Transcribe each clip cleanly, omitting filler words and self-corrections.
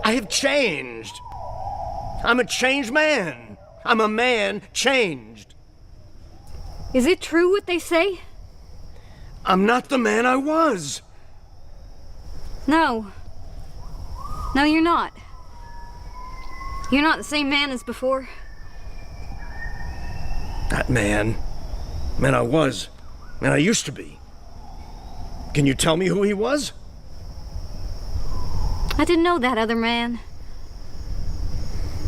I have changed. I'm a changed man. I'm a man changed. Is it true what they say? I'm not the man I was. No. No, you're not. You're not the same man as before. That man. Man I was. Man I used to be. Can you tell me who he was? I didn't know that other man.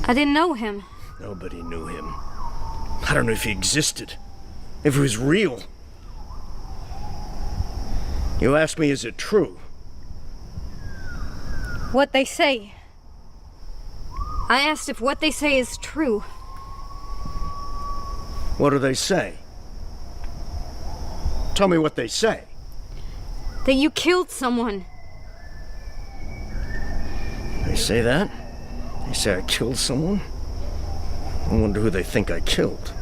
I didn't know him. Nobody knew him. I don't know if he existed. If he was real. You asked me, is it true? What they say. I asked if what they say is true. What do they say? Tell me what they say. That you killed someone. They say that? They say I killed someone? I wonder who they think I killed.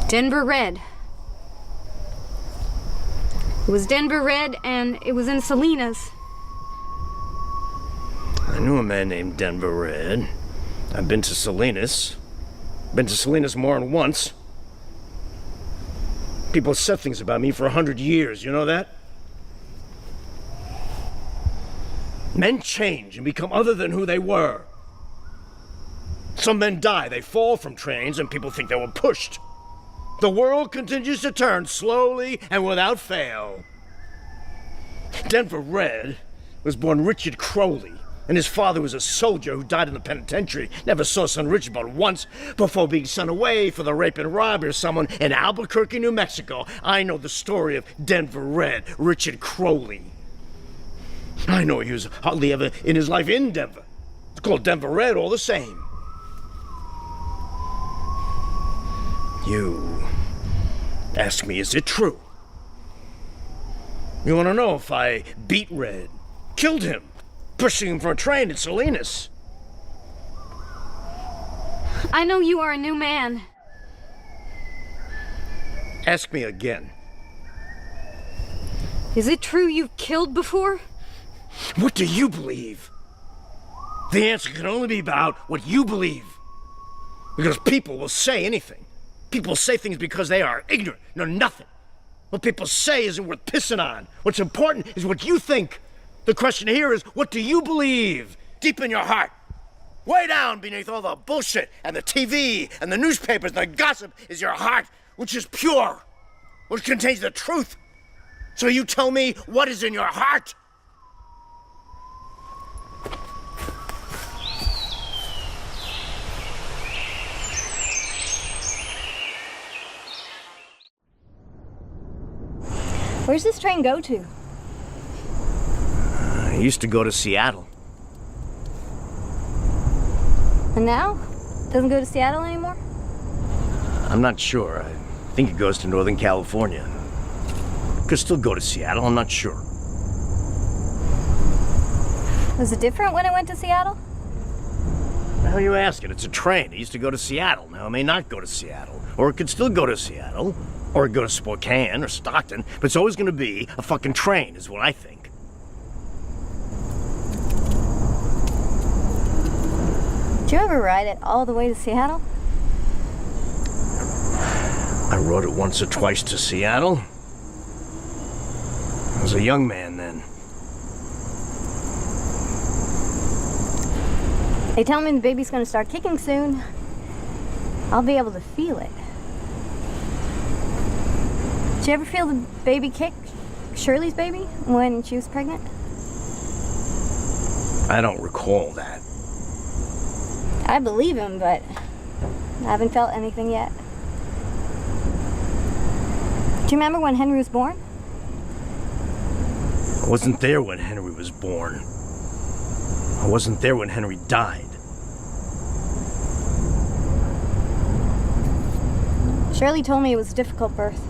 Denver Red. It was Denver Red, and it was in Salinas. I knew a man named Denver Red. I've been to Salinas. Been to Salinas more than once. People have said things about me for 100 years, you know that? Men change and become other than who they were. Some men die, they fall from trains, and people think they were pushed. The world continues to turn slowly and without fail. Denver Red was born Richard Crowley, and his father was a soldier who died in the penitentiary. Never saw son Richard but once before being sent away for the rape and robbery of someone in Albuquerque, New Mexico. I know the story of Denver Red, Richard Crowley. I know he was hardly ever in his life in Denver. It's called Denver Red all the same. You ask me, is it true? You want to know if I beat Red, killed him, pushing him from a train in Salinas? I know you are a new man. Ask me again. Is it true you've killed before? What do you believe? The answer can only be about what you believe. Because people will say anything. People say things because they are ignorant, know nothing. What people say isn't worth pissing on. What's important is what you think. The question here is, what do you believe? Deep in your heart. Way down beneath all the bullshit and the TV and the newspapers and the gossip is your heart, which is pure, which contains the truth. So you tell me what is in your heart. Where's this train go to? I used to go to Seattle. And now? Doesn't go to Seattle anymore? I'm not sure. I think it goes to Northern California. Could still go to Seattle, I'm not sure. Was it different when it went to Seattle? How are you asking? It's a train. It used to go to Seattle. Now it may not go to Seattle. Or it could still go to Seattle. Or go to Spokane or Stockton, but it's always going to be a fucking train, is what I think. Did you ever ride it all the way to Seattle? I rode it once or twice to Seattle. I was a young man then. They tell me the baby's going to start kicking soon. I'll be able to feel it. Did you ever feel the baby kick? Shirley's baby? When she was pregnant? I don't recall that. I believe him, but I haven't felt anything yet. Do you remember when Henry was born? I wasn't there when Henry was born. I wasn't there when Henry died. Shirley told me it was a difficult birth.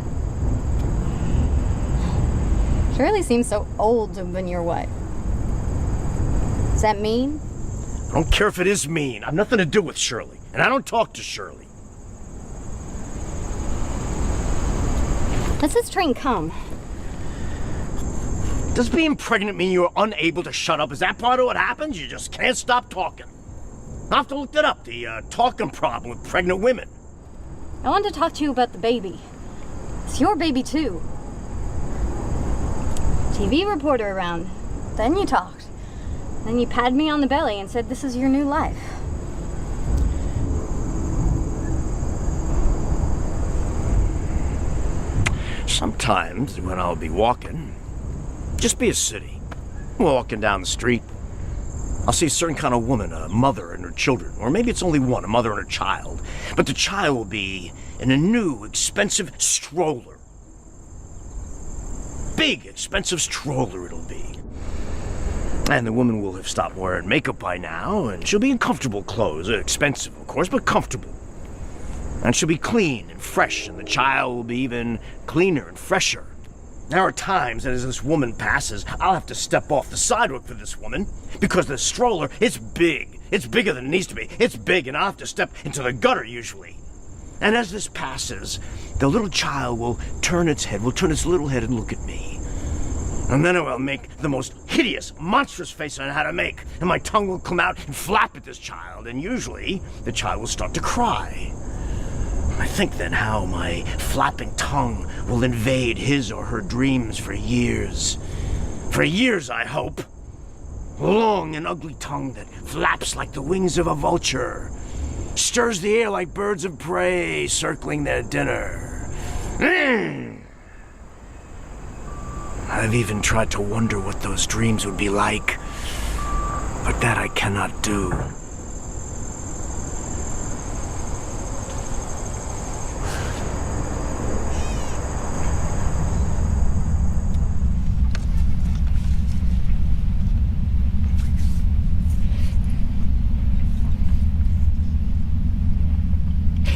Shirley seems so old to have been your wife. Does that mean? I don't care if it is mean. I've nothing to do with Shirley. And I don't talk to Shirley. Let's this train come. Does being pregnant mean you're unable to shut up? Is that part of what happens? You just can't stop talking. I'll have to look that up, the talking problem with pregnant women. I wanted to talk to you about the baby. It's your baby, too. TV reporter around. Then you talked. Then you patted me on the belly and said this is your new life. Sometimes when I'll be walking, just be a city, walking down the street, I'll see a certain kind of woman, a mother and her children, or maybe it's only one, a mother and her child, but the child will be in a new, expensive stroller. Big, expensive stroller it'll be. And the woman will have stopped wearing makeup by now, and she'll be in comfortable clothes, expensive of course, but comfortable. And she'll be clean and fresh, and the child will be even cleaner and fresher. There are times that as this woman passes, I'll have to step off the sidewalk for this woman, because the stroller, it's big. It's bigger than it needs to be. It's big, and I'll have to step into the gutter usually. And as this passes, the little child will turn its little head and look at me. And then it will make the most hideous, monstrous face I know how to make, and my tongue will come out and flap at this child, and usually the child will start to cry. I think then how my flapping tongue will invade his or her dreams for years. For years, I hope. Long and ugly tongue that flaps like the wings of a vulture, stirs the air like birds of prey circling their dinner. I've even tried to wonder what those dreams would be like, but that I cannot do.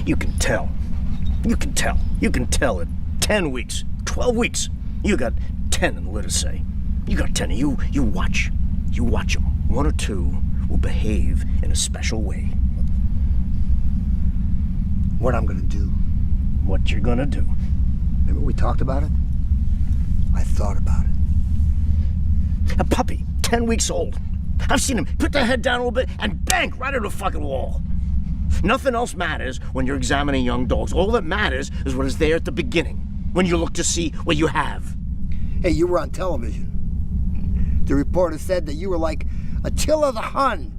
You can tell. You can tell. You can tell in 10 weeks, 12 weeks. You got 10 in the litter, say. You got 10. You watch. You watch them. One or two will behave in a special way. What I'm gonna do. What you're gonna do. Remember we talked about it? I thought about it. A puppy, 10 weeks old. I've seen him put their head down a little bit and bang right into the fucking wall. Nothing else matters when you're examining young dogs. All that matters is what is there at the beginning, when you look to see what you have. Hey, you were on television. The reporter said that you were like Attila the Hun.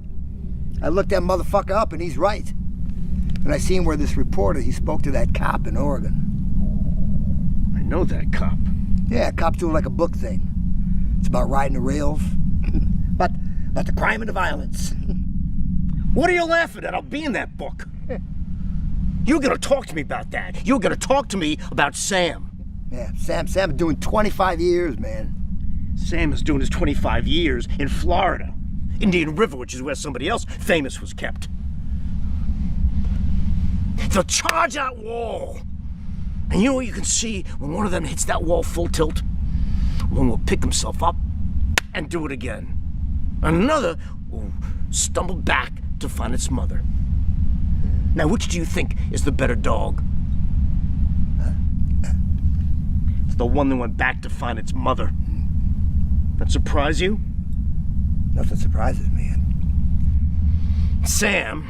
I looked that motherfucker up and he's right. And I seen where this reporter, he spoke to that cop in Oregon. I know that cop. Yeah, cop's doing like a book thing. It's about riding the rails. but the crime and the violence. What are you laughing at? I'll be in that book. You're gonna talk to me about that. You're gonna talk to me about Sam. Yeah, Sam been doing 25 years, man. Sam is doing his 25 years in Florida. Indian River, which is where somebody else famous was kept. They'll charge that wall. And you know what you can see when one of them hits that wall full tilt? One will pick himself up and do it again. Another will stumble back to find its mother. Now, which do you think is the better dog? It's the one that went back to find its mother. That surprise you? Nothing surprises me. Sam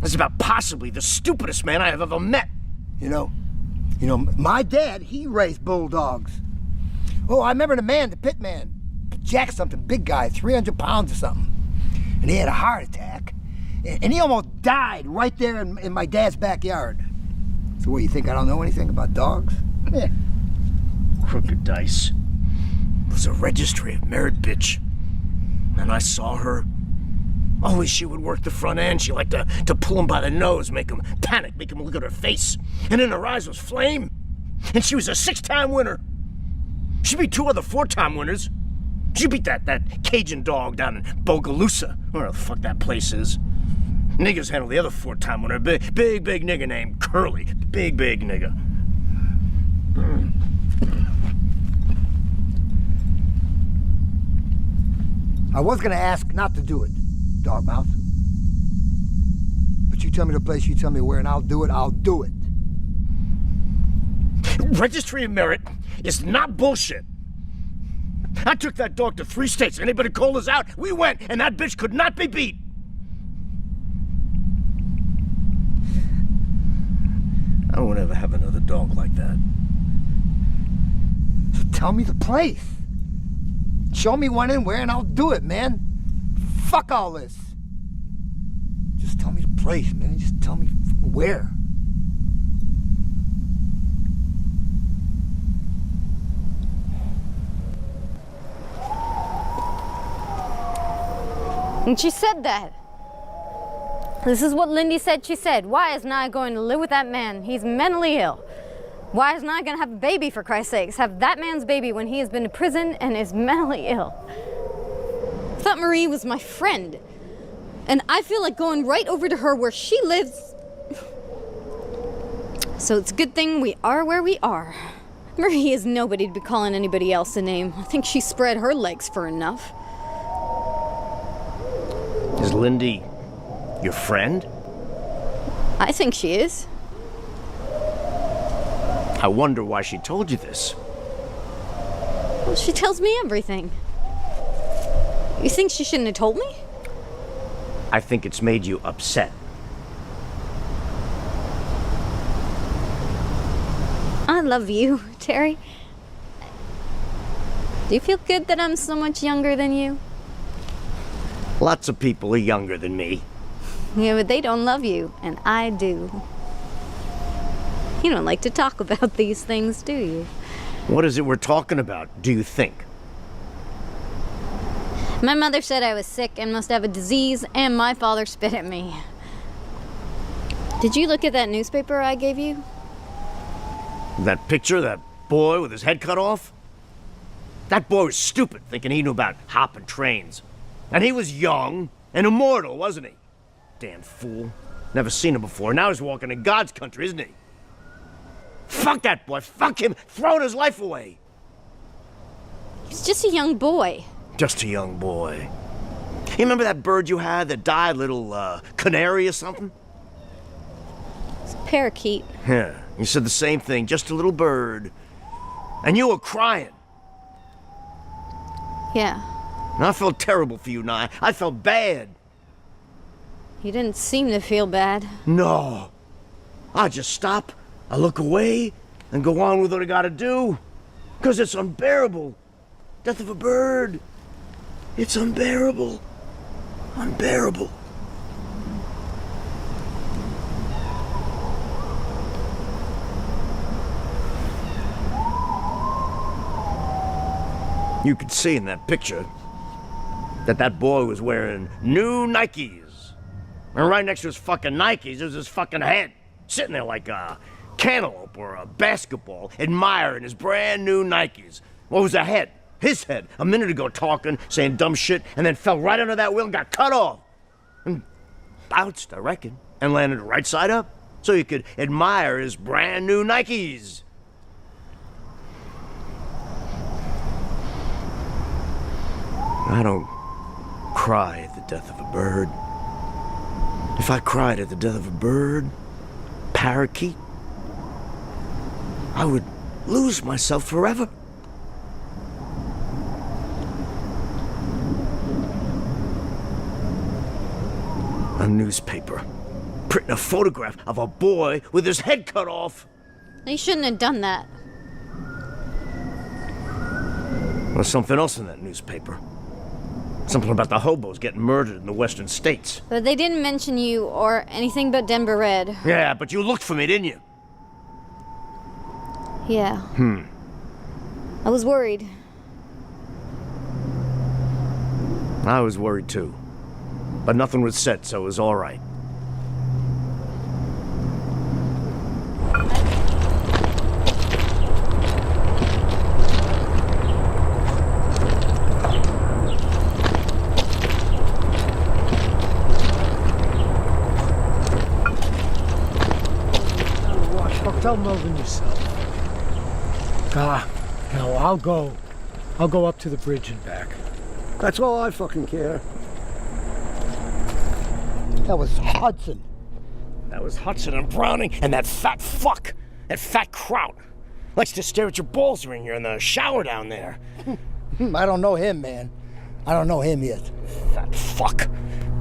is about possibly the stupidest man I have ever met. You know, my dad, he raised bulldogs. Oh, I remember the pit man, Jack something, big guy, 300 pounds or something. And he had a heart attack. And he almost died right there in my dad's backyard. So what, you think I don't know anything about dogs? Yeah. Crooked Dice was a registry of merit bitch. And I saw her. Always she would work the front end. She liked to pull him by the nose, make him panic, make him look at her face. And in her eyes was flame. And she was a 6-time winner. She beat 2 other 4-time winners. She beat that Cajun dog down in Bogalusa, where the fuck that place is. Niggers handled the other 4-time winner, big nigger named Curly. Big nigger. I was gonna ask not to do it, Dogmouth. But you tell me the place, you tell me where, and I'll do it. Registry of Merit is not bullshit. I took that dog to 3 states. Anybody called us out, we went, and that bitch could not be beat. I won't ever have another dog like that. So tell me the place. Show me when and where, and I'll do it, man. Fuck all this. Just tell me the place, man. Just tell me where. And she said that. This is what Lindy said she said. Why is Nye going to live with that man? He's mentally ill. Why is Nye going to have a baby, for Christ's sakes? Have that man's baby when he has been to prison and is mentally ill. I thought Marie was my friend. And I feel like going right over to her where she lives. So it's a good thing we are where we are. Marie is nobody to be calling anybody else a name. I think she spread her legs for enough. Is Lindy your friend? I think she is. I wonder why she told you this. Well, she tells me everything. You think she shouldn't have told me? I think it's made you upset. I love you, Terry. Do you feel good that I'm so much younger than you? Lots of people are younger than me. Yeah, but they don't love you, and I do. You don't like to talk about these things, do you? What is it we're talking about, do you think? My mother said I was sick and must have a disease, and my father spit at me. Did you look at that newspaper I gave you? That picture, that boy with his head cut off? That boy was stupid, thinking he knew about hopping trains. And he was young and immortal, wasn't he? Damn fool. Never seen him before. Now he's walking in God's country, isn't he? Fuck that boy. Fuck him. Throwing his life away. He's just a young boy. Just a young boy. You remember that bird you had that died, little canary or something? It's a parakeet. Yeah, you said the same thing, just a little bird. And you were crying. Yeah. And I felt terrible for you, Nye. I felt bad. You didn't seem to feel bad. No. I just stop, I look away, and go on with what I gotta do. 'Cause it's unbearable. Death of a bird. It's unbearable. Unbearable. You could see in that picture that boy was wearing new Nikes. And right next to his fucking Nikes was his fucking head, sitting there like a cantaloupe or a basketball, admiring his brand new Nikes. What was the head? His head, a minute ago talking, saying dumb shit, and then fell right under that wheel and got cut off. And bounced, I reckon, and landed right side up, so he could admire his brand new Nikes. I don't cry at the death of a bird. If I cried at the death of a bird, parakeet, I would lose myself forever. A newspaper printing a photograph of a boy with his head cut off. They shouldn't have done that. There's something else in that newspaper. Something about the hobos getting murdered in the western states. But they didn't mention you or anything but Denver Red. Yeah, but you looked for me, didn't you? Yeah. I was worried. I was worried too. But nothing was said, so it was all right. Tell Melvin yourself. No, I'll go. I'll go up to the bridge and back. That's all I fucking care. That was Hudson. That was Hudson and Browning and that fat fuck. That fat kraut. Likes to stare at your balls when you're in the shower down there. I don't know him, man. I don't know him yet. Fat fuck.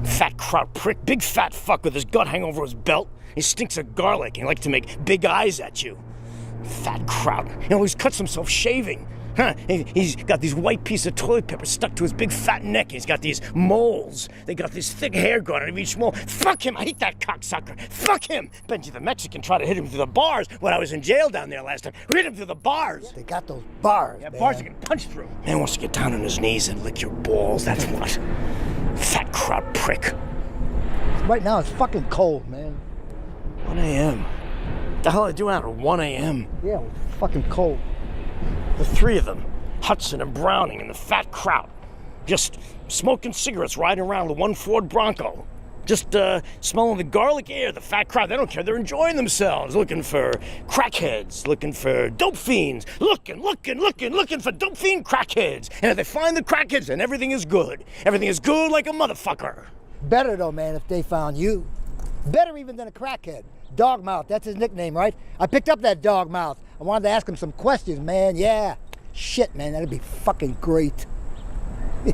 Fat kraut prick. Big fat fuck with his gut hanging over his belt. He stinks of garlic and he likes to make big eyes at you. Fat kraut. He's cuts himself shaving. Huh? He's got these white pieces of toilet paper stuck to his big fat neck. He's got these moles. They got this thick hair going out of each mole. Fuck him. I hate that cocksucker. Fuck him. Benji the Mexican tried to hit him through the bars when I was in jail down there last time. Hit him through the bars. They got those bars, Yeah, man. bars you can punch through. Man wants to get down on his knees and lick your balls. That's what. Fat kraut prick. Right now, it's fucking cold, man. 1 a.m. What the hell I do out at 1 a.m.? Yeah, it's fucking cold. The three of them, Hudson and Browning and the fat kraut, just smoking cigarettes riding around with one Ford Bronco. Just smelling the garlic air, the fat kraut. They don't care. They're enjoying themselves, looking for crackheads, looking for dope fiends, looking for dope fiend crackheads. And if they find the crackheads, then everything is good. Everything is good like a motherfucker. Better, though, man, if they found you. Better even than a crackhead. Dogmouth, that's his nickname, right? I picked up that Dogmouth. I wanted to ask him some questions, man. Yeah. Shit, man, that'd be fucking great. I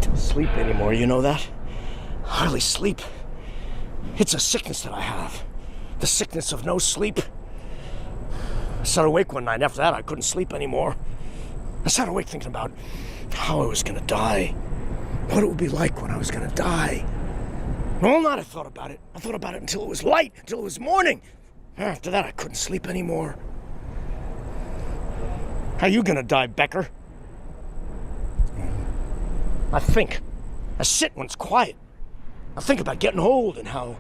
don't sleep anymore, you know that? Hardly sleep. It's a sickness that I have. The sickness of no sleep. I sat awake one night. After that, I couldn't sleep anymore. I sat awake thinking about how I was gonna die. What it would be like when I was gonna die. All night I thought about it. I thought about it until it was light, until it was morning. After that, I couldn't sleep anymore. How you gonna die, Becker? I think. I sit when it's quiet. I think about getting old and how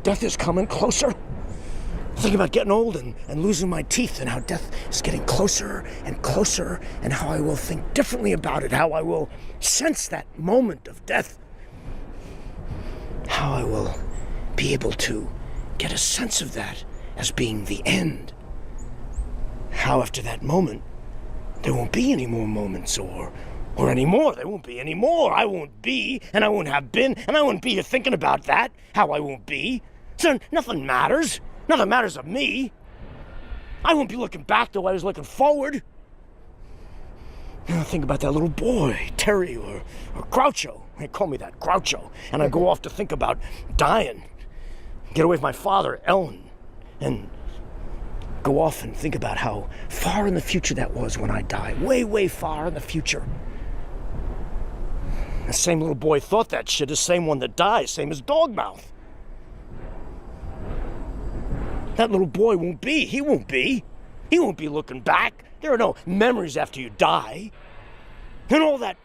death is coming closer. I think about getting old and losing my teeth and how death is getting closer and closer and how I will think differently about it, how I will sense that moment of death. How I will be able to get a sense of that as being the end. How after that moment, there won't be any more moments or any more. There won't be any more. I won't be, and I won't have been, and I won't be here thinking about that, how I won't be. So nothing matters. Nothing matters of me. I won't be looking back the way I was looking forward. I think about that little boy, Terry or Groucho. They call me that, Groucho. And I go off to think about dying. Get away from my father, Ellen. And go off and think about how far in the future that was when I die. Way, way far in the future. The same little boy thought that shit, the same one that dies, same as Dogmouth. That little boy won't be. He won't be. He won't be looking back. There are no memories after you die. And all that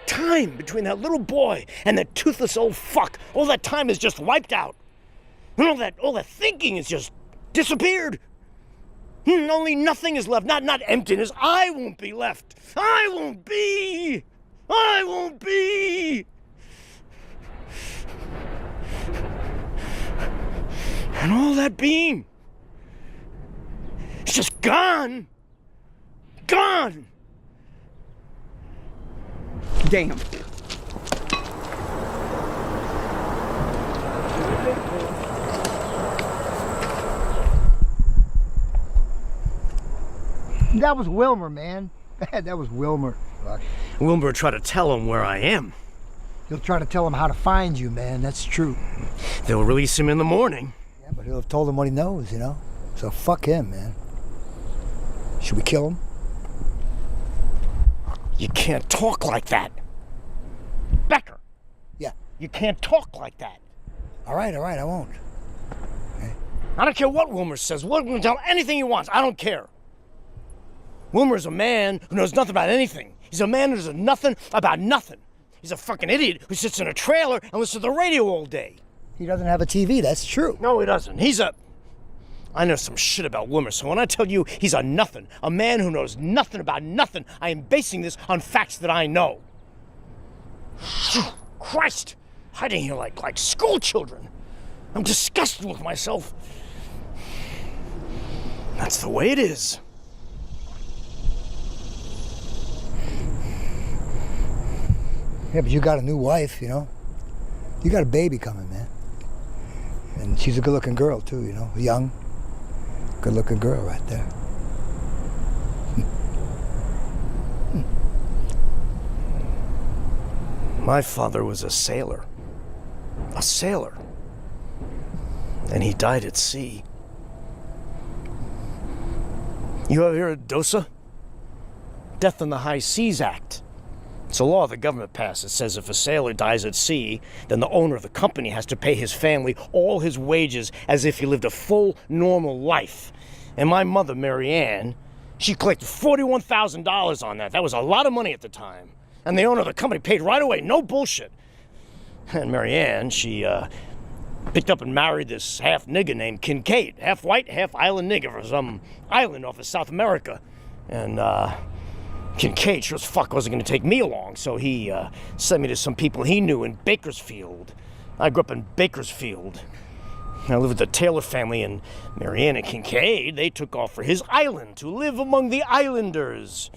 time between that little boy and that toothless old fuck, all that time is just wiped out. And all that thinking is just disappeared. And only nothing is left, not emptiness. I won't be left. I won't be. I won't be. And all that being, it's just gone. Gone. Damn. That was Wilmer, man. That was Wilmer. Fuck. Wilbur tried to tell him where I am. He'll try to tell him how to find you, man. That's true. They'll release him in the morning. Yeah, but he'll have told him what he knows, you know? So fuck him, man. Should we kill him? You can't talk like that. Becker. Yeah. You can't talk like that. All right, I won't. Okay. I don't care what Wilmer says. Wilmer can tell anything he wants. I don't care. Wilmer's a man who knows nothing about anything. He's a man who knows nothing about nothing. He's a fucking idiot who sits in a trailer and listens to the radio all day. He doesn't have a TV, that's true. No, he doesn't. I know some shit about Wilmer, so when I tell you he's a nothing, a man who knows nothing about nothing, I am basing this on facts that I know. Christ! Hiding here like school children. I'm disgusted with myself. That's the way it is. Yeah, but you got a new wife, you know? You got a baby coming, man. And she's a good-looking girl, too, you know? Young, good-looking girl right there. My father was a sailor. A sailor. And he died at sea. You ever hear of DOSA? Death on the High Seas Act. It's a law the government passed that says if a sailor dies at sea, then the owner of the company has to pay his family all his wages as if he lived a full, normal life. And my mother, Mary Ann, she collected $41,000 on that. That was a lot of money at the time. And the owner of the company paid right away, no bullshit. And Mary Ann, she picked up and married this half nigger named Kincaid, half white, half island nigger from some island off of South America. And Kincaid sure as fuck wasn't going to take me along, so he sent me to some people he knew in Bakersfield. I grew up in Bakersfield. I lived with the Taylor family, and Marianne and Kincaid, they took off for his island to live among the islanders.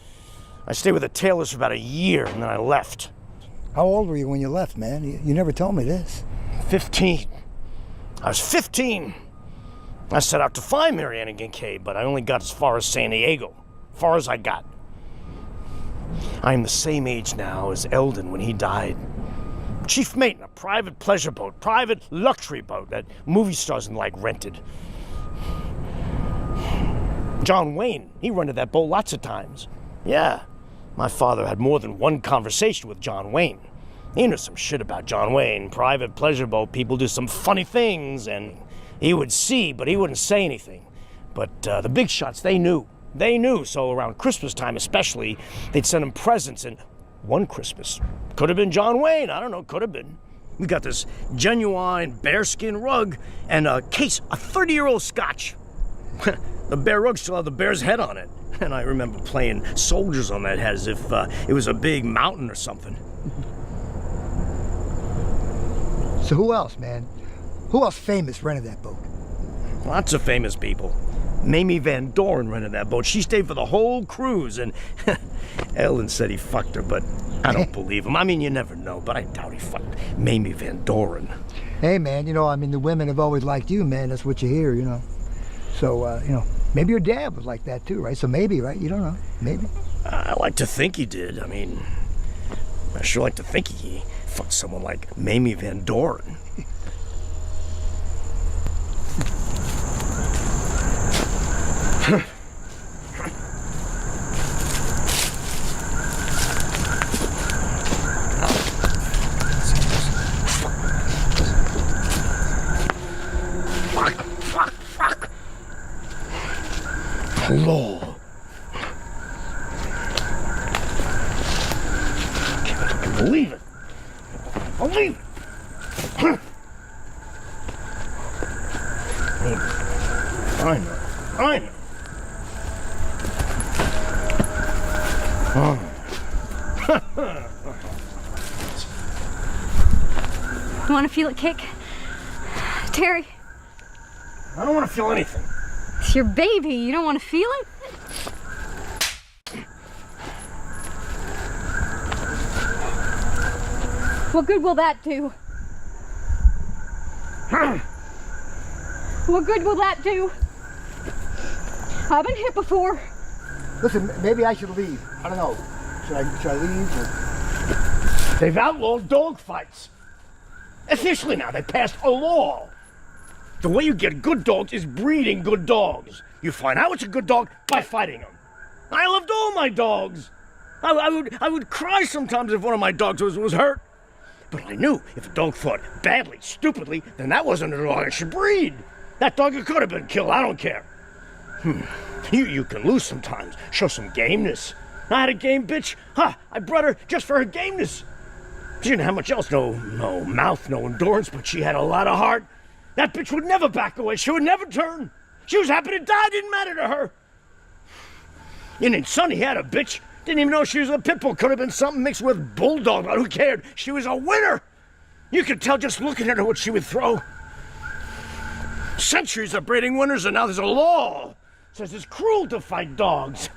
I stayed with the Taylors for about a year, and then I left. How old were you when you left, man? You never told me this. 15. I was 15. I set out to find Marianne and Kincaid, but I only got as far as San Diego. Far as I got. I am the same age now as Eldon when he died. Chief mate in a private pleasure boat, private luxury boat that movie stars and like rented. John Wayne, he rented that boat lots of times. Yeah, my father had more than one conversation with John Wayne. He knew some shit about John Wayne. Private pleasure boat people do some funny things, and he would see, but he wouldn't say anything. But the big shots, they knew. They knew, so around Christmas time especially, they'd send him presents, and one Christmas, could have been John Wayne, I don't know, could have been. We got this genuine bearskin rug and a case of 30-year-old scotch. The bear rug still had the bear's head on it, and I remember playing soldiers on that head as if it was a big mountain or something. So who else, man? Who else famous rented that boat? Lots of famous people. Mamie Van Doren rented that boat. She stayed for the whole cruise, and Ellen said he fucked her, but I don't believe him. I mean, you never know, but I doubt he fucked Mamie Van Doren. Hey, man, the women have always liked you, man. That's what you hear, So, maybe your dad was like that too, right? So maybe, right? You don't know. Maybe. I like to think he did. I mean, I sure like to think he fucked someone like Mamie Van Doren. Fuck. Law. Can't believe it. Believe it. I know. You want to feel it kick? Terry? I don't want to feel anything. It's your baby. You don't want to feel it? What good will that do? What good will that do? I've been hit before. Listen, maybe I should leave. I don't know. Should I leave? Or... They've outlawed dog fights. Officially now, they passed a law. The way you get good dogs is breeding good dogs. You find out it's a good dog by fighting them. I loved all my dogs. I would cry sometimes if one of my dogs was hurt. But I knew if a dog fought badly, stupidly, then that wasn't a dog I should breed. That dog could have been killed, I don't care. You can lose sometimes. Show some gameness. I had a game bitch. I brought her just for her gameness. She didn't have much else. No mouth, no endurance, but she had a lot of heart. That bitch would never back away. She would never turn. She was happy to die. It didn't matter to her. And then Sonny had a bitch. Didn't even know she was a pit bull. Could have been something mixed with bulldog, but who cared? She was a winner. You could tell just looking at her what she would throw. Centuries of breeding winners, and now there's a law. Says it's cruel to fight dogs.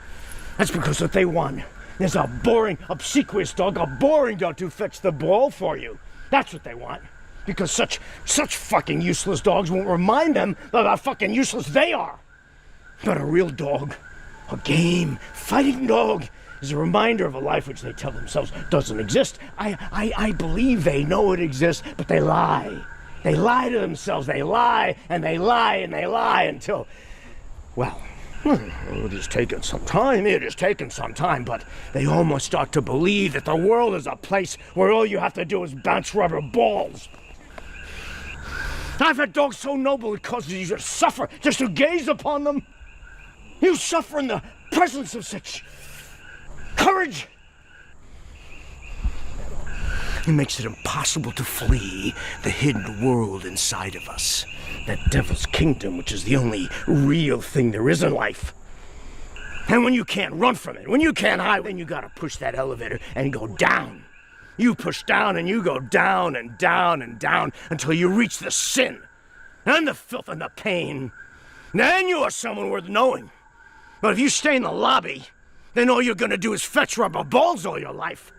That's because what they want. There's a boring, obsequious dog, a boring dog to fetch the ball for you. That's what they want. Because such fucking useless dogs won't remind them of how fucking useless they are. But a real dog, a game, fighting dog, is a reminder of a life which they tell themselves doesn't exist. I believe they know it exists, but they lie. They lie to themselves. They lie, and they lie, and they lie until, well, it has taken some time. It has taken some time, but they almost start to believe that the world is a place where all you have to do is bounce rubber balls. I've had dogs so noble it causes you to suffer just to gaze upon them. You suffer in the presence of such courage. It makes it impossible to flee the hidden world inside of us. That devil's kingdom, which is the only real thing there is in life. And when you can't run from it, when you can't hide, then you gotta push that elevator and go down. You push down and you go down and down and down until you reach the sin and the filth and the pain. Then you are someone worth knowing. But if you stay in the lobby, then all you're gonna do is fetch rubber balls all your life.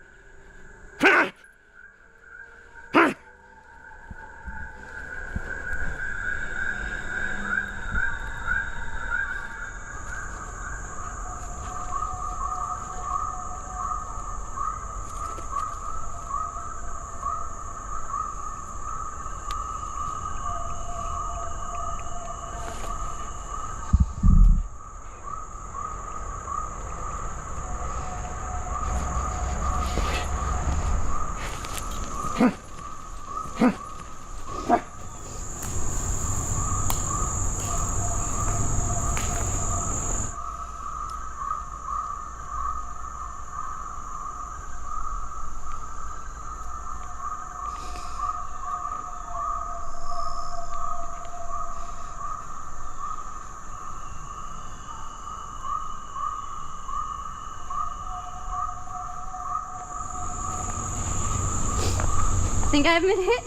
Think I haven't been hit?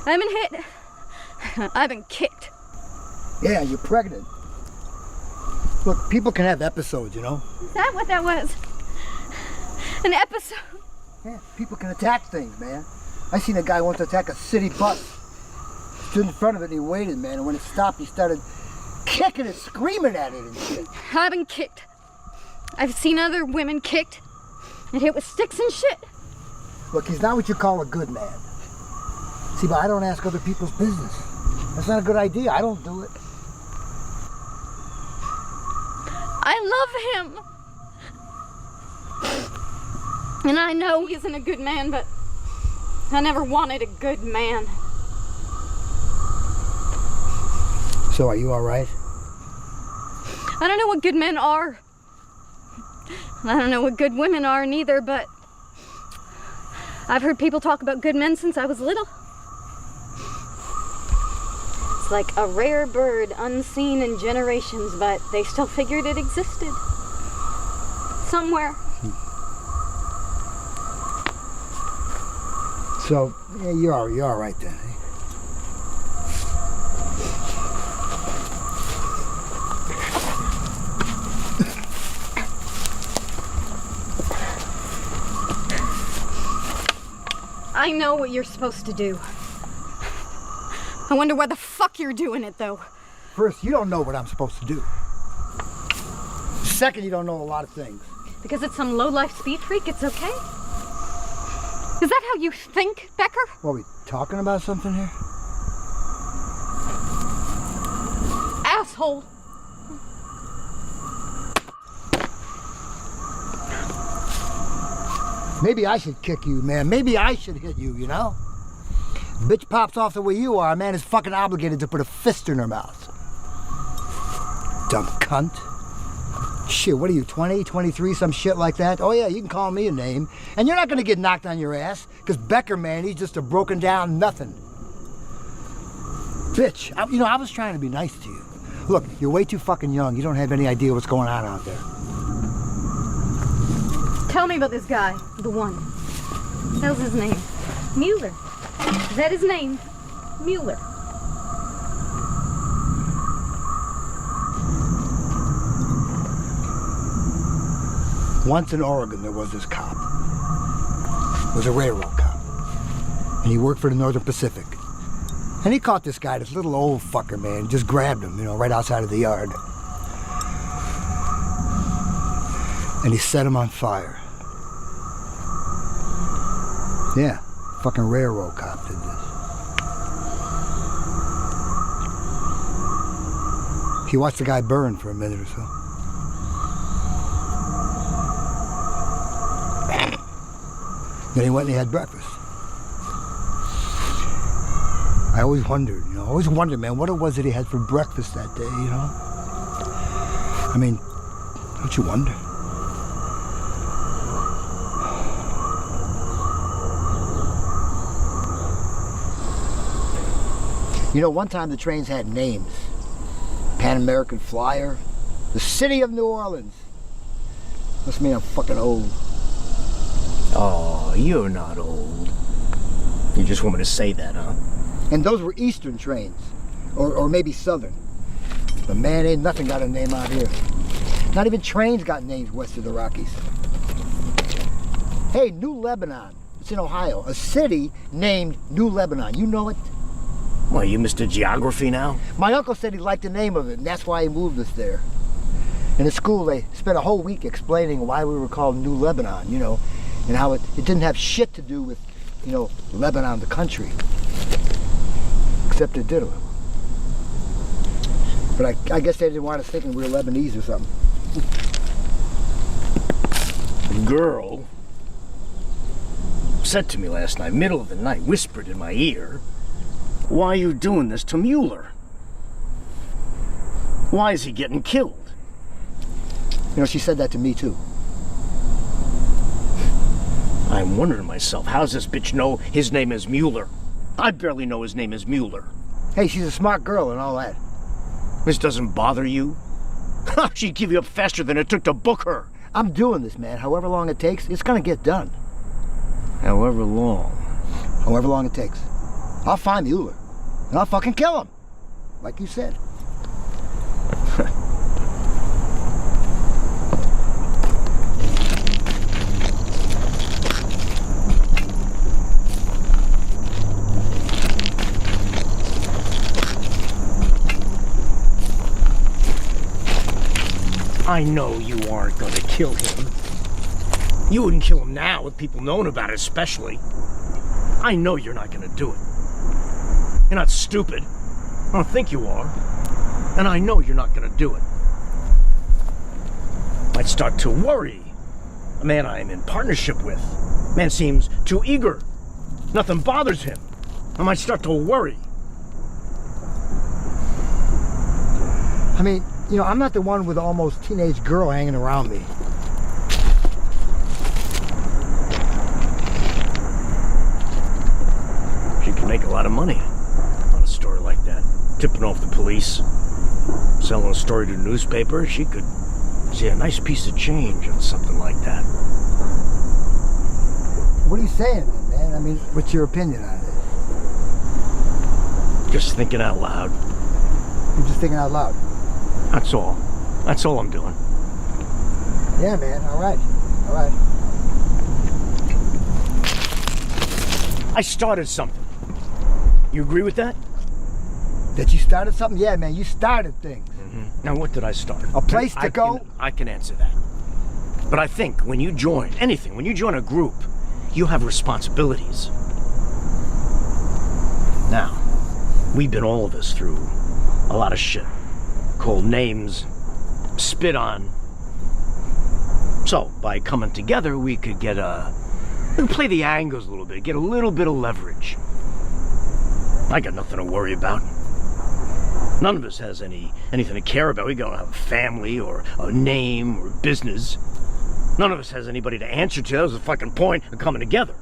I haven't hit. I've been kicked. Yeah, you're pregnant. Look, people can have episodes, you know? Is that what that was? An episode? Yeah, people can attack things, man. I seen a guy once attack a city bus. Stood in front of it and he waited, man, and when it stopped, he started kicking it, screaming at it and shit. I've been kicked. I've seen other women kicked and hit with sticks and shit. Look, he's not what you call a good man. See, but I don't ask other people's business. That's not a good idea. I don't do it. I love him. And I know he isn't a good man, but I never wanted a good man. So are you all right? I don't know what good men are. I don't know what good women are neither, but I've heard people talk about good men since I was little. It's like a rare bird, unseen in generations, but they still figured it existed. Somewhere. So, yeah, you're all right then. Eh? I know what you're supposed to do. I wonder why the fuck you're doing it, though. First, you don't know what I'm supposed to do. Second, you don't know a lot of things. Because it's some low-life speed freak, it's okay? Is that how you think, Becker? What, are we talking about something here? Asshole! Maybe I should kick you, man. Maybe I should hit you, you know? Bitch pops off the way you are, a man is fucking obligated to put a fist in her mouth. Dumb cunt. Shit, what are you, 20, 23, some shit like that? Oh yeah, you can call me a name. And you're not gonna get knocked on your ass, because Becker, man, he's just a broken down nothing. Bitch, I was trying to be nice to you. Look, you're way too fucking young. You don't have any idea what's going on out there. Tell me about this guy, the one. How's his name? Mueller. Is that his name? Mueller. Once in Oregon, there was this cop. He was a railroad cop. And he worked for the Northern Pacific. And he caught this guy, this little old fucker, man. Just grabbed him, right outside of the yard. and he set him on fire. Yeah, fucking railroad cop did this. He watched the guy burn for a minute or so. Then he went and he had breakfast. I always wondered, man, what it was that he had for breakfast that day, I mean, don't you wonder? One time the trains had names. Pan American Flyer, the City of New Orleans. Must mean I'm fucking old. Oh, you're not old. You just want me to say that, huh? And those were Eastern trains, or maybe Southern. But man, ain't nothing got a name out here. Not even trains got names west of the Rockies. Hey, New Lebanon. It's in Ohio. A city named New Lebanon. You know it? Well, you Mr. Geography now? My uncle said he liked the name of it, and that's why he moved us there. In the school, they spent a whole week explaining why we were called New Lebanon, and how it didn't have shit to do with, Lebanon, the country. Except it did a little. But I guess they didn't want us thinking we were Lebanese or something. A girl said to me last night, middle of the night, whispered in my ear, "Why are you doing this to Mueller? Why is he getting killed?" She said that to me too. I'm wondering to myself, how does this bitch know his name is Mueller? I barely know his name is Mueller. Hey, she's a smart girl and all that. This doesn't bother you? She'd give you up faster than it took to book her. I'm doing this, man. However long it takes, it's gonna get done. However long? However long it takes. I'll find Mueller, and I'll fucking kill him, like you said. I know you aren't going to kill him. You wouldn't kill him now with people knowing about it, especially. I know you're not going to do it. You're not stupid. I don't think you are. And I know you're not going to do it. I'd start to worry. A man I am in partnership with. Man seems too eager. Nothing bothers him. I might start to worry. I mean, I'm not the one with an almost teenage girl hanging around me. She could make a lot of money on a story like that. Tipping off the police, selling a story to a newspaper. She could see a nice piece of change on something like that. What are you saying then, man? I mean, what's your opinion on it? Just thinking out loud. You're just thinking out loud? That's all. That's all I'm doing. Yeah, man. All right. All right. I started something. You agree with that? That you started something? Yeah, man. You started things. Mm-hmm. Now, what did I start? A place to go? I can answer that. But I think when you join anything, when you join a group, you have responsibilities. Now, we've been all of us through a lot of shit. Called names, spit on. So, by coming together, we could we could play the angles a little bit, get a little bit of leverage. I got nothing to worry about. None of us has anything to care about. We don't have a family or a name or a business. None of us has anybody to answer to. That was the fucking point of coming together.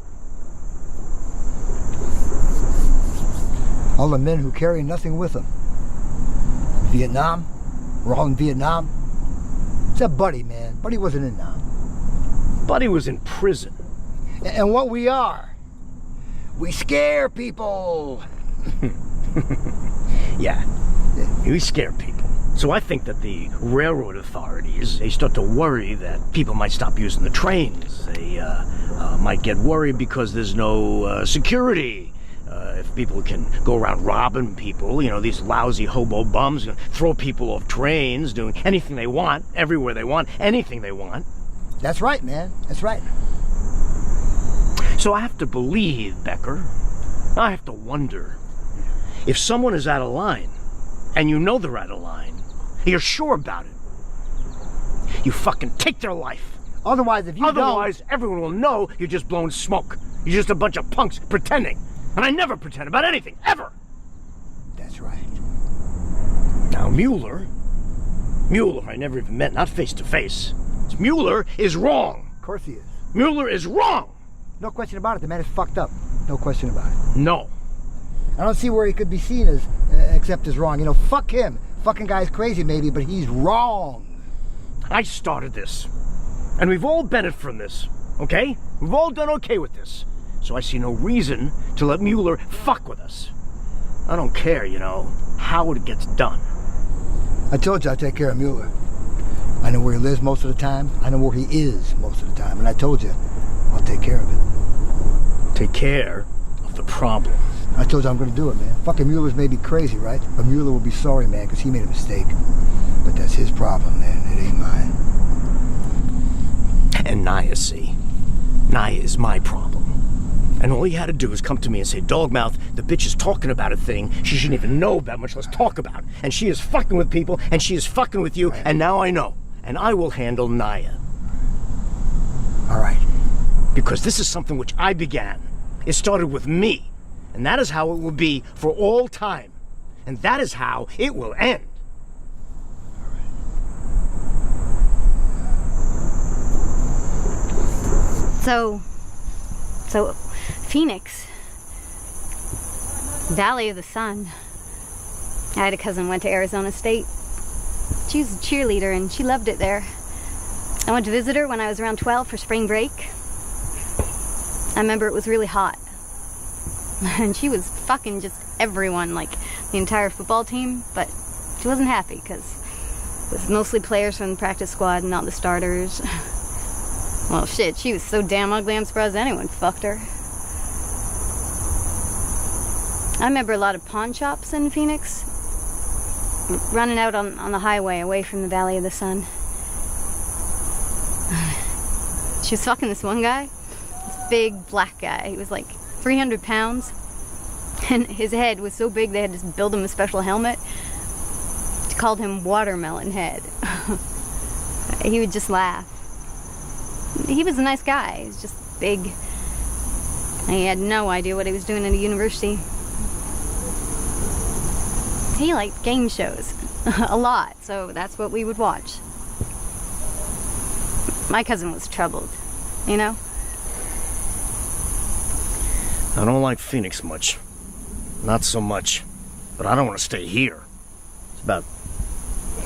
All the men who carry nothing with them. Vietnam? We're all in Vietnam? Except Buddy, man. Buddy wasn't in Nam. Buddy was in prison. And what we are, we scare people. Yeah, we scare people. So I think that the railroad authorities, they start to worry that people might stop using the trains. They might get worried because there's no security. If people can go around robbing people, these lousy hobo bums throw people off trains, doing anything they want, everywhere they want, anything they want. That's right, man. That's right. So I have to believe, Becker. I have to wonder. If someone is out of line, and you know they're out of line, you're sure about it, you fucking take their life. Otherwise, if you Otherwise, everyone will know you're just blowing smoke. You're just a bunch of punks pretending. And I never pretend about anything, ever. That's right. Now, Mueller, I never even met, not face to face. Mueller is wrong. Of course he is. Mueller is wrong. No question about it. The man is fucked up. No question about it. No. I don't see where he could be seen as, except as wrong. You know, fuck him. Fucking guy's crazy maybe, but he's wrong. I started this. And we've all benefited from this, okay? We've all done okay with this. So I see no reason to let Mueller fuck with us. I don't care, you know, how it gets done. I told you I'd take care of Mueller. I know where he lives most of the time. I know where he is most of the time. And I told you, I'll take care of it. Take care of the problem. I told you I'm going to do it, man. Fucking Mueller's may be crazy, right? But Mueller will be sorry, man, because he made a mistake. But that's his problem, man. It ain't mine. And Naya, see? Naya is my problem. And all he had to do is come to me and say, Dogmouth, the bitch is talking about a thing she shouldn't even know about, much less talk about. And she is fucking with people, and she is fucking with you, and now I know. And I will handle Naya. All right. Because this is something which I began. It started with me. And that is how it will be for all time. And that is how it will end. So, Phoenix, Valley of the Sun. I had a cousin who went to Arizona State. She was a cheerleader and she loved it there. I went to visit her when I was around 12 for spring break. I remember it was really hot. And she was fucking just everyone, like the entire football team, but she wasn't happy because it was mostly players from the practice squad and not the starters. Well, shit, she was so damn ugly, I'm surprised anyone fucked her. I remember a lot of pawn shops in Phoenix, running out on the highway away from the Valley of the Sun. She was fucking this one guy, this big black guy. He was like 300 pounds, and his head was so big they had to build him a special helmet. They called him Watermelon Head. He would just laugh. He was a nice guy. He was just big. And he had no idea what he was doing at a university. He liked game shows a lot, so that's what we would watch. My cousin was troubled, you know? I don't like Phoenix much. Not so much. But I don't want to stay here. It's about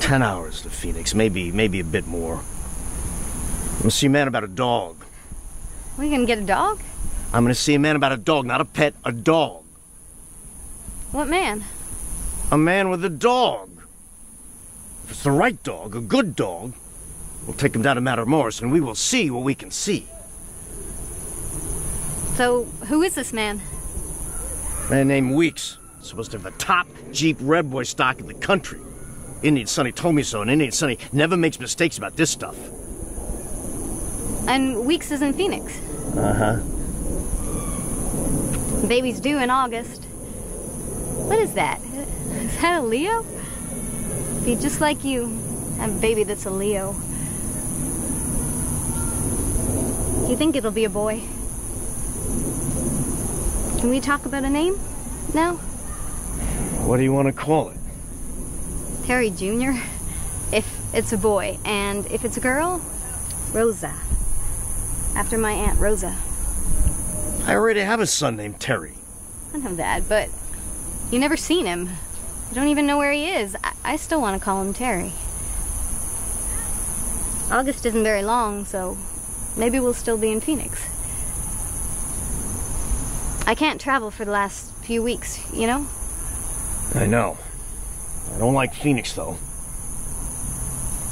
10 hours to Phoenix, maybe a bit more. I'm gonna see a man about a dog. Are you gonna get a dog? I'm gonna see a man about a dog, not a pet, a dog. What man? A man with a dog. If it's the right dog, a good dog, we'll take him down to Matamoros and we will see what we can see. So, who is this man? Man named Weeks. Supposed to have the top Jeep Red Boy stock in the country. Indian Sonny told me so, and Indian Sonny never makes mistakes about this stuff. And Weeks is in Phoenix. Uh-huh. Baby's due in August. What is that? Is that a Leo? Be just like you. Have a baby that's a Leo. Do you think it'll be a boy? Can we talk about a name now? What do you want to call it? Terry Jr. If it's a boy. And if it's a girl, Rosa. After my Aunt Rosa. I already have a son named Terry. I know that, but you never seen him. You don't even know where he is. I still want to call him Terry. August isn't very long, so maybe we'll still be in Phoenix. I can't travel for the last few weeks, you know? I know. I don't like Phoenix, though.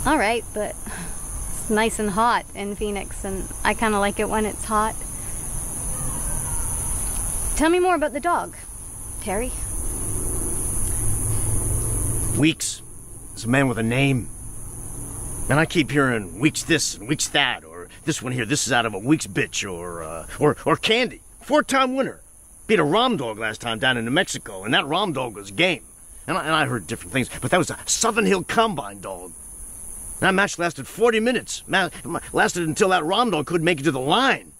All right, but it's nice and hot in Phoenix, and I kind of like it when it's hot. Tell me more about the dog, Terry. Weeks. It's a man with a name. And I keep hearing Weeks this and Weeks that, or this one here, this is out of a week's bitch, or Candy, 4-time winner. Beat a rom dog last time down in New Mexico, and that rom dog was game. And I heard different things, but that was a Southern Hill Combine dog. That match lasted 40 minutes. Lasted until that rom dog couldn't make it to the line.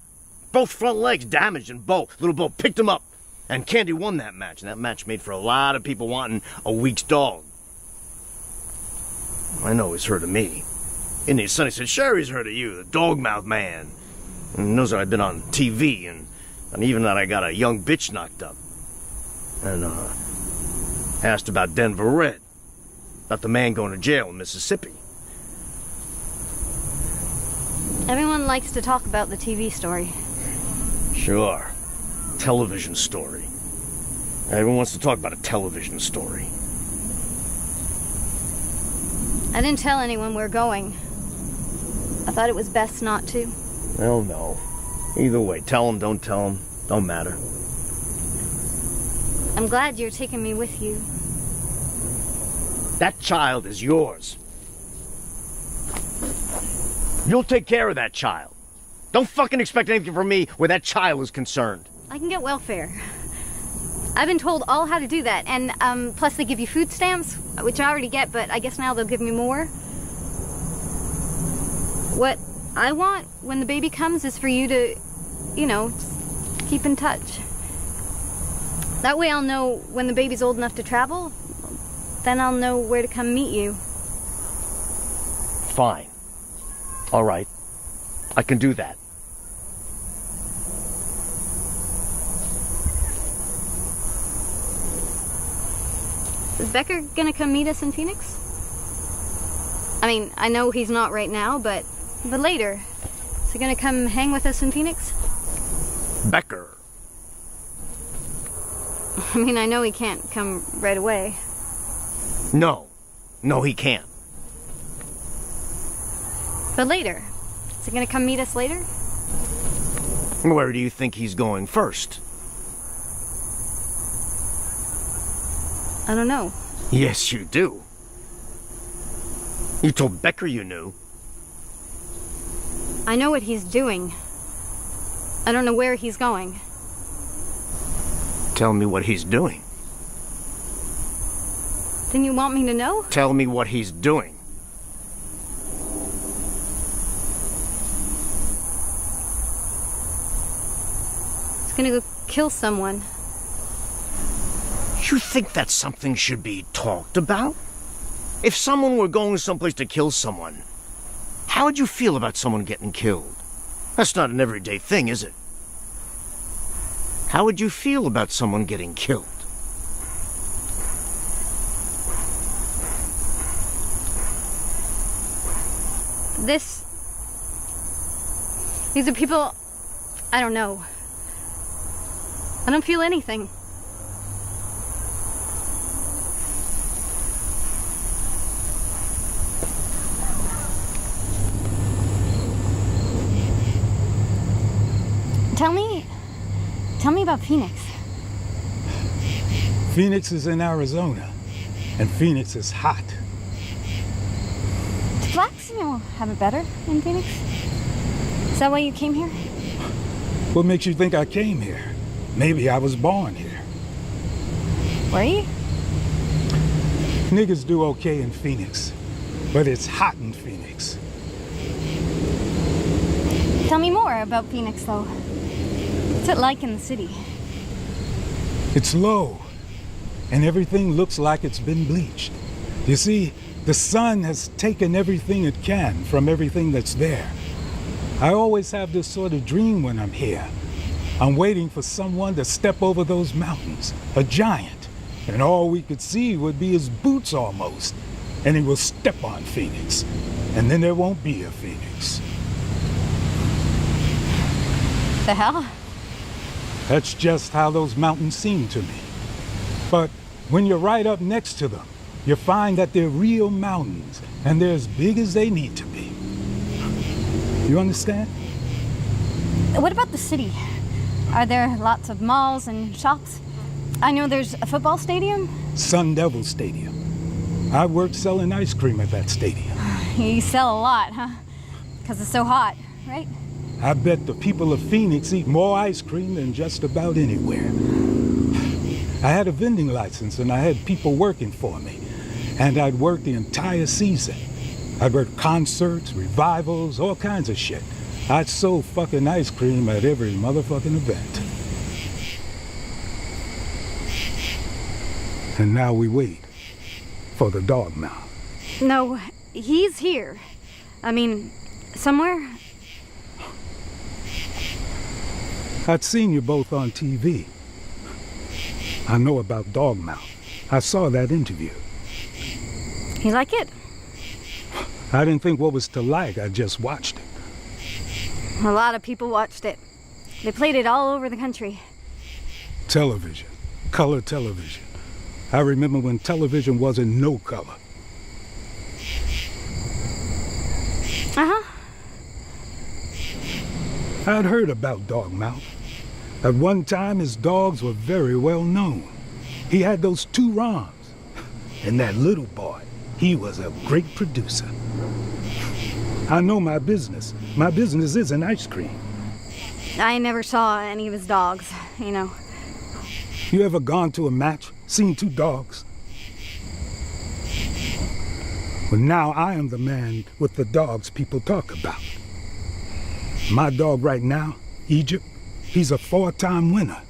Both front legs damaged, and Little Bo picked him up. And Candy won that match, and that match made for a lot of people wanting a week's dog. I know he's heard of me. And his son, he said, sure, he's heard of you, the Dogmouth man. And he knows that I've been on TV, and even that I got a young bitch knocked up. And, asked about Denver Red. About the man going to jail in Mississippi. Everyone likes to talk about the TV story. Sure. Television story. Everyone wants to talk about a television story. I didn't tell anyone we're going. I thought it was best not to. Well, no. Either way, tell them, don't tell them, don't matter. I'm glad you're taking me with you. That child is yours. You'll take care of that child. Don't fucking expect anything from me where that child is concerned. I can get welfare. I've been told all how to do that, and plus they give you food stamps, which I already get, but I guess now they'll give me more. What I want when the baby comes is for you to, keep in touch. That way I'll know when the baby's old enough to travel, then I'll know where to come meet you. Fine. All right. I can do that. Is Becker gonna come meet us in Phoenix? I mean, I know he's not right now, but later. Is he gonna come hang with us in Phoenix? Becker. I mean, I know he can't come right away. No, he can't. But later. Is he gonna come meet us later? Where do you think he's going first? I don't know. Yes, you do. You told Becker you knew. I know what he's doing. I don't know where he's going. Tell me what he's doing. Then you want me to know? Tell me what he's doing. He's gonna go kill someone. You think that something should be talked about? If someone were going someplace to kill someone, how would you feel about someone getting killed? That's not an everyday thing, is it? How would you feel about someone getting killed? These are people I don't know. I don't feel anything. Tell me about Phoenix. Phoenix is in Arizona, and Phoenix is hot. Do blacks, have it better in Phoenix? Is that why you came here? What makes you think I came here? Maybe I was born here. Were you? Niggas do okay in Phoenix, but it's hot in Phoenix. Tell me more about Phoenix, though. What's it like in the city? It's low, and everything looks like it's been bleached. You see, the sun has taken everything it can from everything that's there. I always have this sort of dream when I'm here. I'm waiting for someone to step over those mountains, a giant, and all we could see would be his boots almost, and he will step on Phoenix, and then there won't be a Phoenix. The hell? That's just how those mountains seem to me. But when you're right up next to them, you find that they're real mountains, and they're as big as they need to be. You understand? What about the city? Are there lots of malls and shops? I know there's a football stadium. Sun Devil Stadium. I worked selling ice cream at that stadium. You sell a lot, huh? Because it's so hot. right? I bet the people of Phoenix eat more ice cream than just about anywhere. I had a vending license and I had people working for me. And I'd work the entire season. I'd work concerts, revivals, all kinds of shit. I'd sold fucking ice cream at every motherfucking event. And now we wait for the Dogmouth. No, he's here. I mean, somewhere. I'd seen you both on TV. I know about Dogmouth. I saw that interview. You like it? I didn't think what was to like, I just watched it. A lot of people watched it. They played it all over the country. Television. Color television. I remember when television wasn't no color. Uh-huh. I'd heard about Dogmouth. At one time, his dogs were very well known. He had those 2 Roms. And that little boy, he was a great producer. I know my business. My business isn't ice cream. I never saw any of his dogs, you know. You ever gone to a match, seen 2 dogs? Well, now I am the man with the dogs people talk about. My dog right now, Egypt, he's a 4-time winner,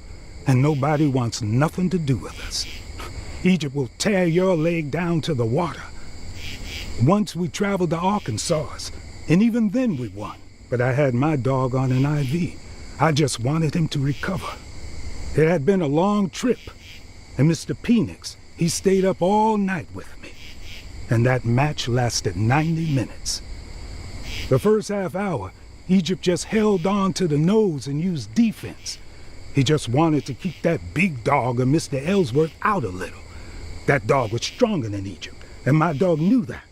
and nobody wants nothing to do with us. Egypt will tear your leg down to the water. Once we traveled to Arkansas, and even then we won. But I had my dog on an IV. I just wanted him to recover. It had been a long trip, and Mr. Penix, he stayed up all night with me. And that match lasted 90 minutes. The first half hour, Egypt just held on to the nose and used defense. He just wanted to keep that big dog of Mr. Ellsworth out a little. That dog was stronger than Egypt, and my dog knew that.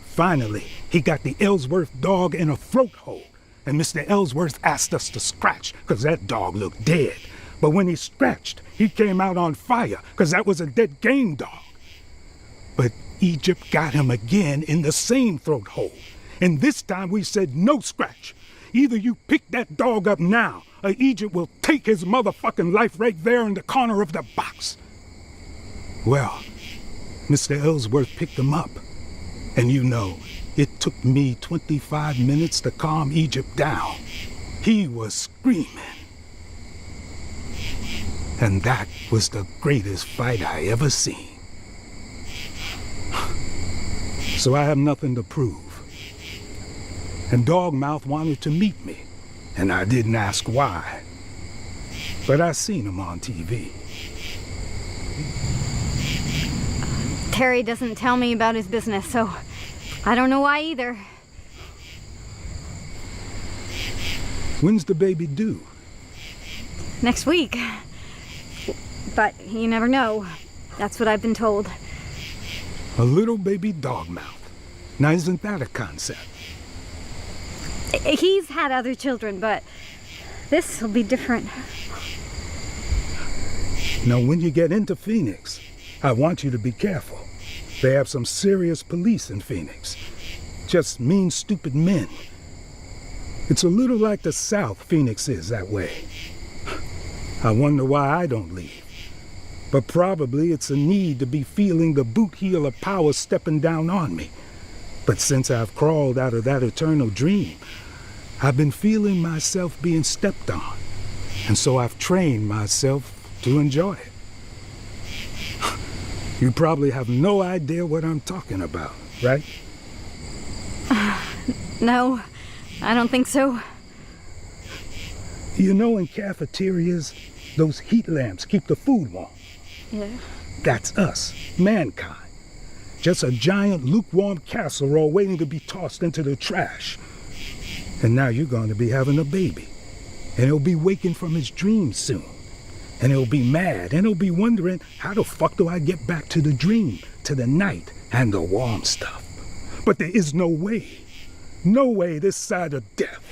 Finally, he got the Ellsworth dog in a throat hole, and Mr. Ellsworth asked us to scratch, because that dog looked dead. But when he scratched, he came out on fire, because that was a dead game dog. But Egypt got him again in the same throat hole, and this time we said no scratch. Either you pick that dog up now, or Egypt will take his motherfucking life right there in the corner of the box. Well, Mr. Ellsworth picked him up. And you know, it took me 25 minutes to calm Egypt down. He was screaming. And that was the greatest fight I ever seen. So I have nothing to prove. And Dogmouth wanted to meet me, and I didn't ask why. But I seen him on TV. Terry doesn't tell me about his business, so I don't know why either. When's the baby due? Next week. But you never know. That's what I've been told. A little baby Dogmouth. Now isn't that a concept? He's had other children, but this will be different. Now when you get into Phoenix, I want you to be careful. They have some serious police in Phoenix. Just mean, stupid men. It's a little like the South, Phoenix is that way. I wonder why I don't leave. But probably it's a need to be feeling the boot heel of power stepping down on me. But since I've crawled out of that eternal dream, I've been feeling myself being stepped on. And so I've trained myself to enjoy it. You probably have no idea what I'm talking about, right? No, I don't think so. You know in cafeterias, those heat lamps keep the food warm. Yeah. That's us, mankind. Just a giant lukewarm casserole waiting to be tossed into the trash. And now you're going to be having a baby. And he'll be waking from his dreams soon. And he'll be mad, and he'll be wondering, how the fuck do I get back to the dream, to the night, and the warm stuff? But there is no way this side of death.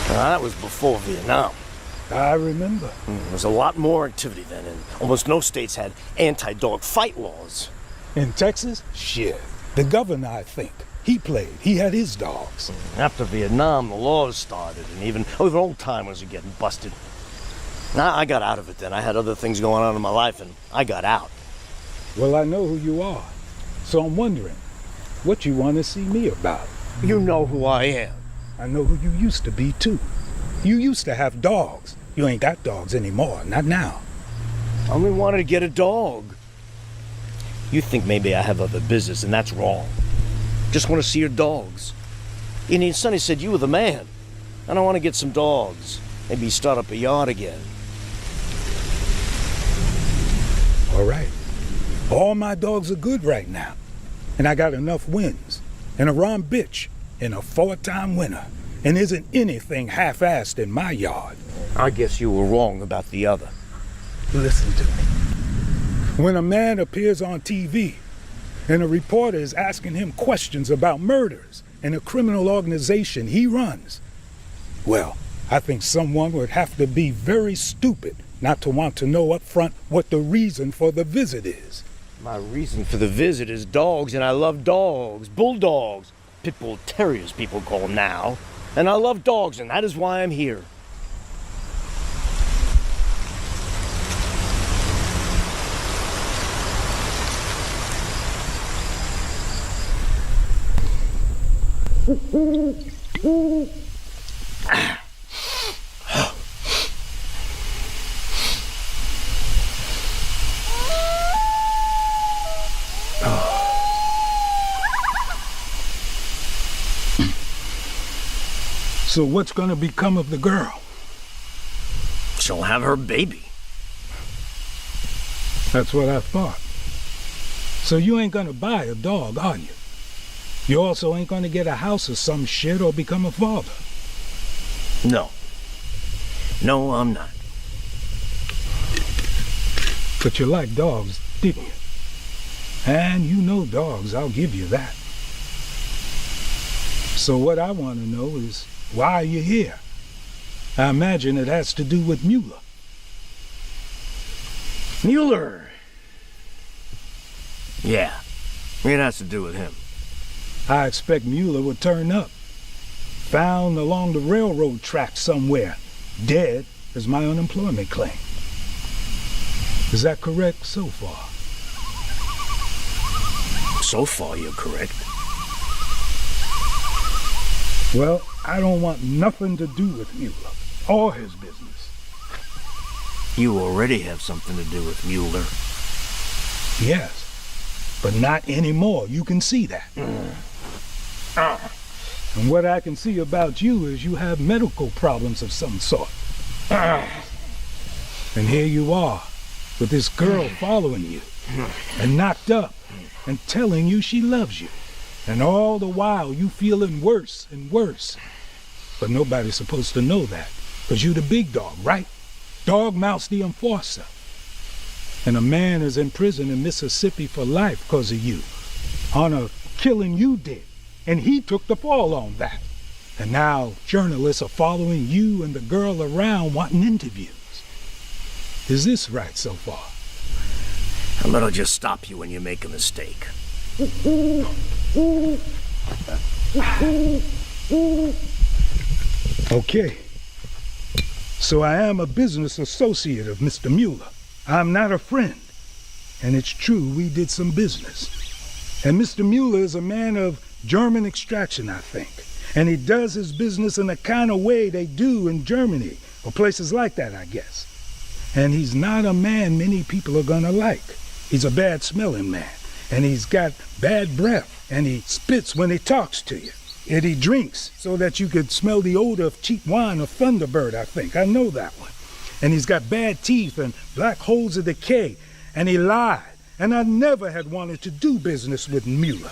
That was before Vietnam. I remember. There was a lot more activity then, and almost no states had anti-dog fight laws. In Texas? Shit. The governor, I think. He played. He had his dogs. After Vietnam, the laws started, and even old-timers are getting busted. I got out of it then. I had other things going on in my life, and I got out. Well, I know who you are. So I'm wondering, what you want to see me about? You know who I am. I know who you used to be, too. You used to have dogs. You ain't got dogs anymore, not now. I only wanted to get a dog. You think maybe I have other business, and that's wrong. Just want to see your dogs. Indian Sonny said you were the man. And I want to get some dogs. Maybe start up a yard again. All right. All my dogs are good right now. And I got enough wins. And a Ron bitch. And a 4-time winner. And isn't anything half-assed in my yard. I guess you were wrong about the other. Listen to me. When a man appears on TV and a reporter is asking him questions about murders and a criminal organization he runs, well, I think someone would have to be very stupid not to want to know up front what the reason for the visit is. My reason for the visit is dogs, and I love dogs. Bulldogs. Pit bull terriers, people call them now. And I love dogs, and that is why I'm here. So what's gonna become of the girl? She'll have her baby. That's what I thought. So you ain't gonna buy a dog, are you? You also ain't gonna get a house or some shit or become a father. No. No, I'm not. But you like dogs, didn't you? And you know dogs, I'll give you that. So what I want to know is, why are you here? I imagine it has to do with Mueller. Mueller. Yeah, it has to do with him. I expect Mueller would turn up. Found along the railroad track somewhere. Dead is my unemployment claim. Is that correct so far? So far, you're correct. Well, I don't want nothing to do with Mueller or his business. You already have something to do with Mueller. Yes, but not anymore. You can see that. And what I can see about you is you have medical problems of some sort. And here you are, with this girl following you, and knocked up, and telling you she loves you. And all the while you feeling worse and worse. But nobody's supposed to know that, because you the big dog, right? Dogmouth's the enforcer. And a man is in prison in Mississippi for life because of you, on a killing you did. And he took the fall on that. And now journalists are following you and the girl around wanting interviews. Is this right so far? And that'll just stop you when you make a mistake. Okay. So I am a business associate of Mr. Mueller. I'm not a friend. And it's true we did some business. And Mr. Mueller is a man of German extraction, I think. And he does his business in the kind of way they do in Germany, or places like that, I guess. And he's not a man many people are gonna like. He's a bad-smelling man, and he's got bad breath, and he spits when he talks to you. And he drinks so that you could smell the odor of cheap wine or Thunderbird, I think. I know that one. And he's got bad teeth and black holes of decay, and he lied. And I never had wanted to do business with Mueller,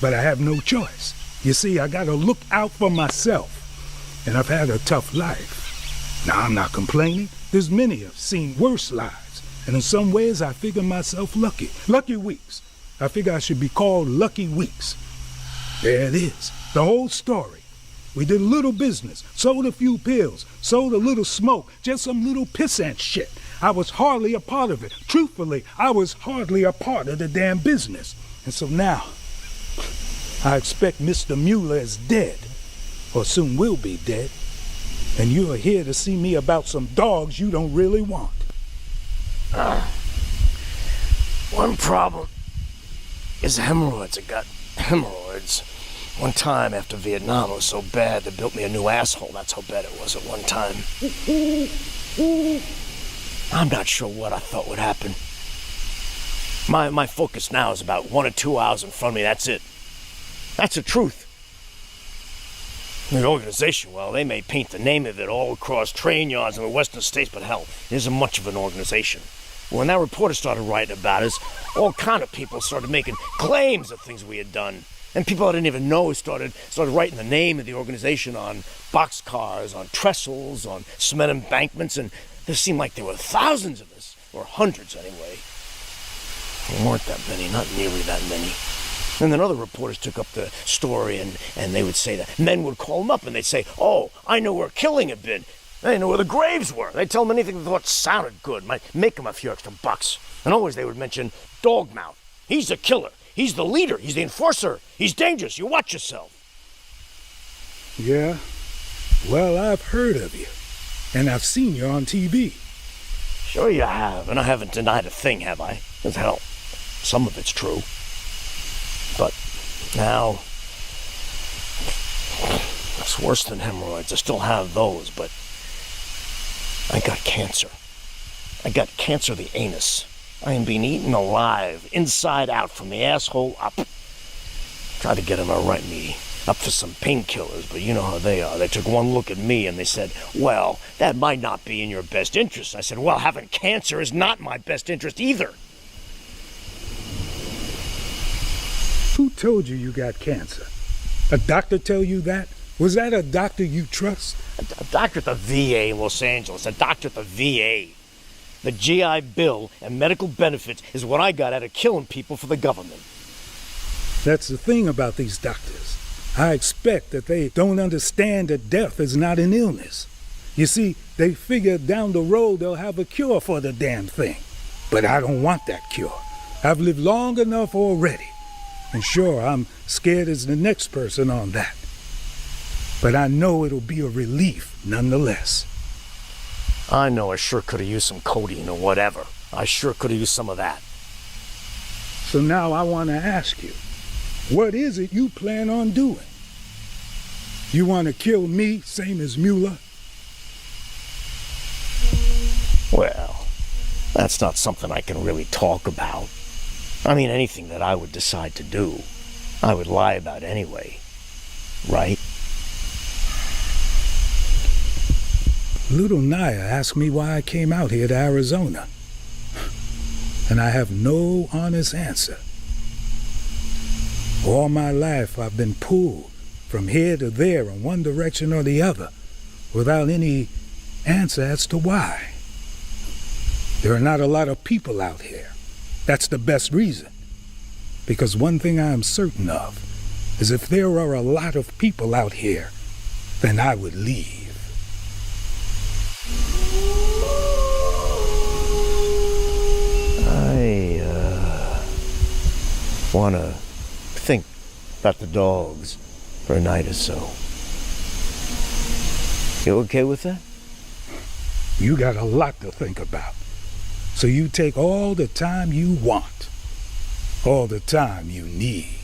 but I have no choice. You see, I gotta look out for myself, and I've had a tough life. Now, I'm not complaining. There's many have seen worse lives, and in some ways I figure myself lucky. Lucky Weeks. I figure I should be called Lucky Weeks. There it is, the whole story. We did a little business, sold a few pills, sold a little smoke, just some little pissant shit. I was hardly a part of it. Truthfully, I was hardly a part of the damn business. And so now, I expect Mr. Mueller is dead, or soon will be dead, and you are here to see me about some dogs you don't really want. One problem is hemorrhoids. I got hemorrhoids. One time after Vietnam, it was so bad they built me a new asshole. That's how bad it was at one time. I'm not sure what I thought would happen. My focus now is about 1 or 2 hours in front of me. That's it. That's the truth. The organization, well, they may paint the name of it all across train yards in the western states, but hell, it isn't much of an organization. When that reporter started writing about us, all kind of people started making claims of things we had done. And people I didn't even know started writing the name of the organization on boxcars, on trestles, on cement embankments, and there seemed like there were thousands of us, or hundreds anyway. There weren't that many, not nearly that many. And then other reporters took up the story, and they would say that men would call them up and they'd say, "Oh, I know where killing had been. They know where the graves were." They'd tell them anything they thought sounded good, might make them a few extra bucks. And always they would mention Dogmouth. He's the killer. He's the leader. He's the enforcer. He's dangerous. You watch yourself. Yeah? Well, I've heard of you, and I've seen you on TV. Sure you have, and I haven't denied a thing, have I? As hell, some of it's true. But now, it's worse than hemorrhoids. I still have those, but I got cancer. I got cancer of the anus. I am being eaten alive, inside out, from the asshole up. Tried to get him to write me up for some painkillers, but you know how they are. They took one look at me and they said, "Well, that might not be in your best interest." I said, "Well, having cancer is not my best interest either." Who told you you got cancer? A doctor tell you that? Was that a doctor you trust? A doctor at the VA in Los Angeles. A doctor at the VA. The GI Bill and medical benefits is what I got out of killing people for the government. That's the thing about these doctors. I expect that they don't understand that death is not an illness. You see, they figure down the road they'll have a cure for the damn thing. But I don't want that cure. I've lived long enough already. And sure, I'm scared as the next person on that. But I know it'll be a relief nonetheless. I know I sure could have used some codeine or whatever. I sure could have used some of that. So now I want to ask you, what is it you plan on doing? You want to kill me, same as Mueller? Well, that's not something I can really talk about. I mean, anything that I would decide to do, I would lie about anyway, right? Little Naya asked me why I came out here to Arizona. And I have no honest answer. All my life I've been pulled from here to there in one direction or the other without any answer as to why. There are not a lot of people out here. That's the best reason. Because one thing I am certain of is if there are a lot of people out here, then I would leave. I want to think about the dogs for a night or so. You okay with that? You got a lot to think about. So you take all the time you want, all the time you need.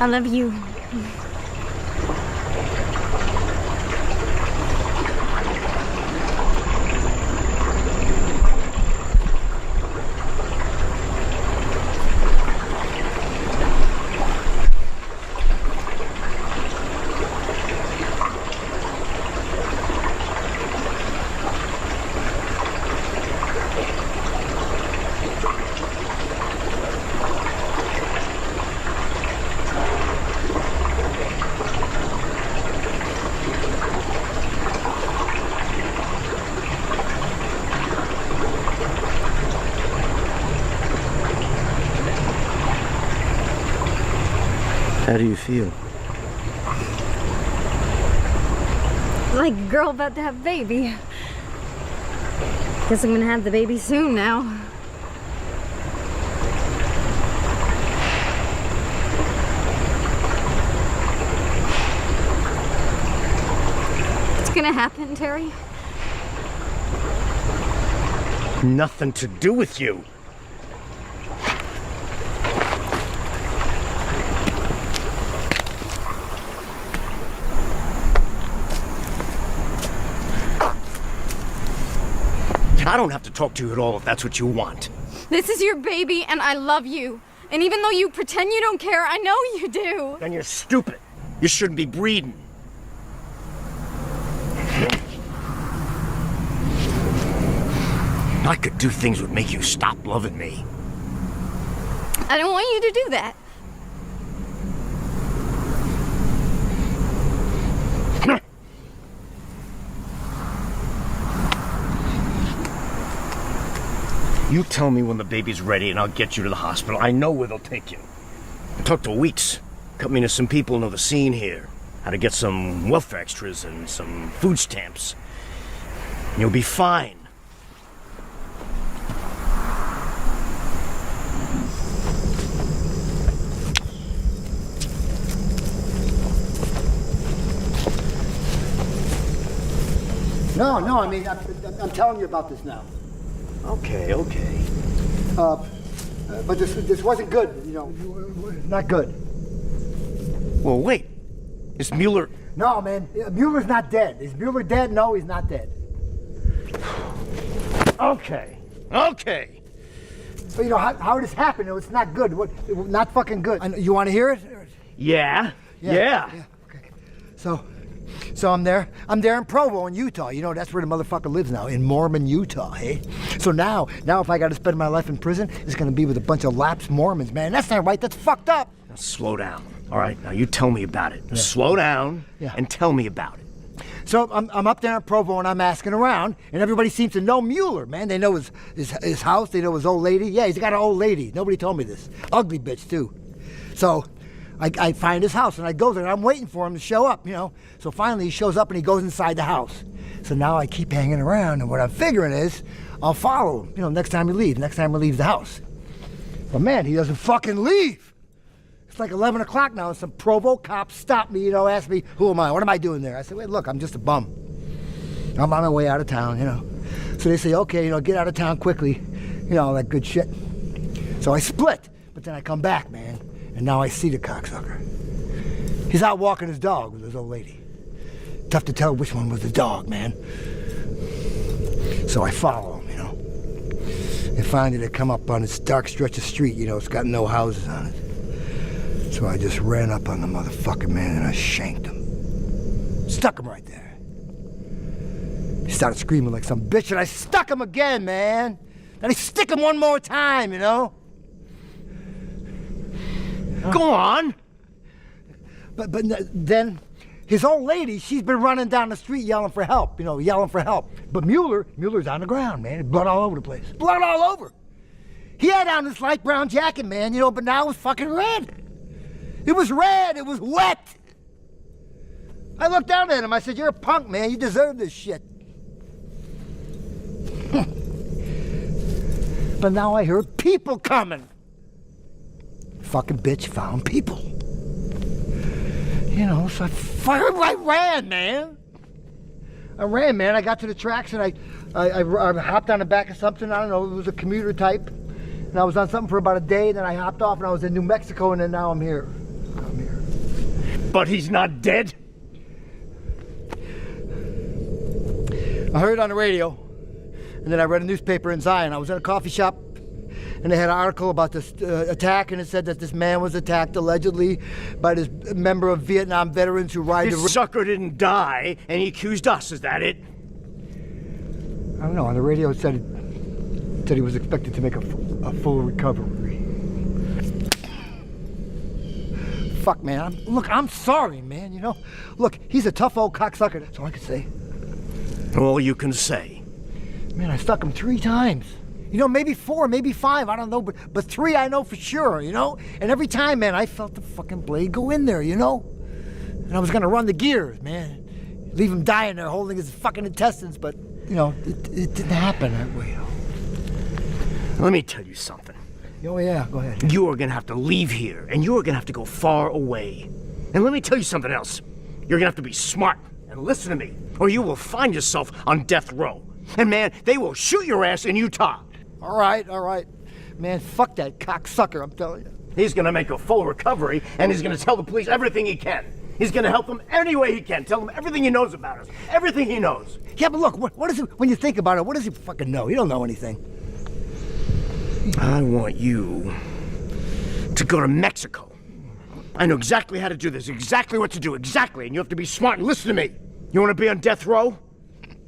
I love you. How do you feel? Like a girl about to have a baby. Guess I'm gonna have the baby soon now. What's gonna happen, Terry? Nothing to do with you. I don't have to talk to you at all if that's what you want. This is your baby and I love you. And even though you pretend you don't care, I know you do. Then you're stupid. You shouldn't be breeding. I could do things that would make you stop loving me. I don't want you to do that. You tell me when the baby's ready and I'll get you to the hospital. I know where they'll take you. I talked to Weeks. Cut me to some people who know the scene here. How to get some welfare extras and some food stamps. You'll be fine. No, I mean, I'm telling you about this now. Okay. But this wasn't good, you know, not good. Well, wait. Is Mueller... No, man, Mueller's not dead. Is Mueller dead? No, he's not dead. Okay. So, you know, how this happened, it's not good. Not fucking good. You want to hear it? Yeah. Okay. So I'm there in Provo in Utah. You know, that's where the motherfucker lives now, in Mormon, Utah, hey? So now if I got to spend my life in prison, it's going to be with a bunch of lapsed Mormons, man. That's not right. That's fucked up. Now, slow down. All right, now you tell me about it. Yeah. Slow down and tell me about it. So I'm up there in Provo and I'm asking around, and everybody seems to know Mueller, man. They know his house. They know his old lady. Yeah, he's got an old lady. Nobody told me this. Ugly bitch, too. So I find his house and I go there and I'm waiting for him to show up, you know. So finally he shows up and he goes inside the house. So now I keep hanging around, and what I'm figuring is I'll follow him, you know, next time he leaves the house. But man, he doesn't fucking leave. It's like 11 o'clock now and some Provo cops stop me, you know, ask me, who am I? What am I doing there? I said, wait, look, I'm just a bum. I'm on my way out of town, you know. So they say, okay, you know, get out of town quickly, you know, all that good shit. So I split, but then I come back, man. And now I see the cocksucker. He's out walking his dog with his old lady. Tough to tell which one was the dog, man. So I follow him, you know. And finally they come up on this dark stretch of street, you know, it's got no houses on it. So I just ran up on the motherfucker, man, and I shanked him. Stuck him right there. He started screaming like some bitch, and I stuck him again, man. And I stick him one more time, you know. Go on. But then his old lady, she's been running down the street yelling for help, you know, yelling for help. But Mueller's on the ground, man. Blood all over the place. Blood all over. He had on this light brown jacket, man, you know, but now it was fucking red. It was red. It was wet. I looked down at him. I said, you're a punk, man. You deserve this shit. But now I heard people coming. Fucking bitch found people. You know, so I ran, man. I got to the tracks and I hopped on the back of something. I don't know, it was a commuter type. And I was on something for about a day, and then I hopped off and I was in New Mexico, and then now I'm here. But he's not dead? I heard it on the radio, and then I read a newspaper in Zion. I was in a coffee shop, and they had an article about this attack, and it said that this man was attacked allegedly by this member of Vietnam veterans who ride This sucker didn't die, and he accused us. Is that it? I don't know. On the radio it said he was expected to make a full recovery. Fuck, man. Look, I'm sorry, man, you know? Look, he's a tough old cocksucker. That's all I can say. All you can say. Man, I stuck him 3 times. You know, maybe 4, maybe 5, I don't know, but 3 I know for sure, you know? And every time, man, I felt the fucking blade go in there, you know? And I was gonna run the gears, man. Leave him dying there holding his fucking intestines, but, you know, it didn't happen that way. Let me tell you something. Oh, yeah, go ahead. You are gonna have to leave here, and you are gonna have to go far away. And let me tell you something else. You're gonna have to be smart and listen to me, or you will find yourself on death row. And man, they will shoot your ass in Utah. All right. Man, fuck that cocksucker, I'm telling you. He's gonna make a full recovery, and he's gonna tell the police everything he can. He's gonna help them any way he can. Tell them everything he knows about us. Everything he knows. Yeah, but look, what is it, when you think about it, what does he fucking know? He don't know anything. I want you to go to Mexico. I know exactly how to do this, exactly what to do, exactly, and you have to be smart and listen to me. You want to be on death row?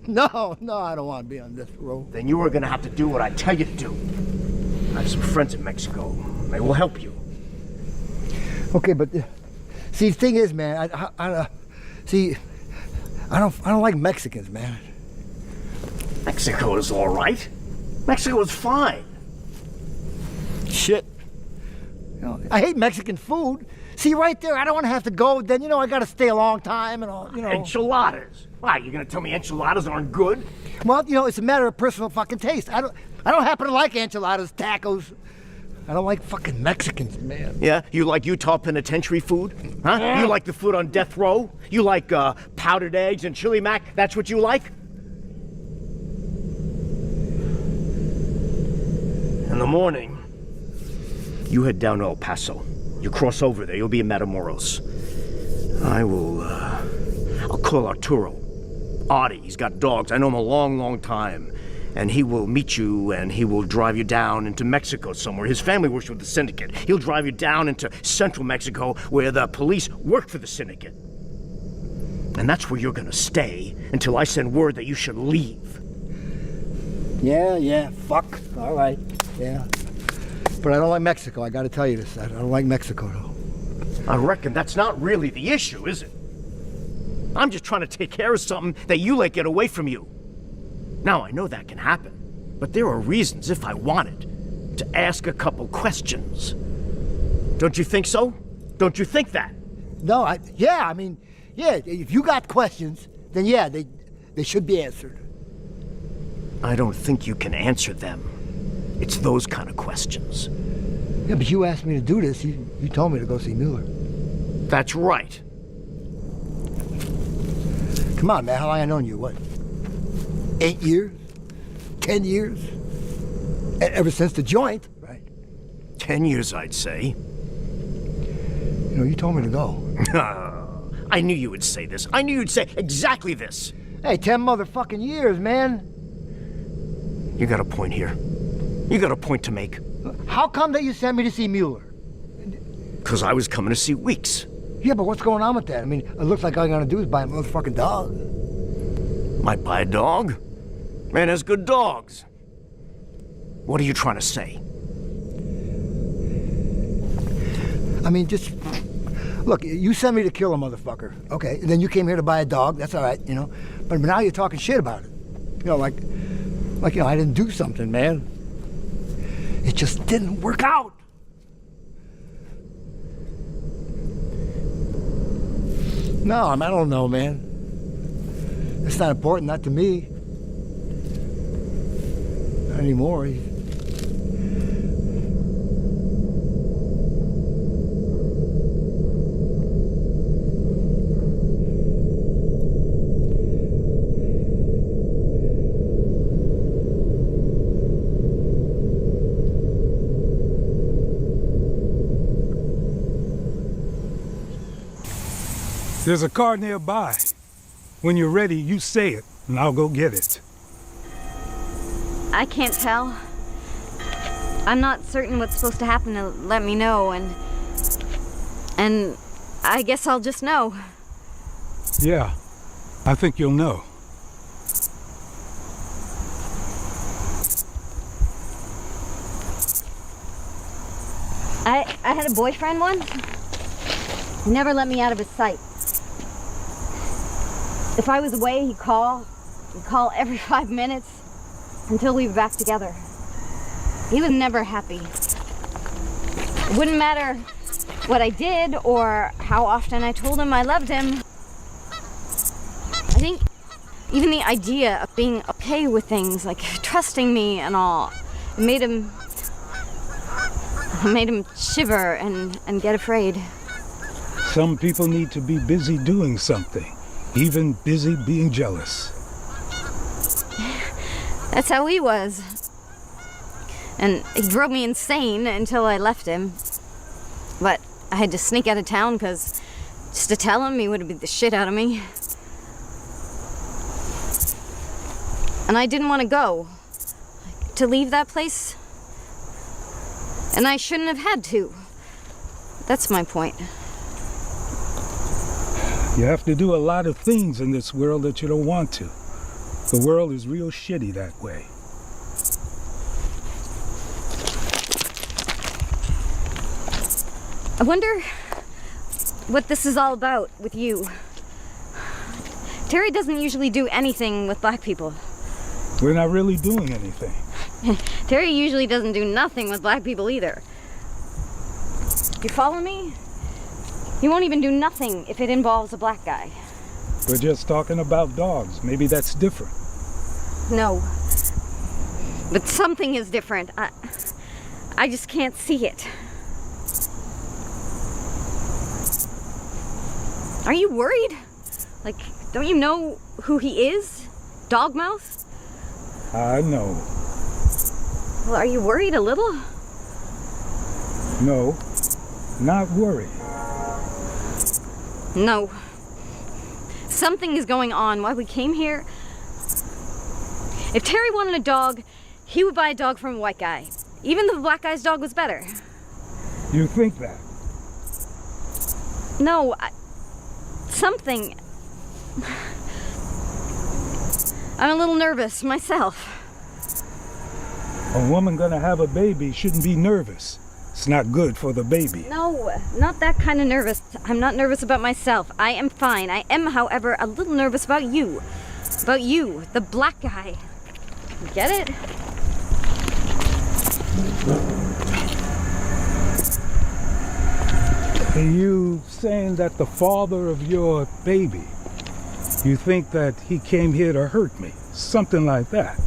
No, I don't want to be on death row. Then you are going to have to do what I tell you to do. I have some friends in Mexico. They will help you. Okay, but see, the thing is, man, I don't like Mexicans, man. Mexico is all right. Mexico is fine. Shit. You know, I hate Mexican food. See, right there, I don't want to have to go. Then, you know, I got to stay a long time and all, you know. Enchiladas. Why, you going to tell me enchiladas aren't good? Well, you know, it's a matter of personal fucking taste. I don't happen to like enchiladas, tacos. I don't like fucking Mexicans, man. Yeah? You like Utah penitentiary food? Huh? Yeah. You like the food on death row? You like powdered eggs and chili mac? That's what you like? In the morning, you head down to El Paso. You cross over there, you'll be in Matamoros. I'll call Arturo. Artie, he's got dogs. I know him a long, long time. And he will meet you and he will drive you down into Mexico somewhere. His family works with the syndicate. He'll drive you down into central Mexico where the police work for the syndicate. And that's where you're gonna stay until I send word that you should leave. Yeah, fuck. All right, yeah. But I don't like Mexico, I gotta tell you this. I don't like Mexico, though. I reckon that's not really the issue, is it? I'm just trying to take care of something that you let get away from you. Now, I know that can happen, but there are reasons, if I wanted, to ask a couple questions. Don't you think so? Don't you think that? No, if you got questions, then yeah, they should be answered. I don't think you can answer them. It's those kind of questions. Yeah, but you asked me to do this. You told me to go see Mueller. That's right. Come on, man. How long I known you? What? 8 years? 10 years? Ever since the joint, right? 10 years, I'd say. You know, you told me to go. I knew you would say this. I knew you'd say exactly this. Hey, 10 motherfucking years, man. You got a point here. You got a point to make. How come that you sent me to see Mueller? Because I was coming to see Weeks. Yeah, but what's going on with that? I mean, it looks like all you're gonna do is buy a motherfucking dog. Might buy a dog? Man has good dogs. What are you trying to say? I mean, just... Look, you sent me to kill a motherfucker, okay? And then you came here to buy a dog, that's all right, you know? But now you're talking shit about it. You know, like, you know, I didn't do something, man. It just didn't work out. No, I don't know, man. It's not important, not to me. Not anymore. There's a car nearby. When you're ready, you say it, and I'll go get it. I can't tell. I'm not certain what's supposed to happen to let me know, and I guess I'll just know. Yeah, I think you'll know. I had a boyfriend once. He never let me out of his sight. If I was away, he'd call every 5 minutes until we were back together. He was never happy. It wouldn't matter what I did or how often I told him I loved him. I think even the idea of being okay with things, like trusting me and all, it made him shiver and get afraid. Some people need to be busy doing something, even busy being jealous. That's how he was. And he drove me insane until I left him. But I had to sneak out of town because just to tell him, he would have beat the shit out of me. And I didn't want to go. To leave that place. And I shouldn't have had to. That's my point. You have to do a lot of things in this world that you don't want to. The world is real shitty that way. I wonder what this is all about with you. Terry doesn't usually do anything with black people. We're not really doing anything. Terry usually doesn't do nothing with black people either. You follow me? He won't even do nothing if it involves a black guy. We're just talking about dogs. Maybe that's different. No. But something is different. I just can't see it. Are you worried? Like, don't you know who he is? Dogmouth? I know. Well, are you worried a little? No, not worried. No. Something is going on while we came here. If Terry wanted a dog, he would buy a dog from a white guy. Even though the black guy's dog was better. You think that? No, something. I'm a little nervous myself. A woman gonna have a baby shouldn't be nervous. It's not good for the baby. No, not that kind of nervous. I'm not nervous about myself. I am fine. I am, however, a little nervous about you. About you, the black guy. You get it? Are you saying that the father of your baby, you think that he came here to hurt me? Something like that.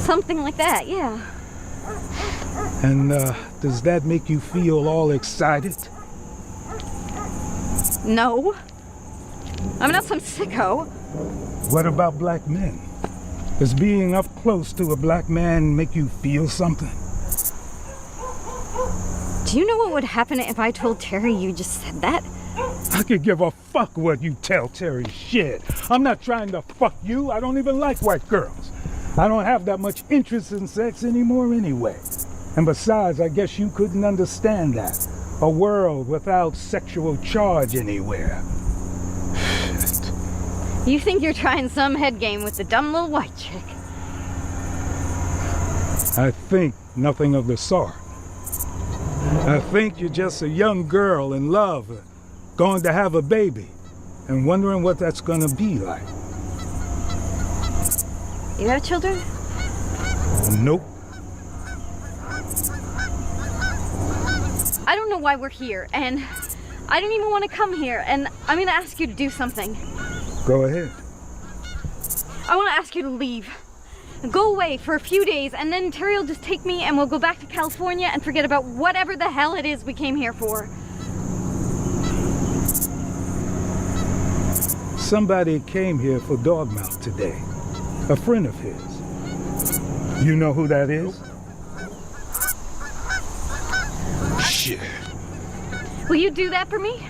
Something like that, yeah. And does that make you feel all excited? No. I'm not some sicko. What about black men? Does being up close to a black man make you feel something? Do you know what would happen if I told Terry you just said that? I could give a fuck what you tell Terry. Shit. I'm not trying to fuck you. I don't even like white girls. I don't have that much interest in sex anymore anyway. And besides, I guess you couldn't understand that. A world without sexual charge anywhere. Shit. You think you're trying some head game with the dumb little white chick. I think nothing of the sort. I think you're just a young girl in love, going to have a baby, and wondering what that's gonna be like. You have children? Nope. I don't know why we're here, and I don't even want to come here, and I'm gonna ask you to do something. Go ahead. I want to ask you to leave. Go away for a few days, and then Terry will just take me and we'll go back to California and forget about whatever the hell it is we came here for. Somebody came here for Dogmouth today. A friend of his. You know who that is? Shit. Will you do that for me?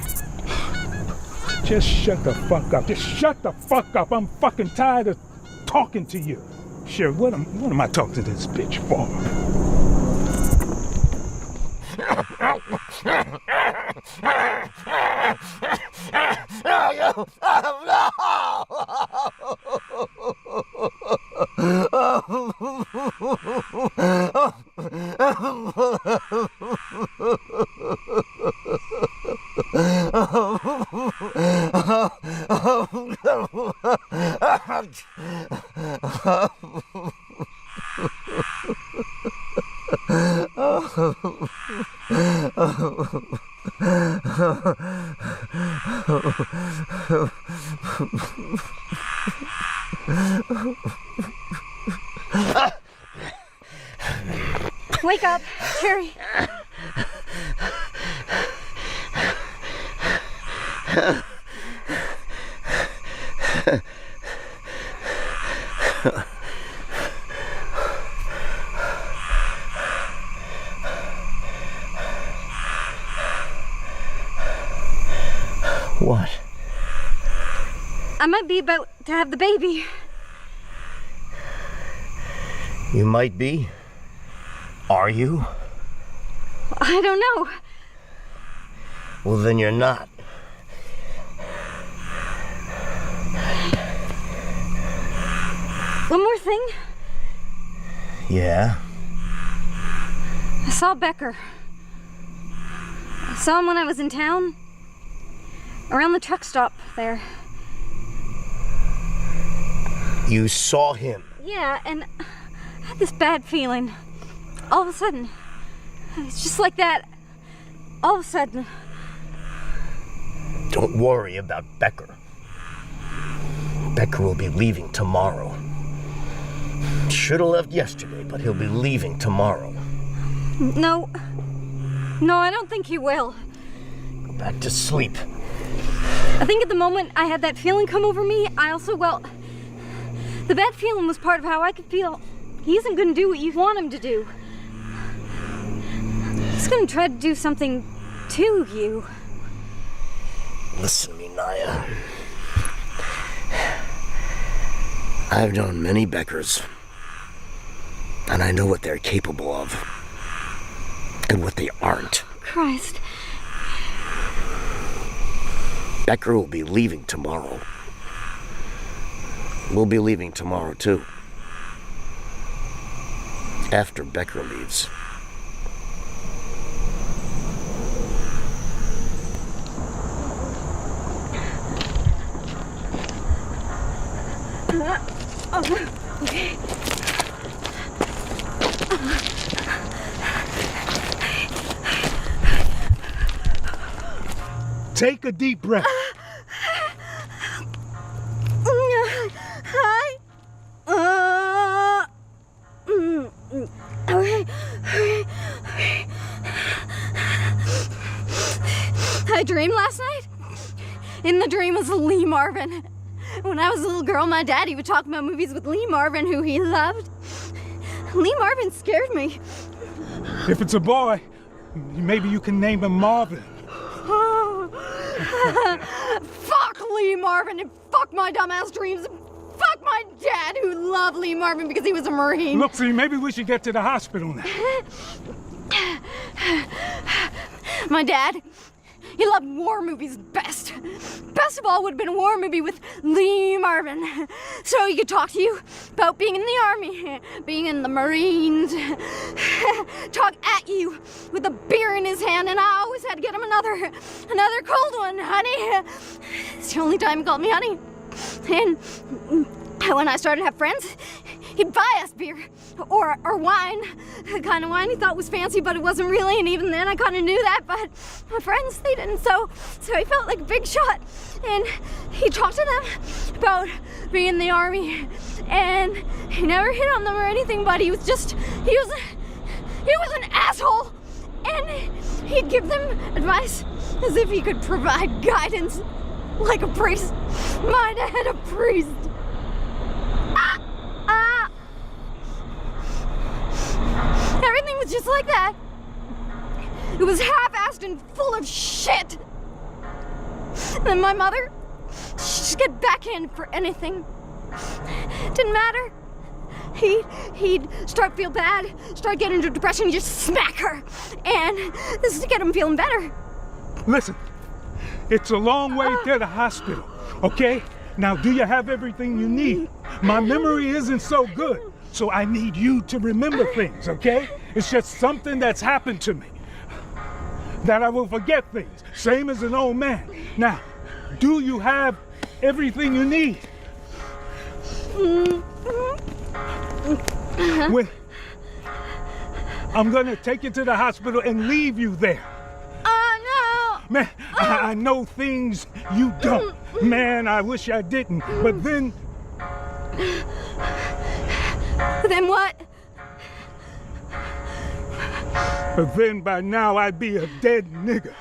Just shut the fuck up. Just shut the fuck up. I'm fucking tired of talking to you. Sure, what am I talking to this bitch for? Wake up, Terry. What? I might be about to have the baby. You might be. Are you? I don't know. Well, then you're not. One more thing. Yeah? I saw Becker. I saw him when I was in town. Around the truck stop there. You saw him? Yeah, and I had this bad feeling. All of a sudden. It's just like that. All of a sudden. Don't worry about Becker. Becker will be leaving tomorrow. Should have left yesterday, but he'll be leaving tomorrow. No. No, I don't think he will. Go back to sleep. I think at the moment I had that feeling come over me, I also, the bad feeling was part of how I could feel. He isn't going to do what you want him to do. He's going to try to do something to you. Listen to me, Naya. I've known many Beckers, and I know what they're capable of, and what they aren't. Christ. Becker will be leaving tomorrow. We'll be leaving tomorrow, too. After Becker leaves. Okay. Take a deep breath. Hi. Okay. I dreamed last night. In the dream was Lee Marvin. When I was a little girl, my daddy would talk about movies with Lee Marvin, who he loved. Lee Marvin scared me. If it's a boy, maybe you can name him Marvin. Fuck Lee Marvin and fuck my dumbass dreams. And fuck my dad, who loved Lee Marvin because he was a Marine. Look, see, maybe we should get to the hospital now. My dad, he loved war movies best. Best of all would have been a war movie with Lee Marvin. So he could talk to you about being in the army, being in the Marines, talk at you with a beer in his hand, and I always had to get him another cold one, honey. It's the only time he called me honey. And when I started to have friends, he'd buy us beer or wine, the kind of wine he thought was fancy, but it wasn't really, and even then I kind of knew that, but my friends, they didn't, so he felt like a big shot, and he talked to them about being in the army, and he never hit on them or anything, but he was an asshole, and he'd give them advice as if he could provide guidance like a priest. My dad, a priest. Everything was just like that. It was half-assed and full of shit. And then my mother, she'd just get backhanded for anything. Didn't matter. He'd start feel bad, start getting into depression, just smack her. And this is to get him feeling better. Listen, it's a long way to the hospital, okay? Now, do you have everything you need? My memory isn't so good, so I need you to remember things, okay? It's just something that's happened to me, that I will forget things, same as an old man. Now, do you have everything you need? I'm gonna take you to the hospital and leave you there. No! Man, I know things you don't. Man, I wish I didn't. But then... Then what? But then by now I'd be a dead nigger.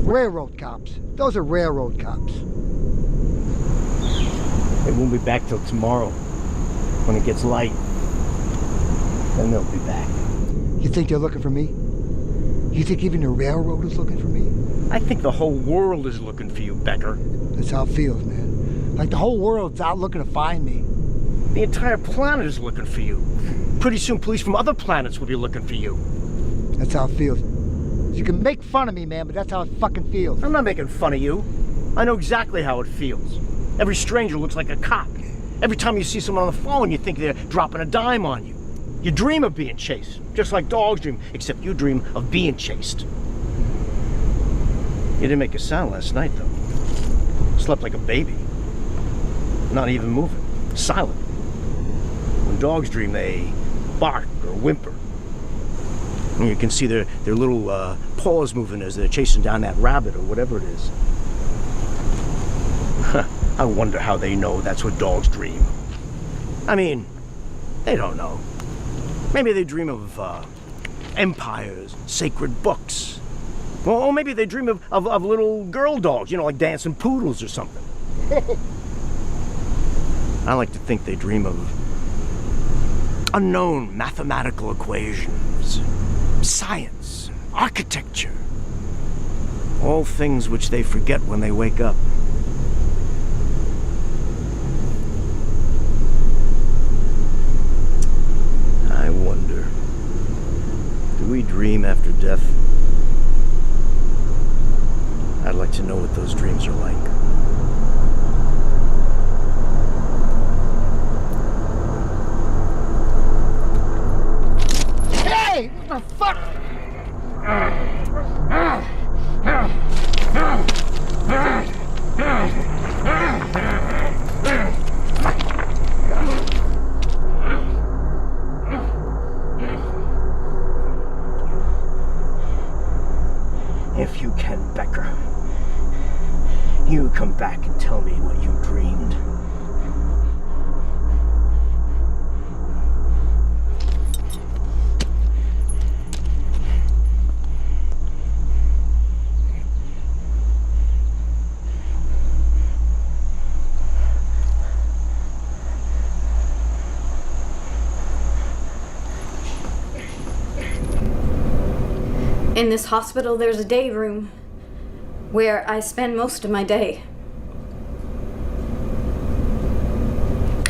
Railroad cops. Those are railroad cops. They won't be back till tomorrow. When it gets light, then they'll be back. You think they're looking for me? You think even the railroad is looking for me? I think the whole world is looking for you, Becker. That's how it feels, man. Like the whole world's out looking to find me. The entire planet is looking for you. Pretty soon police from other planets will be looking for you. That's how it feels. You can make fun of me, man, but that's how it fucking feels. I'm not making fun of you. I know exactly how it feels. Every stranger looks like a cop. Every time you see someone on the phone, you think they're dropping a dime on you. You dream of being chased, just like dogs dream, except you dream of being chased. You didn't make a sound last night, though. Slept like a baby. Not even moving. Silent. When dogs dream, they bark or whimper. And you can see their little paws moving as they're chasing down that rabbit or whatever it is. I wonder how they know that's what dogs dream. I mean, they don't know. Maybe they dream of empires, sacred books. Or maybe they dream of little girl dogs, you know, like dancing poodles or something. I like to think they dream of unknown mathematical equations, science, architecture. All things which they forget when they wake up. I wonder, do we dream after death? I'd like to know what those dreams are like. Hey! What the fuck? If you can, Becker, you come back and tell me what you dreamed. In this hospital, there's a day room where I spend most of my day.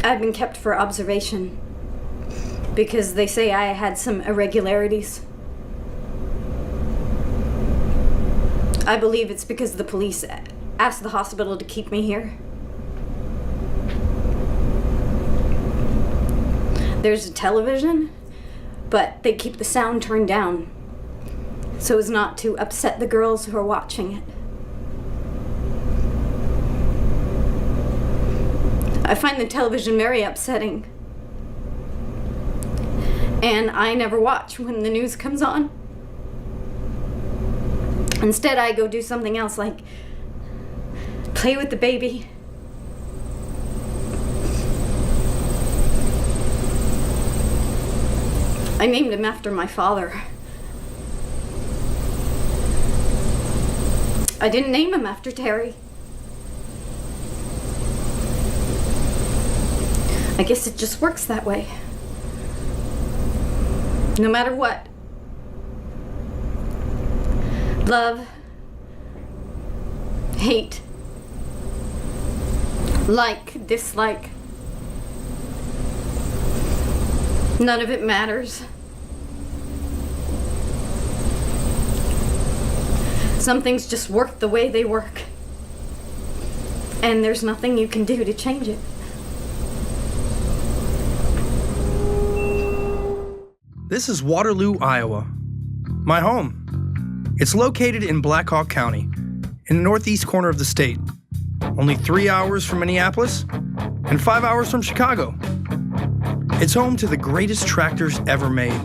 I've been kept for observation because they say I had some irregularities. I believe it's because the police asked the hospital to keep me here. There's a television, but they keep the sound turned down so as not to upset the girls who are watching it. I find the television very upsetting. And I never watch when the news comes on. Instead, I go do something else, like play with the baby. I named him after my father. I didn't name him after Terry. I guess it just works that way. No matter what. Love, hate, like, dislike. None of it matters. Some things just work the way they work. And there's nothing you can do to change it. This is Waterloo, Iowa, my home. It's located in Black Hawk County, in the northeast corner of the state. Only 3 hours from Minneapolis and 5 hours from Chicago. It's home to the greatest tractors ever made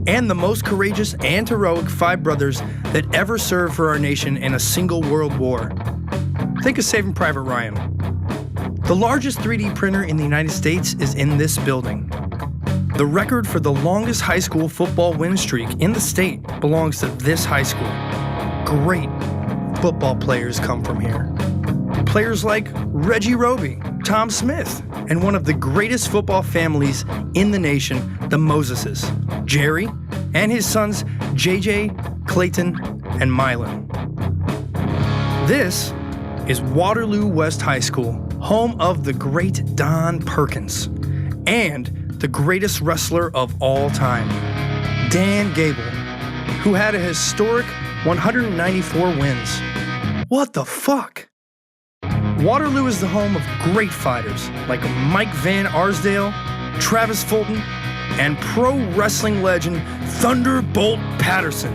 and the most courageous and heroic 5 brothers that ever served for our nation in a single world war. Think of Saving Private Ryan. The largest 3D printer in the United States is in this building. The record for the longest high school football win streak in the state belongs to this high school. Great football players come from here. Players like Reggie Roby, Tom Smith, and one of the greatest football families in the nation, the Moseses, Jerry, and his sons JJ, Clayton, and Mylon. This is Waterloo West High School, home of the great Don Perkins, and the greatest wrestler of all time, Dan Gable, who had a historic 194 wins. What the fuck? Waterloo is the home of great fighters like Mike Van Arsdale, Travis Fulton, and pro wrestling legend Thunderbolt Patterson.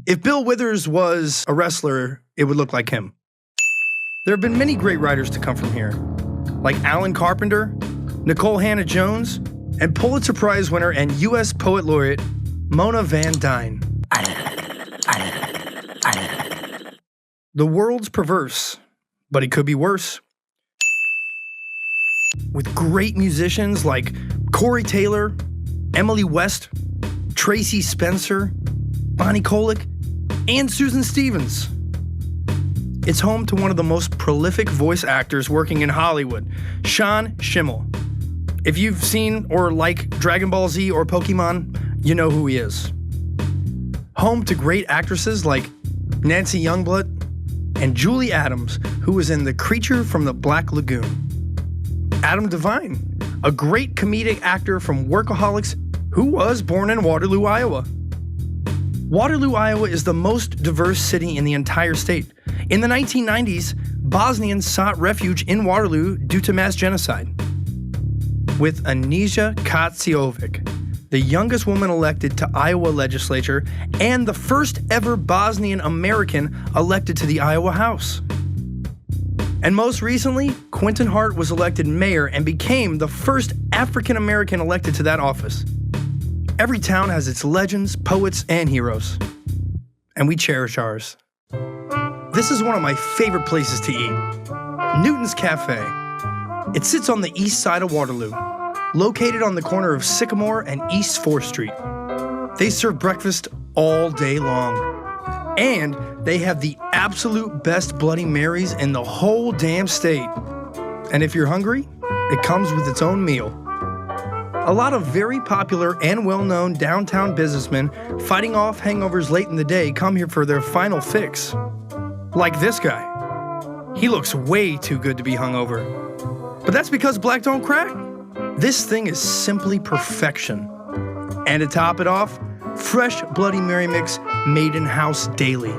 If Bill Withers was a wrestler, it would look like him. There have been many great writers to come from here, like Alan Carpenter, Nicole Hannah-Jones, and Pulitzer Prize winner and U.S. Poet Laureate Mona Van Dyne. The world's perverse, but it could be worse. With great musicians like Corey Taylor, Emily West, Tracy Spencer, Bonnie Kolick, and Susan Stevens. It's home to one of the most prolific voice actors working in Hollywood, Sean Schimmel. If you've seen or like Dragon Ball Z or Pokemon, you know who he is. Home to great actresses like Nancy Youngblood and Julie Adams, who was in The Creature from the Black Lagoon. Adam Devine, a great comedic actor from Workaholics who was born in Waterloo, Iowa. Waterloo, Iowa is the most diverse city in the entire state. In the 1990s, Bosnians sought refuge in Waterloo due to mass genocide. With Anisia Kaciovic, the youngest woman elected to Iowa legislature and the first ever Bosnian American elected to the Iowa House. And most recently, Quentin Hart was elected mayor and became the first African American elected to that office. Every town has its legends, poets, and heroes. And we cherish ours. This is one of my favorite places to eat, Newton's Cafe. It sits on the east side of Waterloo, located on the corner of Sycamore and East 4th Street. They serve breakfast all day long. And they have the absolute best Bloody Marys in the whole damn state. And if you're hungry, it comes with its own meal. A lot of very popular and well-known downtown businessmen fighting off hangovers late in the day come here for their final fix. Like this guy. He looks way too good to be hungover. But that's because black don't crack. This thing is simply perfection. And to top it off, fresh Bloody Mary mix made in-house daily.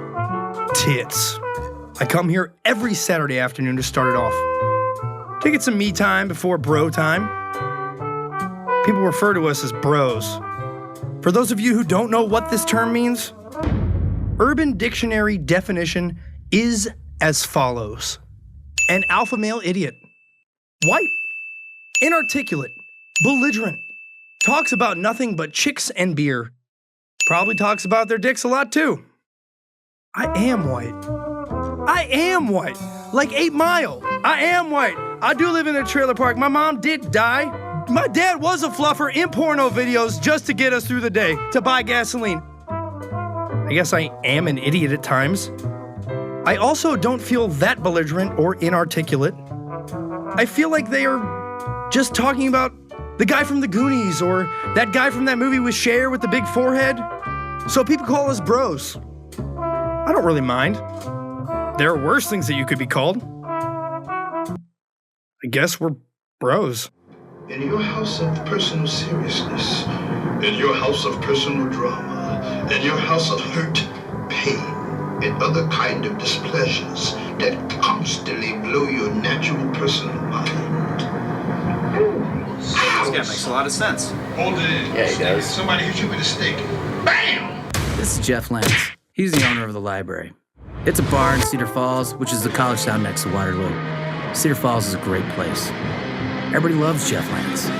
Tits. I come here every Saturday afternoon to start it off. To get some me time before bro time. People refer to us as bros. For those of you who don't know what this term means, Urban Dictionary definition is as follows. An alpha male idiot. White. Inarticulate. Belligerent. Talks about nothing but chicks and beer. Probably talks about their dicks a lot too. I am white. I am white. Like 8 Mile. I am white. I do live in a trailer park. My mom did die. My dad was a fluffer in porno videos just to get us through the day, to buy gasoline. I guess I am an idiot at times. I also don't feel that belligerent or inarticulate. I feel like they are just talking about the guy from the Goonies or that guy from that movie with Cher with the big forehead. So people call us bros. I don't really mind. There are worse things that you could be called. I guess we're bros. In your house of personal seriousness, in your house of personal drama, in your house of hurt, pain, and other kind of displeasures that constantly blow your natural personal mind. This guy makes a lot of sense. Hold it in. Yeah, he does. Somebody hit you with a stick. Bam! This is Jeff Lance. He's the owner of the library. It's a bar in Cedar Falls, which is the college town next to Waterloo. Cedar Falls is a great place. Everybody loves Jeff Lance.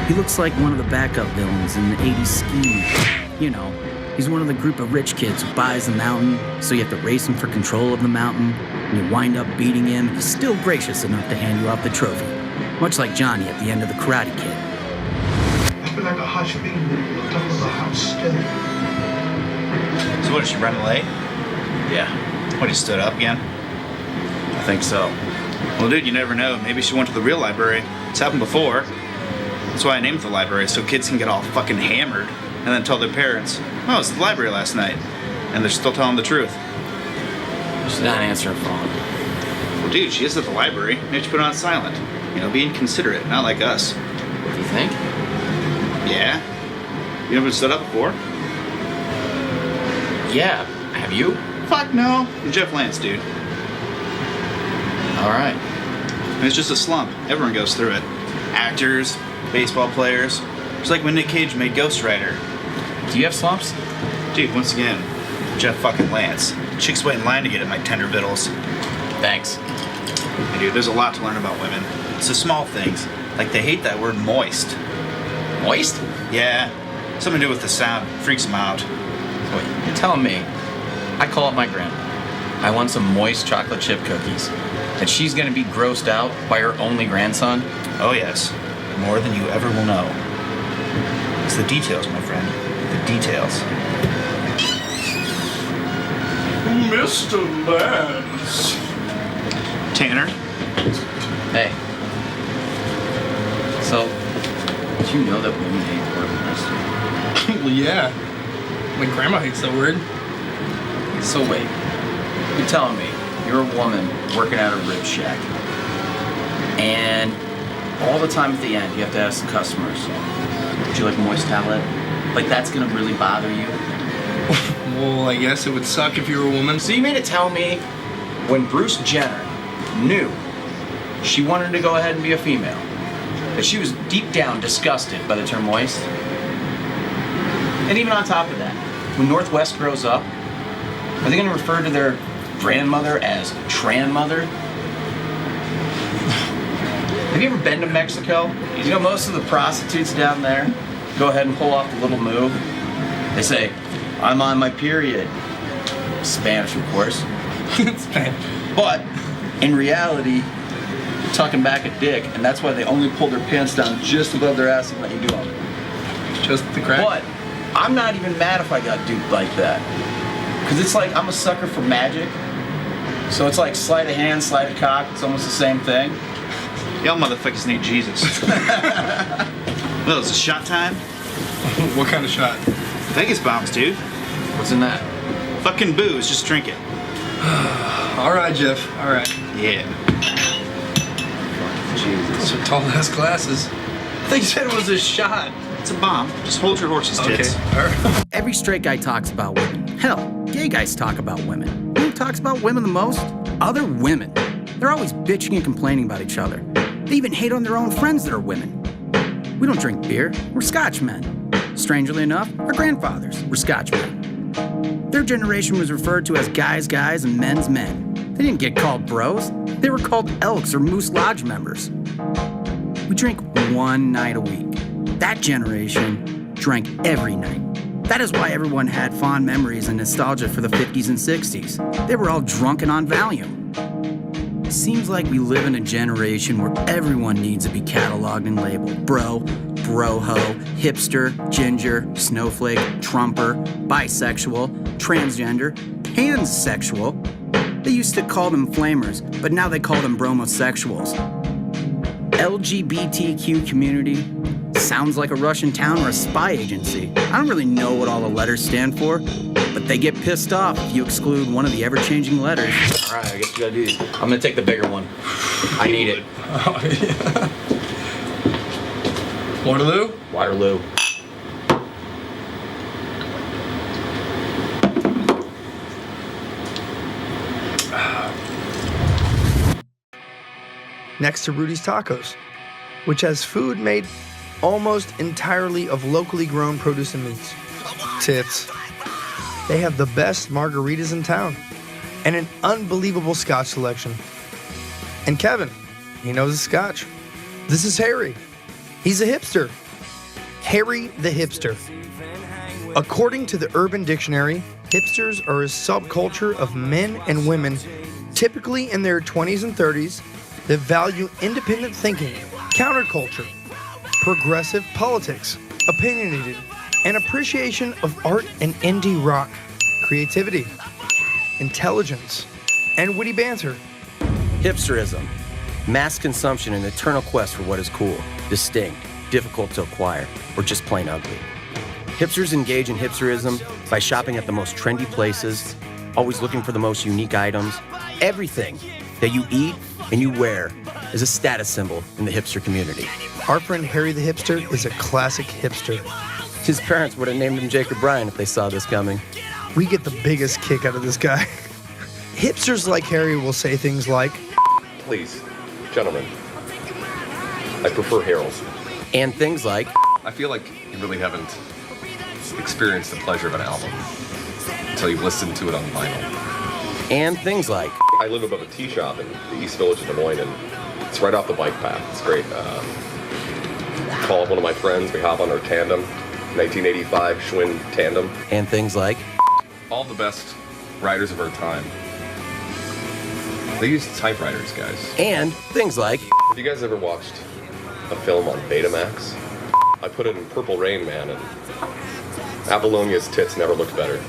He looks like one of the backup villains in the 80s Ski. You know, he's one of the group of rich kids who buys the mountain, so you have to race him for control of the mountain, and you wind up beating him. He's still gracious enough to hand you off the trophy, much like Johnny at the end of The Karate Kid. I feel like a hot spring on top of a house steady. So what, did she run late? Yeah. What, he stood up again? I think so. Well, dude, you never know. Maybe she went to the real library. It's happened before. That's why I named the library, so kids can get all fucking hammered and then tell their parents, oh, I was at the library last night. And they're still telling the truth. She's not answering her phone. Well, dude, she is at the library. Maybe she put it on silent. You know, being considerate, not like us. What do you think? Yeah? You never stood up before? Yeah. Have you? Fuck no. I'm Jeff Lance, dude. All right. It's just a slump. Everyone goes through it. Actors, baseball players. It's like when Nick Cage made Ghost Rider. Do you have slumps? Dude, once again, Jeff fucking Lance. Chicks wait in line to get at my tender vittles. Thanks. Hey, dude, there's a lot to learn about women. It's the small things. Like they hate that word moist. Moist? Yeah. Something to do with the sound. Freaks them out. Wait, you're telling me I call up my grandma. I want some moist chocolate chip cookies. And she's gonna be grossed out by her only grandson? Oh, yes. More than you ever will know. It's the details, my friend. The details. Mr. Lance. Tanner? Hey. So, did you know that women hate the word moist? Well, yeah. My grandma hates that word. So wait, you're telling me you're a woman working at a rib shack, and all the time at the end you have to ask the customers, would you like a moist towelette? Like that's gonna really bother you? Well, I guess it would suck if you were a woman. So you mean to tell me when Bruce Jenner knew she wanted to go ahead and be a female, that she was deep down disgusted by the term moist? And even on top of that, when Northwest grows up, are they going to refer to their grandmother as Tran Mother? Have you ever been to Mexico? You know, most of the prostitutes down there go ahead and pull off the little move. They say, I'm on my period. Spanish, of course. Spanish. But in reality, they're tucking back a dick, and that's why they only pull their pants down just above their ass and let you do them. Just the crack. But I'm not even mad if I got duped like that. Because it's like I'm a sucker for magic. So it's like sleight of hand, sleight of cock. It's almost the same thing. Y'all motherfuckers need Jesus. Well, it's a shot time. What kind of shot? Vegas bombs, dude. What's in that? Fucking booze, just drink it. All right, Jeff. All right. Yeah. Those are tall ass glasses. I think you said it was a shot. It's a bomb. Just hold your horse's tits. Okay. All right. Every straight guy talks about women. Hell, gay guys talk about women. Who talks about women the most? Other women. They're always bitching and complaining about each other. They even hate on their own friends that are women. We don't drink beer. We're Scotchmen. Strangely enough, our grandfathers were Scotchmen. Their generation was referred to as guys, and men's men. They didn't get called bros. They were called Elks or Moose Lodge members. We drink one night a week. That generation drank every night. That is why everyone had fond memories and nostalgia for the 50s and 60s. They were all drunk and on Valium. It seems like we live in a generation where everyone needs to be cataloged and labeled. Bro, broho, hipster, ginger, snowflake, trumper, bisexual, transgender, pansexual. They used to call them flamers, but now they call them bromosexuals. LGBTQ community sounds like a Russian town or a spy agency. I don't really know what all the letters stand for, but they get pissed off if you exclude one of the ever-changing letters. All right, I guess we gotta do these. I'm gonna take the bigger one. I need it. Oh, yeah. Waterloo? Waterloo. Next to Rudy's Tacos, which has food made almost entirely of locally grown produce and meats. Tits. They have the best margaritas in town and an unbelievable scotch selection. And Kevin, he knows his scotch. This is Harry. He's a hipster. Harry the hipster. According to the Urban Dictionary, hipsters are a subculture of men and women, typically in their 20s and 30s, that value independent thinking, counterculture, progressive politics, opinionated, and appreciation of art and indie rock, creativity, intelligence, and witty banter. Hipsterism. Mass consumption and eternal quest for what is cool, distinct, difficult to acquire, or just plain ugly. Hipsters engage in hipsterism by shopping at the most trendy places, always looking for the most unique items. Everything that you eat and you wear is a status symbol in the hipster community. Our friend Harry the hipster is a classic hipster. His parents would have named him Jacob Bryan if they saw this coming. We get the biggest kick out of this guy. Hipsters like Harry will say things like, "Please, gentlemen, I prefer Harold's." And things like, "I feel like you really haven't experienced the pleasure of an album until you've listened to it on vinyl." And things like, "I live above a tea shop in the East Village of Des Moines, and it's right off the bike path. It's great. Call up one of my friends. We hop on our tandem, 1985 Schwinn tandem." And things like, "All the best riders of our time, they used typewriters, guys." And things like, "Have you guys ever watched a film on Betamax? I put it in Purple Rain, man, and Apollonia's tits never looked better."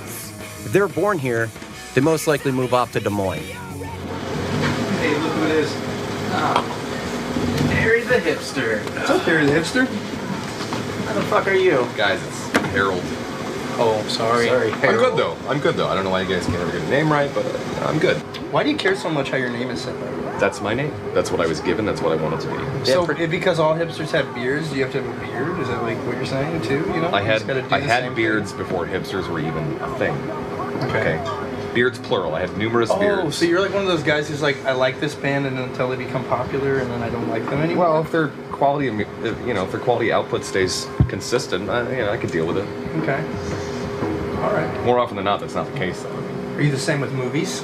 if they're born here, they most likely move off to Des Moines. Hey, look who it is. Harry the hipster. What's up, Harry the hipster? How the fuck are you? Guys, it's Harold. Oh, sorry. I'm good though. I don't know why you guys can't ever get a name right, but I'm good. "Why do you care so much how your name is said?" That's my name. That's what I was given. That's what I wanted to be. So, because all hipsters have beards, do you have to have a beard? Is that like what you're saying too? You know, I had beards before hipsters were even a thing. Okay. Beards plural. I had numerous beards. Oh, so you're like one of those guys who's like, I like this band, and then until they become popular, and then I don't like them anymore. Well, if their quality, if their quality output stays consistent, I could deal with it. Okay. All right. More often than not, that's not the case, though. Are you the same with movies?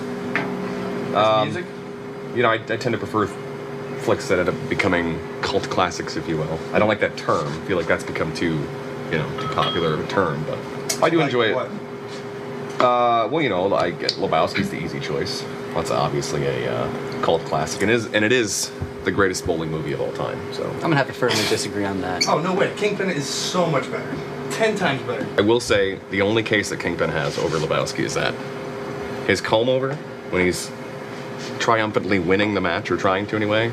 Music? I tend to prefer flicks that end up becoming cult classics, if you will. I don't like that term. I feel like that's become too popular of a term, but I do enjoy it. I get Lebowski's the easy choice. That's obviously a cult classic, and it is the greatest bowling movie of all time. So I'm gonna have to firmly disagree on that. Oh, no way. Kingpin is so much better. 10 times better. I will say the only case that Kingpin has over Lebowski is that his comb over, when he's triumphantly winning the match, or trying to anyway,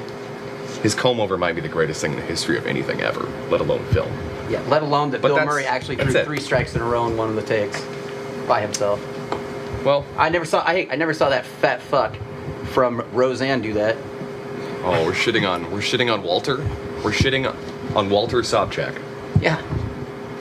his comb over might be the greatest thing in the history of anything ever, let alone film. Yeah, let alone that Bill Murray actually threw 3 strikes in a row in one of the takes by himself. Well, I never saw that fat fuck from Roseanne do that. Oh, we're shitting on Walter. We're shitting on Walter Sobchak. Yeah.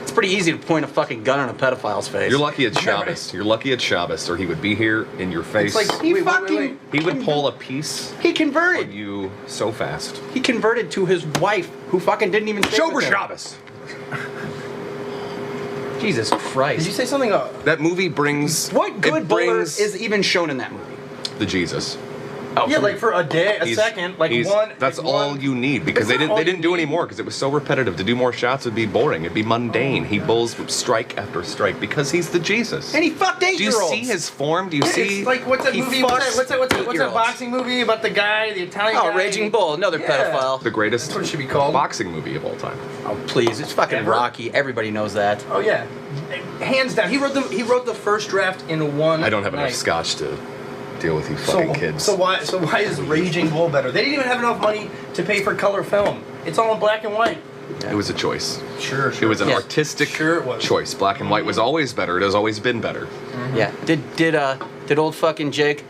It's pretty easy to point a fucking gun on a pedophile's face. You're lucky it's Shabbos. You're lucky it's Shabbos, or he would be here in your face. It's like he would pull a piece. He converted on you so fast. He converted to his wife, who fucking didn't even stay Shober with him. Shabbos. Jesus Christ! Did you say something? That movie brings what good bowler is even shown in that movie? The Jesus. Oh, yeah, like for a day, a second, like one. That's all you need, because they didn't do any more, because it was so repetitive. To do more shots would be boring. It'd be mundane. He bowls strike after strike because he's the Jesus. And he fucked 8-year-olds. Do you see his form? Do you see? It's like what's that movie? What's that boxing movie about the guy, the Italian guy? Oh, Raging Bull, another pedophile. The greatest. That's what it should be called. Boxing movie of all time. Oh please, it's fucking Rocky. Everybody knows that. Oh yeah, hands down. He wrote the first draft in one. I don't have night. enough scotch to deal with you fucking kids. So why is Raging Bull better? They didn't even have enough money to pay for color film. It's all in black and white. It was a choice. Sure. It was an artistic choice. Black and white was always better. It has always been better. Yeah. Did old fucking Jake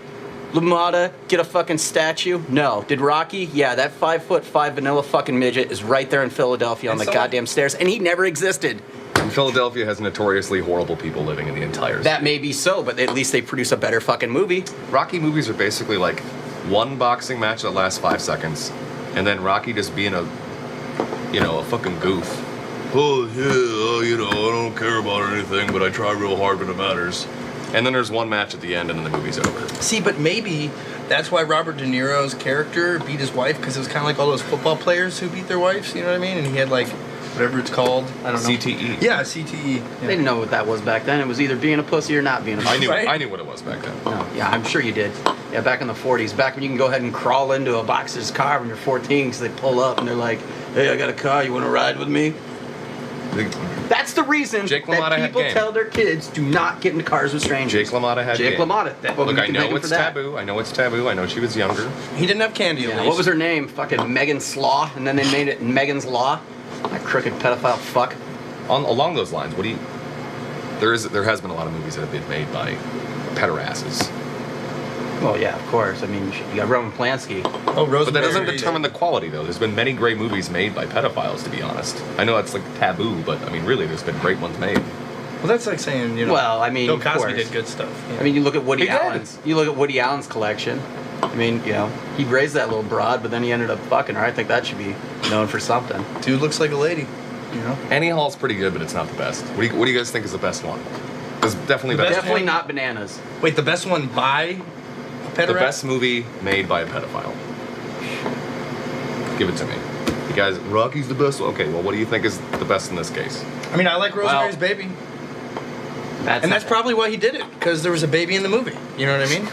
LaMotta get a fucking statue? No. Did Rocky? Yeah, that 5'5" vanilla fucking midget is right there in Philadelphia on the goddamn stairs, and he never existed. And Philadelphia has notoriously horrible people living in the entire city. That may be so, but at least they produce a better fucking movie. Rocky movies are basically like one boxing match that lasts 5 seconds, and then Rocky just being a fucking goof. Oh, yeah, I don't care about anything, but I try real hard when it matters. And then there's one match at the end, and then the movie's over. See, but maybe that's why Robert De Niro's character beat his wife, because it was kind of like all those football players who beat their wives, you know what I mean? And he had like, whatever it's called, I don't know. CTE. Yeah, CTE. Yeah. They didn't know what that was back then. It was either being a pussy or not being a pussy. I knew what it was back then. No, yeah, I'm sure you did. Yeah, back in the 40s, back when you can go ahead and crawl into a boxer's car when you're 14 because they pull up and they're like, hey, I got a car, you want to ride with me? That's the reason that people tell their kids do not get into cars with strangers. Jake LaMotta had Jake game. LaMotta. Look, I know it's taboo. I know it's taboo. I know she was younger. He didn't have candy. Yeah, what was her name? Fucking Megan Slaw, and then they made it Megan's Law. That crooked pedophile fuck. Along those lines, what do you? There has been a lot of movies that have been made by pederasses. Well, yeah, of course. I mean, you got Roman Polanski. Oh, Rosemary. But that doesn't determine the quality, though. There's been many great movies made by pedophiles, to be honest. I know that's like taboo, but I mean, really, there's been great ones made. Well, that's like saying, Well, I mean, Bill Cosby did good stuff. Yeah. I mean, you look at Woody Allen's. You look at Woody Allen's collection. I mean, he raised that little broad, but then he ended up fucking her. I think that should be known for something. Dude looks like a lady. Annie Hall's pretty good, but it's not the best. What do you guys think is the best one? It's definitely better. Definitely not Bananas. Wait, the best one by a pederast? The best movie made by a pedophile. Give it to me. You guys, Rocky's the best one. Okay, well, what do you think is the best in this case? I mean, I like Rosemary's Baby. That's probably why he did it, because there was a baby in the movie. You know what I mean?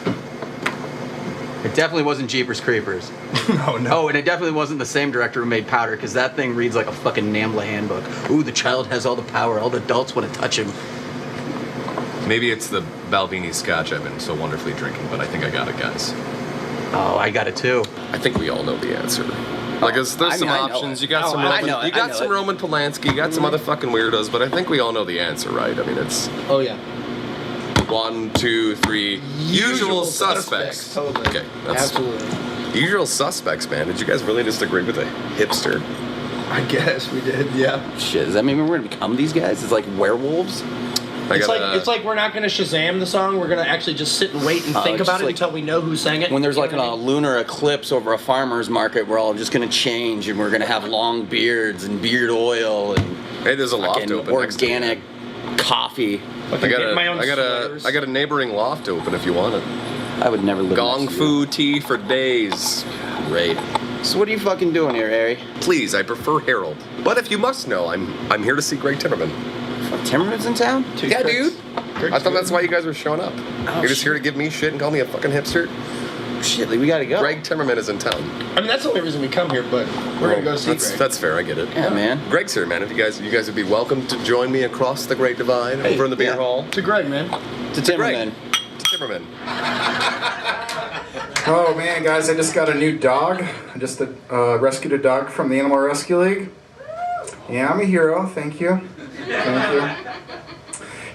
It definitely wasn't Jeepers Creepers. No. Oh, and it definitely wasn't the same director who made Powder, because that thing reads like a fucking NAMBLA handbook. Ooh, the child has all the power. All the adults want to touch him. Maybe it's the Balvenie Scotch I've been so wonderfully drinking, but I think I got it, guys. Oh, I got it too. I think we all know the answer. Like, there's some options. You got some Roman Polanski. You got some other fucking weirdos, but I think we all know the answer, right? I mean, it's. Oh yeah. 1, 2, 3. Usual suspects. Totally. Okay. Absolutely. Usual Suspects, man. Did you guys really just agree with a hipster? I guess we did. Yeah. Shit. Does that mean we're gonna become these guys? It's like werewolves. It's like we're not going to Shazam the song. We're going to actually just sit and wait and think about it until we know who sang it. When there's like a lunar eclipse over a farmer's market, we're all just going to change and we're going to have long beards and beard oil and hey, there's a loft open. Organic coffee. I got a neighboring loft open if you want it. I would never live Gong Fu tea for days. Great. So what are you fucking doing here, Harry? Please, I prefer Harold. But if you must know, I'm here to see Greg Timmerman. Timmerman's in town? Yeah, dude. I thought that's why you guys were showing up. You're just here to give me shit and call me a fucking hipster? Shit, we gotta go. Greg Timmerman is in town. I mean, that's the only reason we come here, but we're gonna go see Greg. That's fair, I get it. Yeah, man. Greg's here, man. If you guys would be welcome to join me across the Great Divide over in the beer hall. To Greg, man. To Timmerman. To Timmerman. Oh man, guys, I just got a new dog. I just rescued a dog from the Animal Rescue League. Yeah, I'm a hero. Thank you. Thank you.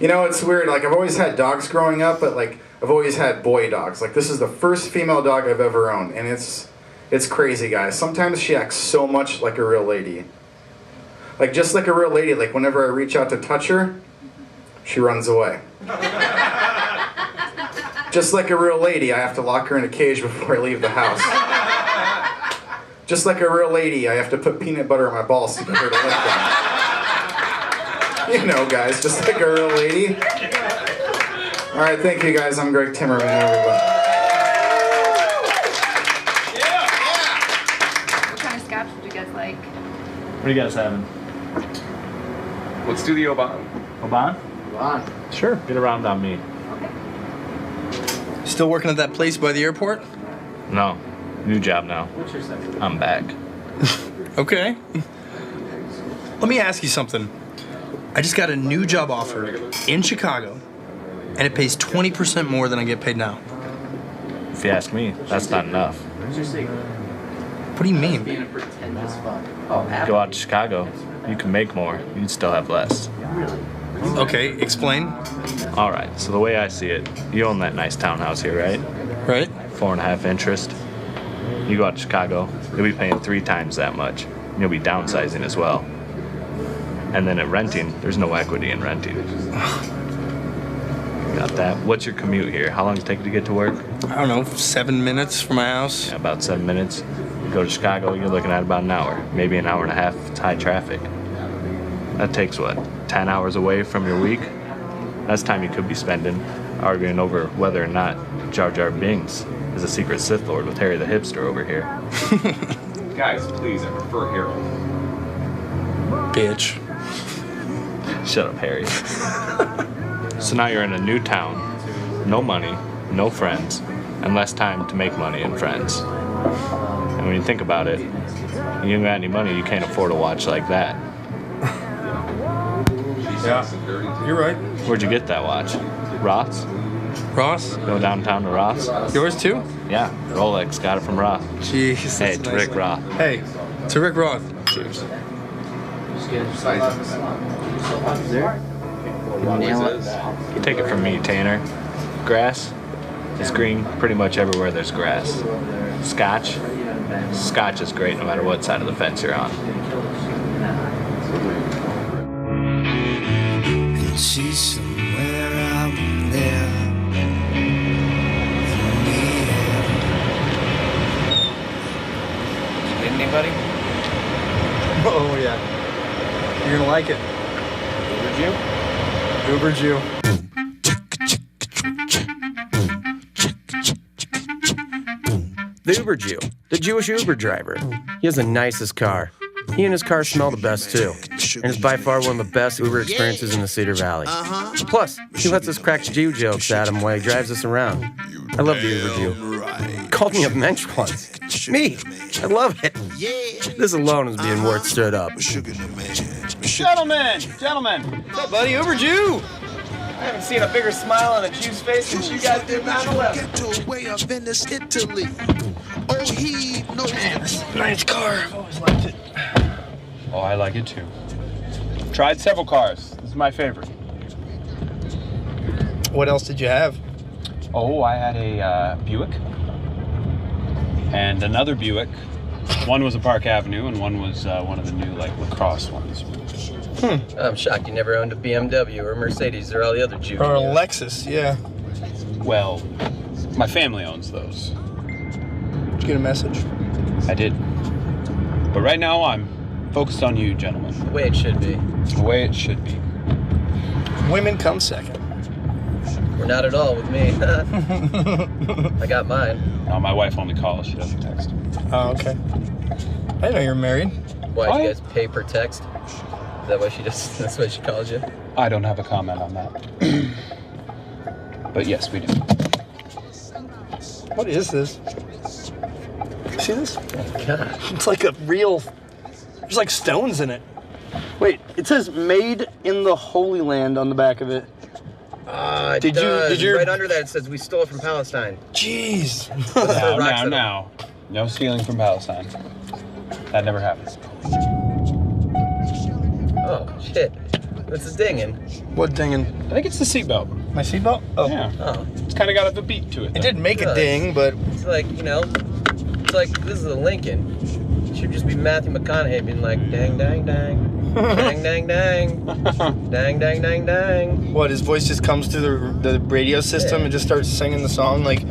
You know, it's weird. Like, I've always had dogs growing up, but like, I've always had boy dogs. Like, this is the first female dog I've ever owned, and it's crazy, guys. Sometimes she acts so much like a real lady. Like, just like a real lady. Like, whenever I reach out to touch her, she runs away. Just like a real lady, I have to lock her in a cage before I leave the house. Just like a real lady, I have to put peanut butter on my balls to get her to lick them. You know, guys, just like a real lady. All right, thank you, guys. I'm Greg Timmerman, everybody. What kind of scotch would you guys like? What are you guys having? Let's do the Oban. Oban? Oban. Sure. Get around on me. Still working at that place by the airport? No. New job now. What's your second? I'm back. Okay. Let me ask you something. I just got a new job offer in Chicago, and it pays 20% more than I get paid now. If you ask me, that's not enough. What do you mean? Being pretend as fuck. Go out to Chicago, you can make more, you'd still have less. Okay, explain. All right, so the way I see it, you own that nice townhouse here, right? Right. 4.5 interest. You go out to Chicago, you'll be paying 3 times that much. And you'll be downsizing as well. And then at renting, there's no equity in renting. Got that. What's your commute here? How long does it take you to get to work? I don't know, 7 minutes from my house. Yeah, about 7 minutes. You go to Chicago, you're looking at about an hour, maybe an hour and a half if it's high traffic. That takes what, 10 hours away from your week? That's time you could be spending arguing over whether or not Jar Jar Binks is a secret Sith Lord with Harry the Hipster over here. Guys, please, I prefer Harold. Bitch. Shut up, Harry. So now you're in a new town, no money, no friends, and less time to make money and friends. And when you think about it, you don't got any money, you can't afford a watch like that. Yeah, you're right. Where'd you get that watch? Roth's? Ross? Go downtown to Roth's? Yours too? Yeah, Rolex, got it from Roth. Jeez. Hey, to Rick Roth. Hey, to Rick Roth. Cheers. You take it from me, Tanner. Grass is green pretty much everywhere there's grass. Scotch is great no matter what side of the fence you're on. And she's somewhere out there. Did anybody? Oh yeah. You're gonna like it. Uber Jew. The Uber Jew, the Jewish Uber driver. He has the nicest car. He and his car smell the best too, and is by far one of the best Uber experiences in the Cedar Valley. Plus, he lets us crack Jew jokes at him while he drives us around. I love the Uber Jew. He called me a mensch once. Me, I love it. This alone is being worth stood up. Gentlemen! What's up, buddy? Uber Jew! I haven't seen a bigger smile on a Jew's face since you guys did 9/11. Man, this is a nice car. I've always liked it. Oh, I like it too. Tried several cars. This is my favorite. What else did you have? Oh, I had a Buick and another Buick. One was a Park Avenue and one was one of the new lacrosse ones. I'm shocked you never owned a BMW or a Mercedes or all the other Jews. Or a Lexus, yeah. Well, my family owns those. Did you get a message? I did. But right now I'm focused on you, gentlemen. The way it should be. The way it should be. Women come second. We're not at all with me. I got mine. No, my wife only calls. She doesn't text. Oh, okay. I didn't know you were married. Why, do you guys pay per text? Is that why she does? That's why she calls you? I don't have a comment on that. But yes, we do. What is this? See this? Oh, God. It's like a real... There's like stones in it. Wait, it says made in the Holy Land on the back of it. Did you? Right under that it says we stole it from Palestine. Jeez. Now. No stealing from Palestine. That never happens. Oh, shit. What's this dinging? What dinging? I think it's the seatbelt. My seatbelt? Oh. Yeah. Oh. It's kind of got a beat to it, though. It did make a ding, but... It's like, it's like, this is a Lincoln. It should just be Matthew McConaughey being like, dang, dang, dang. Dang, dang, dang. Dang, dang, dang, dang. What, his voice just comes through the radio system and just starts singing the song like...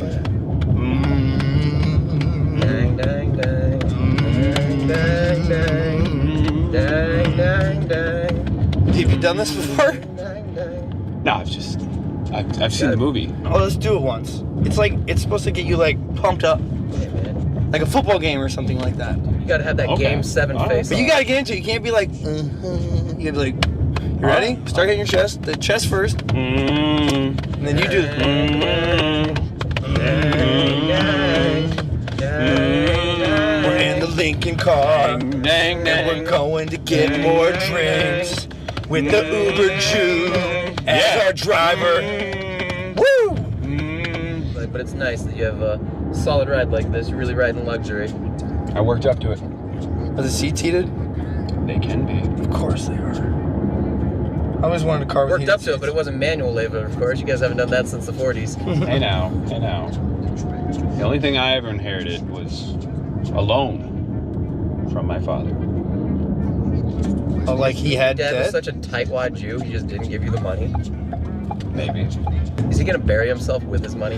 Dang, dang, dang. Dang, dang, dang. Dang, dang, dang. Have you done this before? No, I've seen the movie. Oh, let's do it once. It's supposed to get you pumped up. Hey, man. Like a football game or something like that. You gotta have that Game 7 face. But you gotta get into it. You can't be like, You gotta be like, you ready? Start hitting your chest. The chest first. And then you do We're in the Lincoln car. And we're going to get more drinks. With the Uber Jew as our driver. Woo! but it's nice that you have a solid ride like this. You're really riding luxury. I worked up to it. Are the seats heated? They can be. Of course they are. I always wanted a car with Worked heated up to it, but it wasn't manual labor, of course. You guys haven't done that since the 40s. Hey now. The only thing I ever inherited was a loan from my father. Oh, like he had Dad was debt? such a tightwad Jew, he just didn't give you the money. Maybe. Is he gonna bury himself with his money?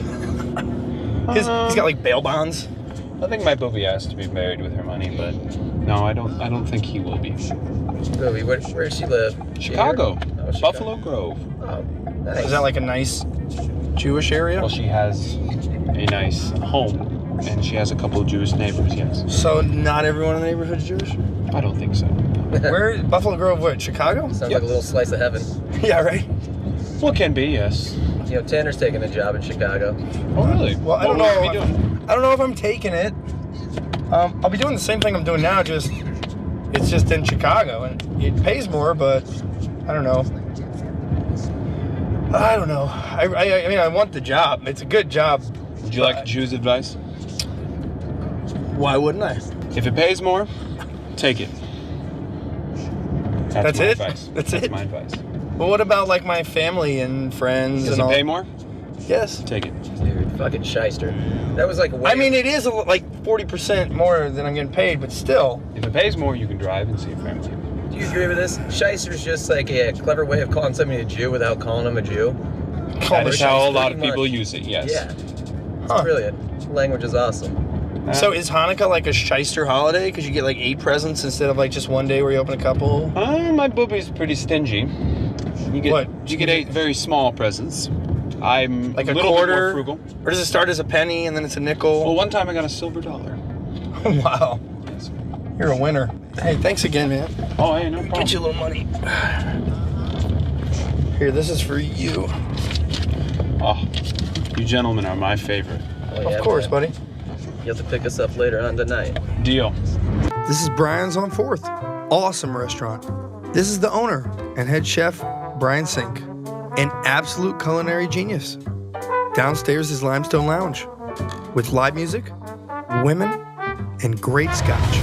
He's got like bail bonds. I think my booby has to be married with her money, but no, I don't think he will be. Booby, where does she live? Chicago. Oh, Chicago. Buffalo Grove. Oh, nice. Is that like a nice Jewish area? Well, she has a nice home, and she has a couple of Jewish neighbors, yes. So not everyone in the neighborhood is Jewish? I don't think so. Where? Buffalo Grove, what? Chicago? Sounds like a little slice of heaven. Yeah, right? Well, it can be, yes. You know, Tanner's taking a job in Chicago. Oh, really? Well, I What don't will know. you be doing? I don't know if I'm taking it. I'll be doing the same thing I'm doing now, just it's just in Chicago, and it pays more, but I don't know. I mean, I want the job. It's a good job. Would you like to choose advice? Why wouldn't I? If it pays more, take it. That's my it? Advice. That's it? my advice. Well, what about like my family and friends Does and it all? pay more? Yes. Take it. Dude, fucking shyster. That was like a way. I mean, it is like 40% more than I'm getting paid, but still. If it pays more, you can drive and see your family. Do you agree with this? Shyster's just like a clever way of calling somebody a Jew without calling him a Jew. That is how a lot of people use it, yes. Yeah. It's brilliant. Language is awesome. So is Hanukkah like a shyster holiday? Because you get like 8 presents instead of like just one day where you open a couple? My booby's pretty stingy. You get, You get 8 very small presents. I'm Like a a little quarter? bit more frugal. Or does it start as a penny and then it's a nickel? Well, one time I got a silver dollar. Wow. You're a winner. Hey, thanks again, man. Oh, hey, no problem. Get you a little money. Here, this is for you. Oh, you gentlemen are my favorite. Oh, yeah, Of course, man. buddy. You have to pick us up later on tonight. Deal. This is Brian's on 4th. Awesome restaurant. This is the owner and head chef, Brian Sink. An absolute culinary genius. Downstairs is Limestone Lounge with live music, women, and great scotch.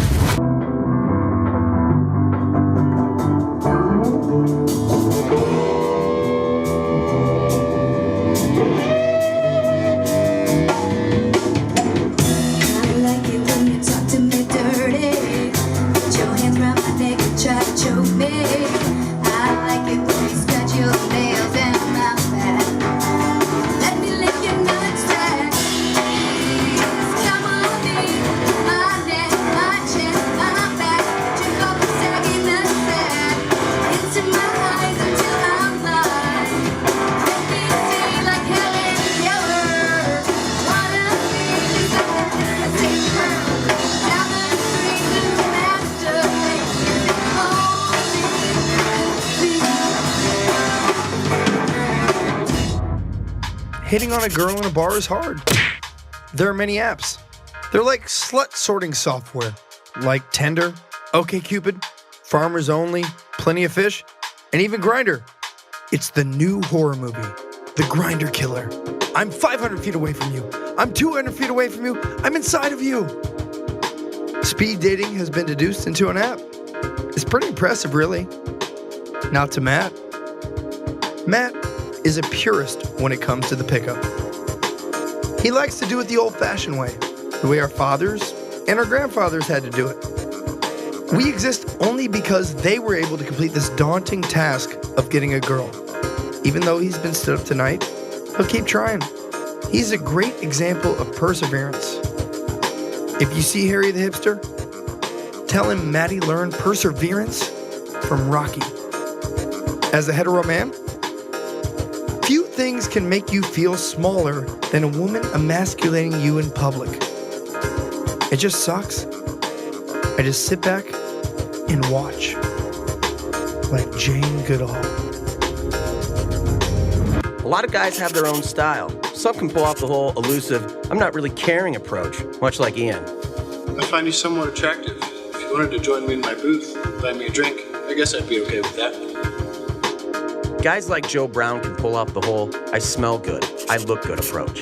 Hitting on a girl in a bar is hard. There are many apps. They're like slut sorting software, like Tinder, OkCupid, Farmers Only, Plenty of Fish, and even Grindr. It's the new horror movie, The Grindr Killer. I'm 500 feet away from you. I'm 200 feet away from you. I'm inside of you. Speed dating has been deduced into an app. It's pretty impressive, really. Not to Matt. Matt is a purist when it comes to the pickup. He likes to do it the old-fashioned way, the way our fathers and our grandfathers had to do it. We exist only because they were able to complete this daunting task of getting a girl. Even though he's been stood up tonight, he'll keep trying. He's a great example of perseverance. If you see Harry the hipster, tell him Maddie learned perseverance from Rocky. As a hetero man, few things can make you feel smaller than a woman emasculating you in public. It just sucks. I just sit back and watch. Like Jane Goodall. A lot of guys have their own style. Some can pull off the whole elusive, I'm not really caring approach, much like Ian. I find you somewhat attractive. If you wanted to join me in my booth, buy me a drink, I guess I'd be okay with that. Guys like Joe Brown can pull off the whole, I smell good, I look good approach.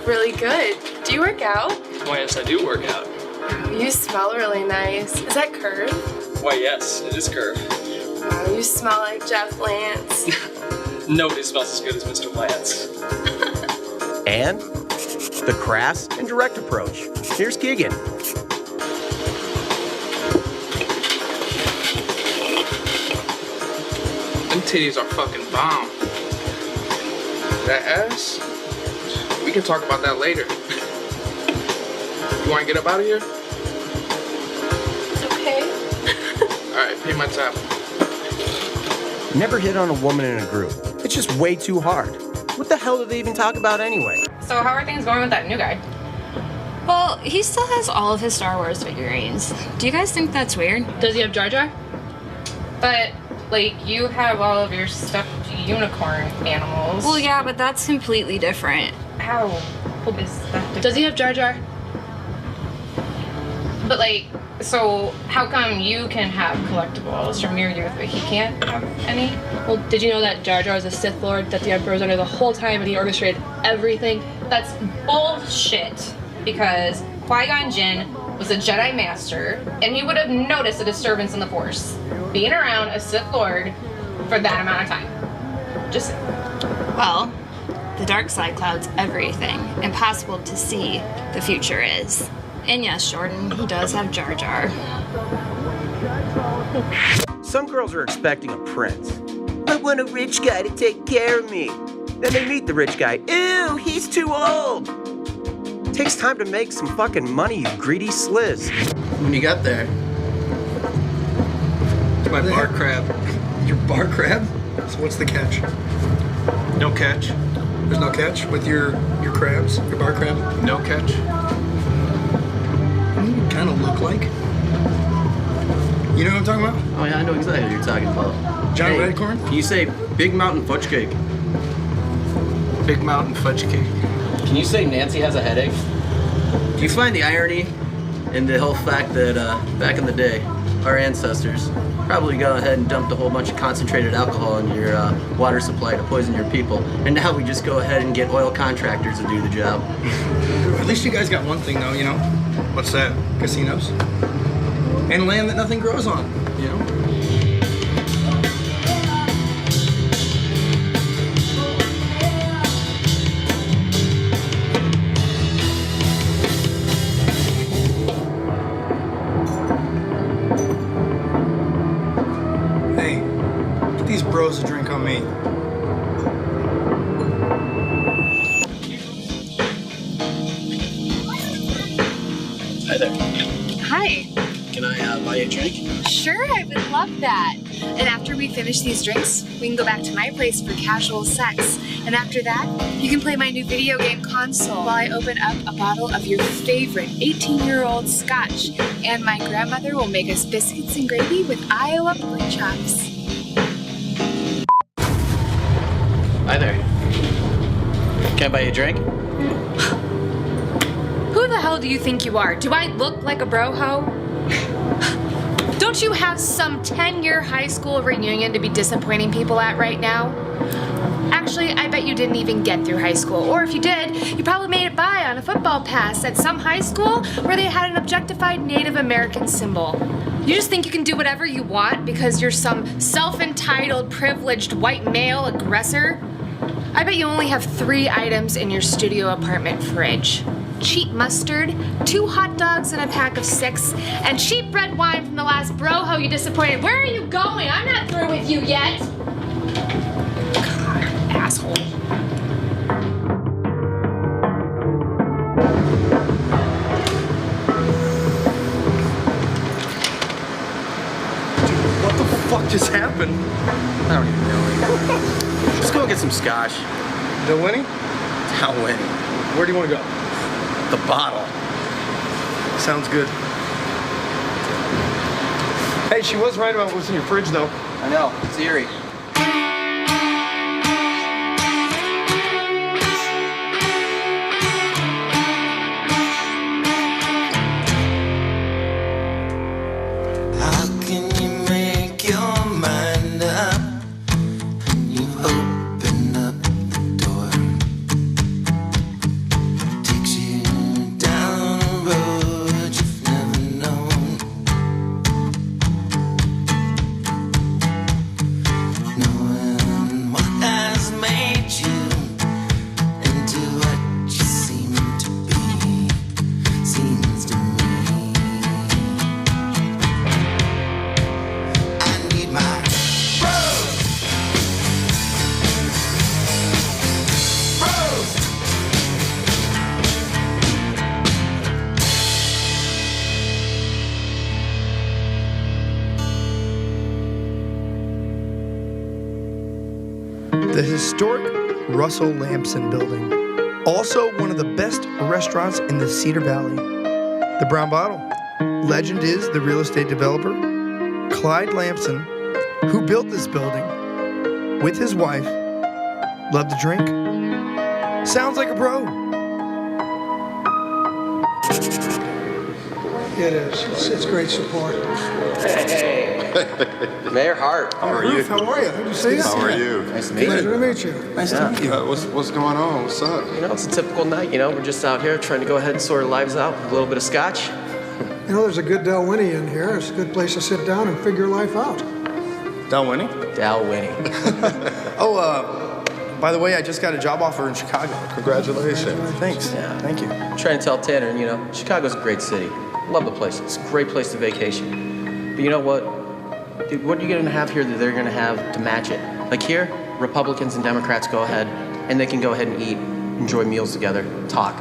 Really good. Do you work out? Why, yes, I do work out. You smell really nice. Is that Curve? Why, yes, it is Curve. Wow, you smell like Jeff Lance. Nobody smells as good as Mr. Lance. And the crass and direct approach. Here's Keegan. Them titties are fucking bomb. That ass? We can talk about that later. You wanna get up out of here? Okay. Alright, pay my tab. Never hit on a woman in a group. It's just way too hard. What the hell do they even talk about anyway? So how are things going with that new guy? Well, he still has all of his Star Wars figurines. Do you guys think that's weird? Does he have Jar Jar? But, like, you have all of your stuffed unicorn animals. Well, yeah, but that's completely different. How is that different? Does he have Jar Jar? But, like, so how come you can have collectibles from your youth, but he can't have any? Well, did you know that Jar Jar is a Sith Lord that the Emperor was under the whole time and he orchestrated everything? That's bullshit. Because Qui-Gon Jinn was a Jedi Master, and he would have noticed a disturbance in the Force, being around a Sith Lord for that amount of time. Just saying. Well, the dark side clouds everything. Impossible to see the future is. And yes, Jordan, he does have Jar Jar. Some girls are expecting a prince. I want a rich guy to take care of me. Then they meet the rich guy. Ew, he's too old. Takes time to make some fucking money, you greedy sliz. When you got there, It's my bar crab. your bar crab? So what's the catch? No catch. There's no catch with your crabs? Your bar crab? No catch. What do you kind of look like? You know what I'm talking about? Oh yeah, I know exactly what you're talking about. John Redcorn? Can you say Big Mountain Fudge Cake? Big Mountain Fudge Cake. Can you say Nancy has a headache? Do you find the irony in the whole fact that back in the day, our ancestors probably go ahead and dumped a whole bunch of concentrated alcohol in your water supply to poison your people, and now we just go ahead and get oil contractors to do the job? At least you guys got one thing though, you know? What's that? Casinos? And land that nothing grows on, you know? A drink on me. Hi there. Hi. Can I buy you a drink? Sure, I would love that. And after we finish these drinks, we can go back to my place for casual sex. And after that, you can play my new video game console while I open up a bottle of your favorite 18-year-old scotch. And my grandmother will make us biscuits and gravy with Iowa pork chops. Hi there. Can I buy you a drink? Who the hell do you think you are? Do I look like a bro ho? Don't you have some 10-year high school reunion to be disappointing people at right now? Actually, I bet you didn't even get through high school. Or if you did, you probably made it by on a football pass at some high school where they had an objectified Native American symbol. You just think you can do whatever you want because you're some self-entitled, privileged white male aggressor? I bet you only have 3 items in your studio apartment fridge. Cheap mustard, 2 hot dogs and a pack of 6, and cheap red wine from the last broho you disappointed. Where are you going? I'm not through with you yet. God, asshole. What the fuck just happened? I don't even know. Let's go and get some scotch. Del Winnie? Del Winnie. Where do you want to go? The bottle. Sounds good. Hey, she was right about what's in your fridge, though. I know. It's eerie. How can you make your mind up when you open up the door? the historic Russell Lampson Building. Also one of the best restaurants in the Cedar Valley. The Brown Bottle. Legend is the real estate developer, Clyde Lampson, who built this building with his wife, loved to drink. Sounds like a bro. It is. It's great support. Hey. Mayor Hart. How are you? How are you? Good to see you. How are you? Nice to meet you. Pleasure to meet you. Nice to meet you. What's going on? What's up? You know, it's a typical night. You know, we're just out here trying to go ahead and sort our lives out with a little bit of scotch. You know, there's a good Dalwhinnie in here. It's a good place to sit down and figure life out. Dalwhinnie? Dalwhinnie. By the way, I just got a job offer in Chicago. Congratulations. Thanks. Yeah. Thank you. I'm trying to tell Tanner, you know, Chicago's a great city. Love the place. It's a great place to vacation. But you know what? Dude, what are you going to have here that they're going to have to match it? Like here, Republicans and Democrats go ahead, and they can go ahead and eat, enjoy meals together, talk.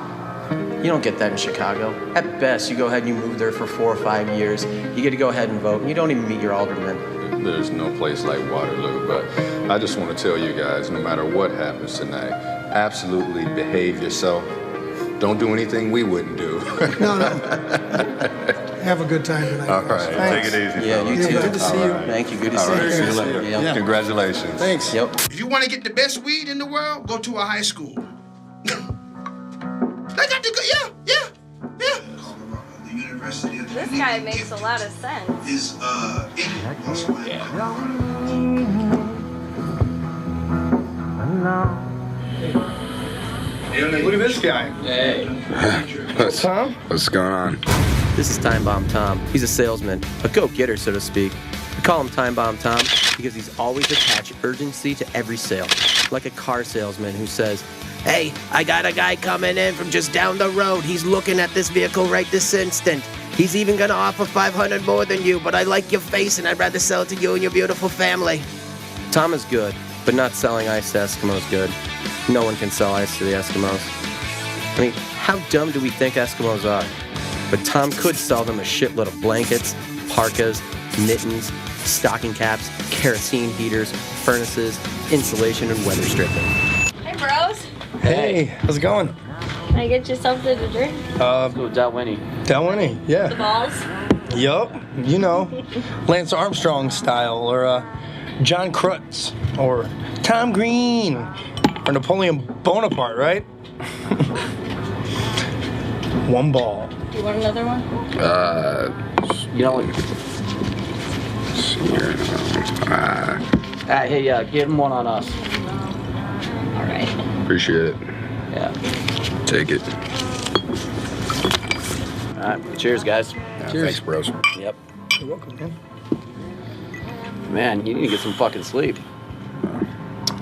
You don't get that in Chicago. At best, you go ahead and you move there for 4 or 5 years. You get to go ahead and vote, and you don't even meet your alderman. There's no place like Waterloo, but I just want to tell you guys, no matter what happens tonight, absolutely behave yourself. Don't do anything we wouldn't do. No. Have a good time tonight. All right, Thanks. take it easy. Yeah, you too. Good to see you. Thank you. Good to All see right, you. see you later. Yeah. Congratulations. Thanks. Yep. If you want to get the best weed in the world, go to a high school. They got to go, yeah. The University of This guy makes a lot of sense. is Look at this guy. Hey. Tom? What's going on? This is Time Bomb Tom. He's a salesman, a go-getter, so to speak. We call him Time Bomb Tom because he's always attached urgency to every sale. Like a car salesman who says, "Hey, I got a guy coming in from just down the road. He's looking at this vehicle right this instant. He's even gonna offer $500 more than you, but I like your face and I'd rather sell it to you and your beautiful family." Tom is good, but not selling ice to Eskimos good. No one can sell ice to the Eskimos. I mean, how dumb do we think Eskimos are? But Tom could sell them a shitload of blankets, parkas, mittens, stocking caps, kerosene heaters, furnaces, insulation, and weather stripping. Hey, bros. Hey, how's it going? Can I get you something to drink? Let's go with Dalwhinnie. Dalwhinnie, yeah. The balls? Yup, you know, Lance Armstrong style, or John Krutz, or Tom Green, or Napoleon Bonaparte, right? One ball. Do you want another one? You know what? Hey, get him one on us. All right. Appreciate it. Yeah. Take it. All right. Cheers, guys. Yeah, Cheers. thanks, bros. Yep. You're welcome, man. Man, you need to get some fucking sleep.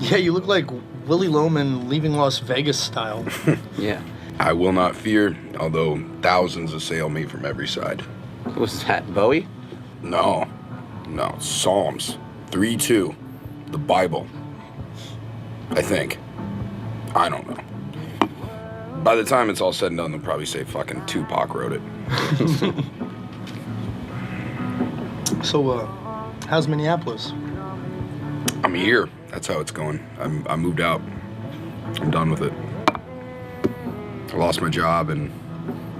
Yeah, you look like Willie Loman leaving Las Vegas style. Yeah. I will not fear, although thousands assail me from every side. What's that, Bowie? No, Psalms 3:2, the Bible. I think. I don't know. By the time it's all said and done, they'll probably say fucking Tupac wrote it. So, how's Minneapolis? I'm here. That's how it's going. I moved out. I'm done with it. I lost my job and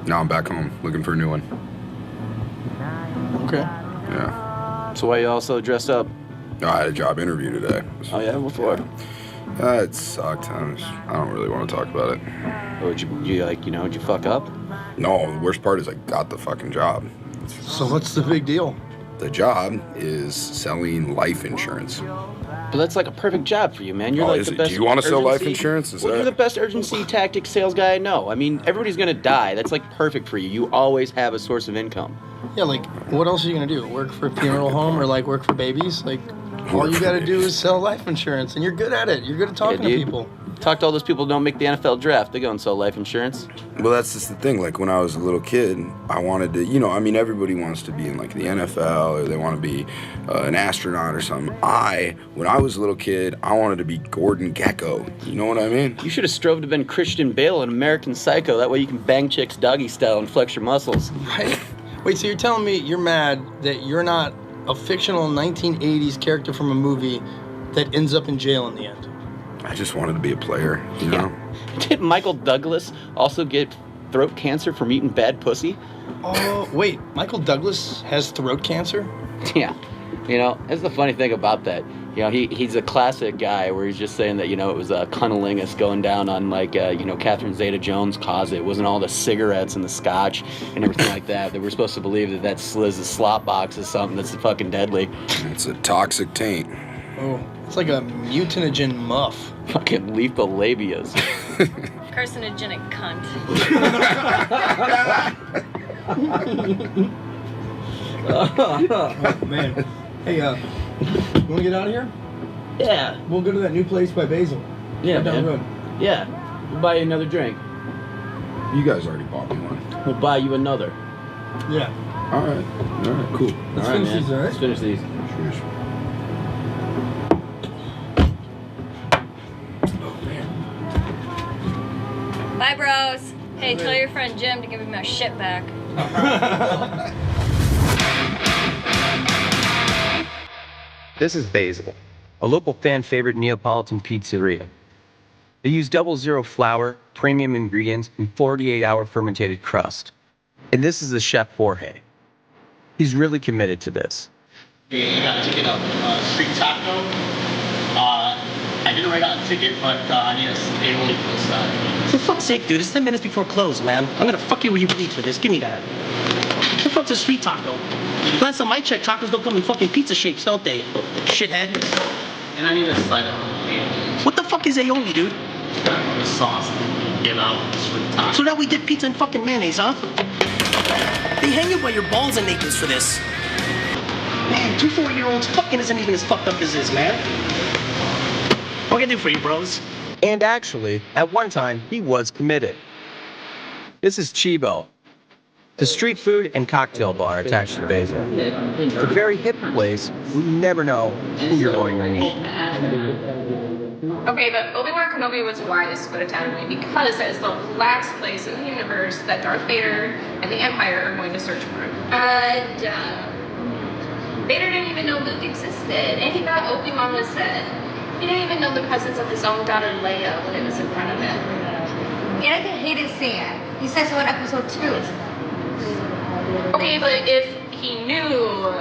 now I'm back home looking for a new one. Okay. Yeah. So why you all so dressed up? No, I had a job interview today. Oh yeah, what for? It sucked. I don't really want to talk about it. Or did you fuck up? No, the worst part is I got the fucking job. So what's the big deal? The job is selling life insurance. But that's like a perfect job for you, man. You're like is the it? best. Do you want to sell life urgency- insurance? Is Well, that? you're the best urgency tactic sales guy I know. I mean, everybody's gonna die. That's like perfect for you. You always have a source of income. Yeah, like, what else are you gonna do? Work for a funeral home or like work for babies? Like, all you gotta do is sell life insurance, and you're good at it. You're good at talking to dude. people. Talk to all those people who don't make the NFL draft. They go and sell life insurance. Well, that's just the thing. Like, when I was a little kid, I wanted to, everybody wants to be in, like, the NFL or they want to be an astronaut or something. When I was a little kid, I wanted to be Gordon Gekko. You know what I mean? You should have strove to have been Christian Bale in American Psycho. That way you can bang chicks doggy style and flex your muscles. Right? Wait, so you're telling me you're mad that you're not a fictional 1980s character from a movie that ends up in jail in the end? I just wanted to be a player, you know? Did Michael Douglas also get throat cancer from eating bad pussy? Oh, wait, Michael Douglas has throat cancer? Yeah. You know, that's the funny thing about that. You know, he's a classic guy where he's just saying that, you know, it was a cunnilingus going down on, like, you know, Catherine Zeta-Jones caused it. It wasn't all the cigarettes and the scotch and everything like that. That we're supposed to believe that Sliz's slop box is something that's fucking deadly. It's a toxic taint. Oh, it's like a mutinogen muff. Fucking lethal labias. Carcinogenic cunt. Oh, man. Hey, you want to get out of here? Yeah. We'll go to that new place by Basil. Yeah, Right down man. the road. Yeah. We'll buy you another drink. You guys already bought me one. We'll buy you another. Yeah. All right, cool. Let's finish these, all right? Let's finish these. Cheers. Bye, bros. Hey, tell your friend Jim to give me my shit back. This is Basil, a local fan favorite Neapolitan pizzeria. They use 00 flour, premium ingredients, and 48-hour fermented crust. And this is the chef Jorge. He's really committed to this. I got a ticket up street taco. I didn't write out a ticket, but I need a stable for this side. For fuck's sake, dude, it's 10 minutes before close, man. I'm gonna fuck you where you bleed for this. Give me that. What the fuck's a street taco? Last time I checked, tacos don't come in fucking pizza shapes, don't they? Shithead. And I need a side of aioli. What the fuck is aioli, dude? The sauce that you give out street taco. So now we dip pizza in fucking mayonnaise, huh? They hang you by your balls and nakeds for this. Man, 2 4-year-olds fucking isn't even as fucked up as this, man. What can I do for you, bros? And actually, at one time, he was committed. This is Chibo, the street food and cocktail bar attached to Basil. It's a very hip place. You never know who you're going to meet. Okay, but Obi-Wan Kenobi was wise to put it down to me because that is the last place in the universe that Darth Vader and the Empire are going to search for him. Vader didn't even know Luke existed, and he thought Obi-Wan was dead. He didn't even know the presence of his own daughter Leia when it was in front of him. Anakin hated sand. He says so in episode 2. Okay, but if he knew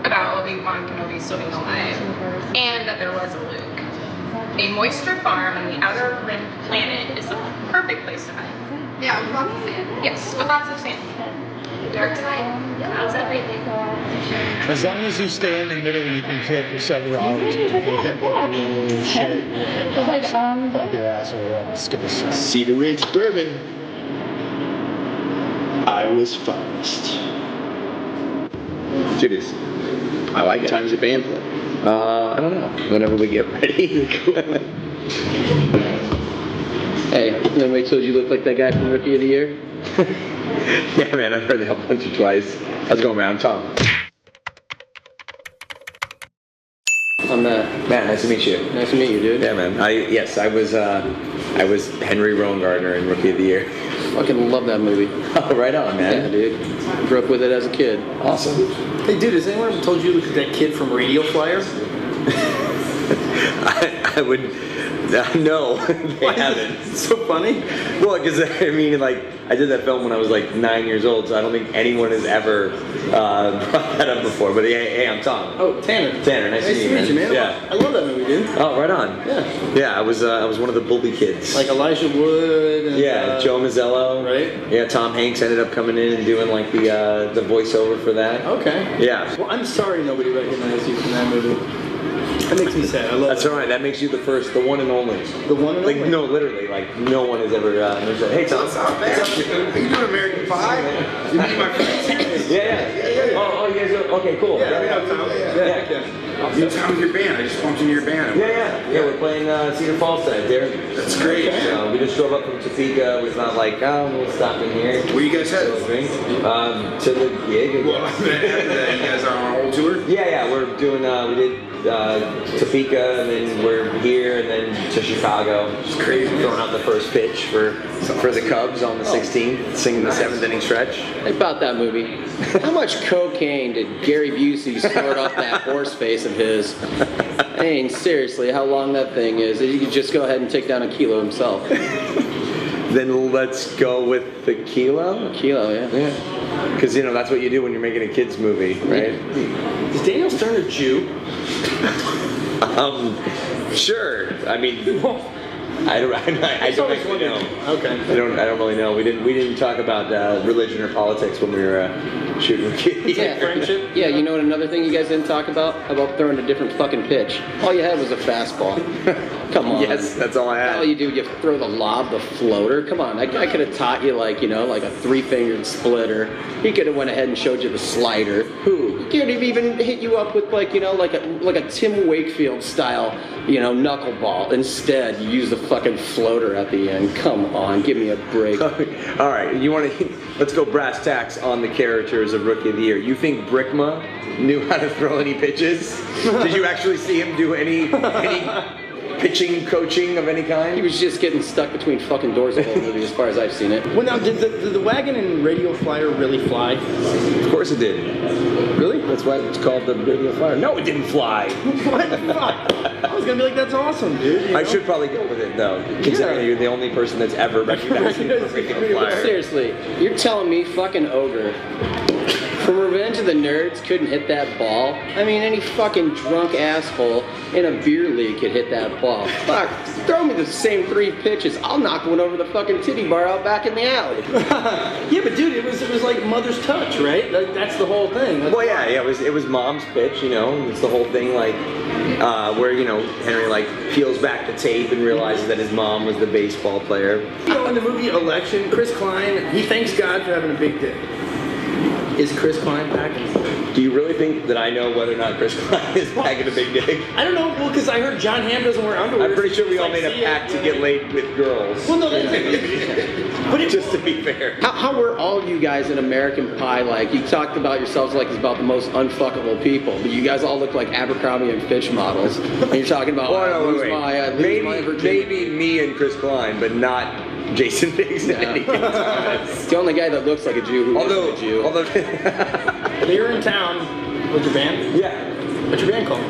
about Obi-Wan Kenobi still being alive, and that there was a Luke, a moisture farm on the outer rim planet is the perfect place to hide. Yeah, with lots of sand. Yes, with lots of sand. Dark side, clouds everything. As long as you stay in the middle, you can fit for several hours. Cedar Ridge Bourbon. I was finest. Do this. I like it. Time's the band play. I don't know. Whenever we get ready. Hey, remember I told you look like that guy from Rookie of the Year? Yeah, man, I've heard that a bunch or twice. How's it going, man? I'm Tom. I'm Matt. Matt, nice to meet you. Nice to meet you, dude. Yeah, man. I was Henry Rowan-Gardner in Rookie of the Year. Fucking love that movie. Oh, right on, man. Yeah, dude. Grew up with it as a kid. Awesome. Hey, dude, has anyone ever told you you look like that kid from Radio Flyer? I would... no, they haven't. It's so funny. Well, because, I mean, like, I did that film when I was, like, 9 years old, so I don't think anyone has ever brought that up before. But, hey, I'm Tom. Oh, Tanner. Tanner, nice to meet you, man. Yeah. I love that movie, dude. Oh, right on. Yeah. Yeah, I was one of the bully kids. Like Elijah Wood. And, yeah, Joe Mazzello. Right. Yeah, Tom Hanks ended up coming in and doing, like, the voiceover for that. Okay. Yeah. Well, I'm sorry nobody recognized you from that movie. That makes me sad. I love That's all right. That makes you the first, the one and only. The one and only? Like, no, literally. Like, no one has ever said, hey, Tom. What's up, man? Are you doing American Pie? You meet my friends? Yeah. Oh, you guys are, okay, cool. Yeah. You Tom with your band. I just bumped into your band. Yeah, we're playing Cedar Falls tonight, Darren. That's great. So we just drove up from Topeka. It's not like, we'll stop in here. Where you guys headed? To the gig. Well, after that, you guys are on a whole tour? Yeah, we're doing, we did Topeka, and then we're here, and then to Chicago. It's crazy. Throwing out the first pitch for the Cubs on the 16th, singing the 7th inning stretch. About that movie. How much cocaine saying did Gary Busey snort off that horse face of his. I mean, seriously, how long that thing is. He could just go ahead and take down a kilo himself. Then let's go with the kilo? Kilo, yeah. Because, you know, that's what you do when you're making a kid's movie, right? Is Daniel Stern a Jew? Sure. I mean, I don't actually know. Okay. I don't really know. We didn't talk about religion or politics when we were shooting kids. Yeah, friendship. Yeah, you know what? Another thing you guys didn't talk about throwing a different fucking pitch. All you had was a fastball. Come on. Yes, that's all I had. All you do, you throw the lob, the floater. Come on, I could have taught you like a 3-fingered splitter. He could have went ahead and showed you the slider. Who? He could have even hit you up with like a Tim Wakefield style, knuckleball. Instead, you use the fucking floater at the end. Come on, give me a break. All right, let's go brass tacks on the characters of Rookie of the Year. You think Brickma knew how to throw any pitches? Did you actually see him do any pitching, coaching of any kind? He was just getting stuck between fucking doors the whole movie, as far as I've seen it. Well, now, did the wagon and radio flyer really fly? Of course it did. Really? That's why it's called the radio flyer. No, it didn't fly. What? Fuck. I was gonna be like, that's awesome, dude. I should probably go with it, though, considering you're the only person that's ever recognized me for radio flyer. Seriously, you're telling me fucking Ogre from Revenge of the Nerds couldn't hit that ball? I mean, any fucking drunk asshole in a beer league could hit that ball. Fuck, throw me the same 3 pitches. I'll knock one over the fucking titty bar out back in the alley. Yeah, but dude, it was like mother's touch, right? Like, that's the whole thing. Well, yeah, it was mom's pitch, It's the whole thing, like, where, Henry, peels back the tape and realizes that his mom was the baseball player. In the movie Election, Chris Klein, he thanks God for having a big dick. Is Chris Klein packing? Do you really think that I know whether or not Chris Klein is packing a big dick? I don't know, well, because I heard John Hamm doesn't wear underwear. I'm pretty sure we all made a pact to get laid with girls. Well, no, but just to be fair. How were all you guys in American Pie like? You talked about yourselves like it's about the most unfuckable people, but you guys all look like Abercrombie and Fitch models. And you're talking about, maybe me and Chris Klein, but not Jason Biggs and Eddie Thomas. It's the only guy that looks like a Jew who isn't a Jew. You're in town with your band? Yeah. What's your band called?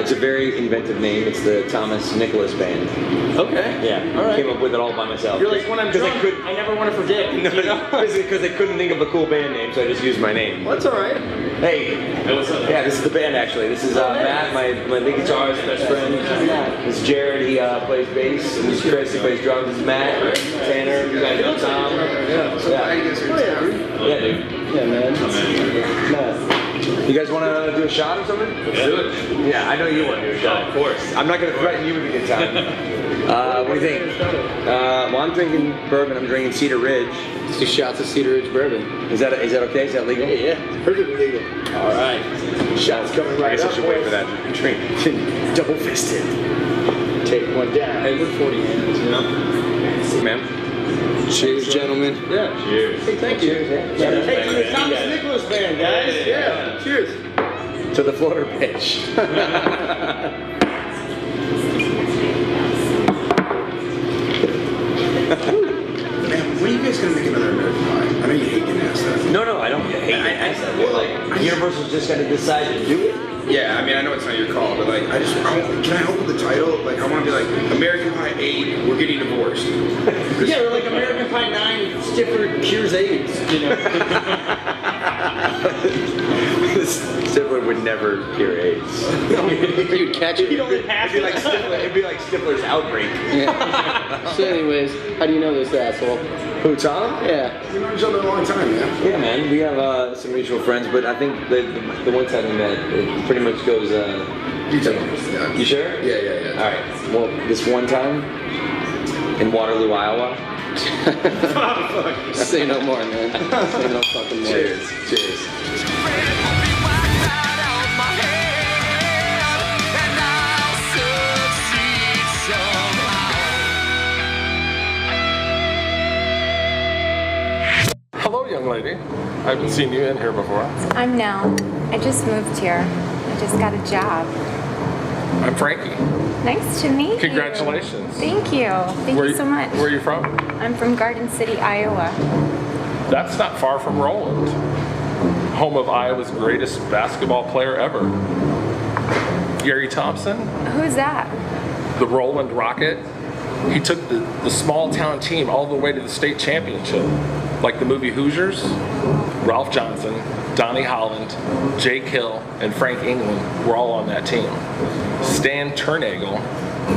It's a very inventive name. It's the Thomas Nicholas Band. Okay. Yeah. All right. Came up with it all by myself. You're like, when I'm drunk, I never want to forget. Because I couldn't think of a cool band name, so I just used my name. Well, that's all right. Hey, what's up? Yeah, this is the band actually. This is Matt, my lead guitarist, best friend. This is Jared. He plays bass, and this is Chris. He plays drums. This is Matt, Tanner. You guys know Tom. Yeah, dude. Yeah, man. You guys want to do a shot or something? Let's do it. Yeah, I know you want to do a shot. Of course. I'm not going to threaten you with a good time. What do you think? Well, I'm drinking bourbon. I'm drinking Cedar Ridge. 2 shots of Cedar Ridge bourbon. Is that okay? Is that legal? Yeah. Perfectly legal. All right. Shots coming right up. I guess I should wait for that drink. Double fisted. Take one down. Hey, we're 40 hands, Ma'am. Cheers, gentlemen. Yeah. Cheers. Hey, thank you. Cheers. Hey, to the Thomas Nicholas Band, guys. Yeah. Cheers. To the floater pitch. Man, when are you guys going to make another American Pie? I know you hate getting asked that. No, I don't hate getting asked that. Universal's just got to decide to do it. Yeah, I mean, I know it's not your call, but can I help with the title? Like, I want to be like, American Pie 8, we're getting divorced. Yeah, or like American Pie 9, Stifler cures AIDS, Stifler would never cure AIDS. You'd catch it. It'd be like Stifler's outbreak. Yeah. So anyways, how do you know this asshole? Who, Tom? Yeah. We've known each other a long time, man. Yeah, man. We have some mutual friends, but I think the one time we met, it pretty much goes... You tell me. Yeah. You sure? Yeah. All right. Well, this one time in Waterloo, Iowa... Say no more, man. Say no fucking more. Cheers. Hello, young lady. I haven't seen you in here before. I'm Nell. I just moved here. I just got a job. I'm Frankie. Nice to meet you. Congratulations. Thank you. Thank you so much. Where are you from? I'm from Garden City, Iowa. That's not far from Roland. home of Iowa's greatest basketball player ever, Gary Thompson. Who's that? The Roland Rocket. He took the small town team all the way to the state championship. Like the movie Hoosiers, Ralph Johnson, Donnie Holland, Jake Hill, and Frank England were all on that team. Stan Turnagle,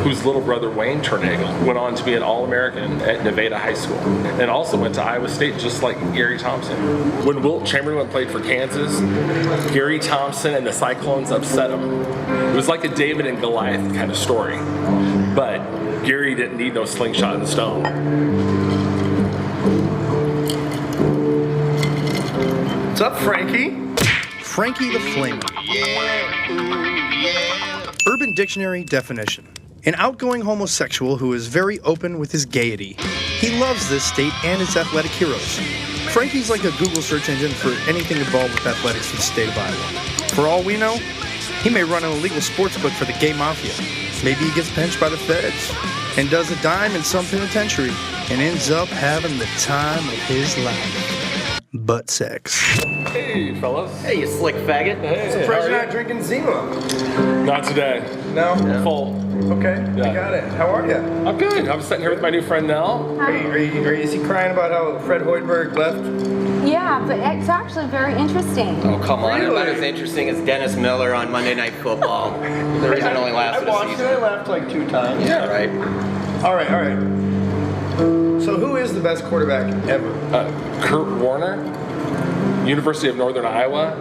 whose little brother Wayne Turnagle went on to be an All-American at Nevada High School, and also went to Iowa State just like Gary Thompson. When Wilt Chamberlain played for Kansas, Gary Thompson and the Cyclones upset him. It was like a David and Goliath kind of story, but Gary didn't need no slingshot in the stone. What's up, Frankie? Frankie the Flamer. Urban Dictionary definition. An outgoing homosexual who is very open with his gaiety. He loves this state and its athletic heroes. Frankie's like a Google search engine for anything involved with athletics in the state of Iowa. For all we know, he may run an illegal sports book for the gay mafia. Maybe he gets pinched by the feds and does a dime in some penitentiary and ends up having the time of his life. Butt sex. Hey, fellas. Hey, you slick faggot. Hey, Surprised how you're are not drinking Zima. Not today. No? I'm full. Okay, Yeah. I got it. How are you? I'm good. I'm sitting here with my new friend Nell. Is he crying about how Fred Hoiberg left? Yeah, but it's actually very interesting. Oh, come on. Really? About as interesting as Dennis Miller on Monday Night Football. The reason it only lasted I a watched season. it. I laughed like 2 times. Yeah, right. All right. So who is the best quarterback ever? Kurt Warner, University of Northern Iowa,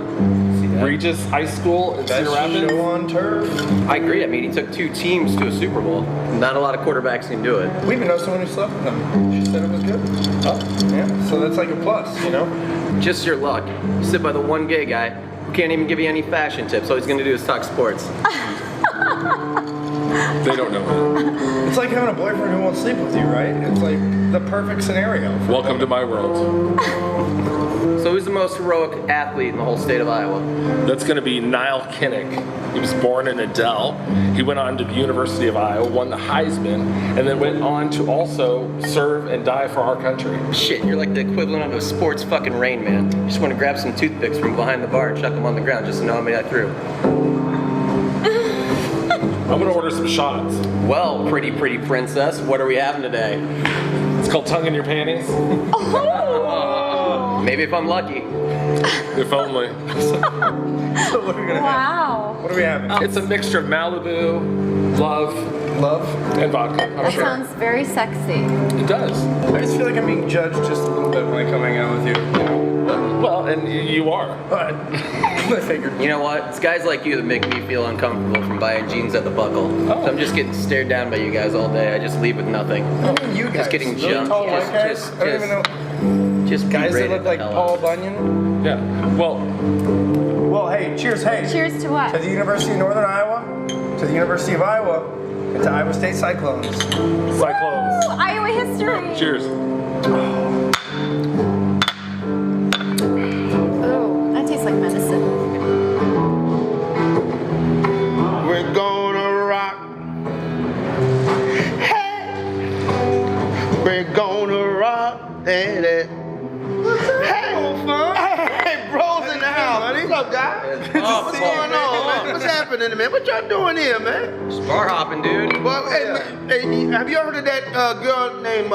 Regis High School in Cedar Rapids. Show on turf. I agree. I mean, he took 2 teams to a Super Bowl. Not a lot of quarterbacks can do it. We even know someone who slept with him. She said it was good. Oh, yeah. So that's like a plus, you know? Just your luck. You sit by the one gay guy who can't even give you any fashion tips. All he's going to do is talk sports. They don't know that. It's like having a boyfriend who won't sleep with you, right? It's like the perfect scenario. Welcome to my world. So who's the most heroic athlete in the whole state of Iowa? That's going to be Niall Kinnick. He was born in Adel. He went on to the University of Iowa, won the Heisman, and then went on to also serve and die for our country. Shit, you're like the equivalent of a sports fucking Rain Man. You just want to grab some toothpicks from behind the bar and chuck them on the ground just to know how many I threw. I'm going to order some shots. Well, pretty princess, what are we having today? It's called tongue in your panties. Maybe if I'm lucky. If only. So what are we gonna Wow. have? What are we having? It's a mixture of Malibu, love, and vodka. I'm That sure. sounds very sexy. It does. I just feel like I'm being judged just a little bit when I come hang out with you. You know? Well, and you are. But I figured. You know what? It's guys like you that make me feel uncomfortable from buying jeans at the Buckle. Oh. I'm just getting stared down by you guys all day. I just leave with nothing. I mean, you guys. Just getting Really jumped. tall white guys? I don't even know. Just Guys that berated look the like hell Paul out of us. Bunyan? Yeah. Well, hey, cheers, hey. Cheers to what? To the University of Northern Iowa, to the University of Iowa, and to Iowa State Cyclones. Cyclones. Ooh, Iowa history. Cheers. Oh, that tastes like medicine. We're gonna rock. Hey, we're gonna rock. Hey, bros in the house. What's up, guys? What's going on, man? What's happening, man? What y'all doing here, man? Bar hopping, dude. Well, hey, man, hey, have you heard of that girl named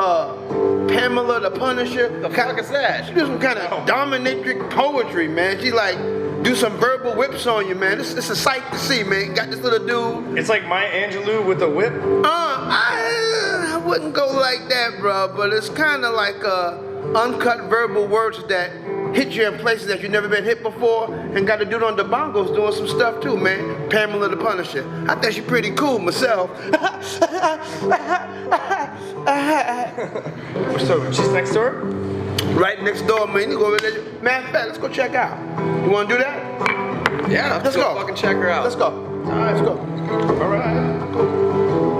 Pamela the Punisher? The fuck is that? She do some kind of dominatrix poetry, man. She like do some verbal whips on you, man. It's a sight to see, man. Got this little dude. It's like Maya Angelou with a whip? I wouldn't go like that, bro, but it's kind of like uncut verbal words that hit you in places that you've never been hit before, and got a dude on the bongos doing some stuff too, man. Pamela the Punisher. I think she's pretty cool myself. So she's next door? Right next door, man. You go over there. Matter of fact, let's go check out. You want to do that? Yeah, let's go. Fucking check her out. Let's go. All right, let's go. All right.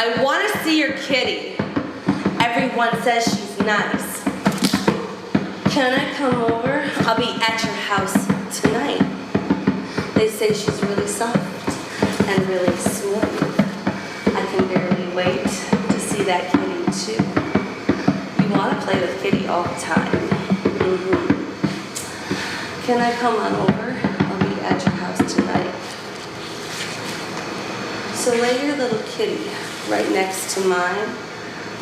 I want to see your kitty. Everyone says she's nice. Can I come over? I'll be at your house tonight. They say she's really soft and really smooth. I can barely wait to see that kitty too. You want to play with kitty all the time. Can I come on over? I'll be at your house tonight. So lay your little kitty right next to mine.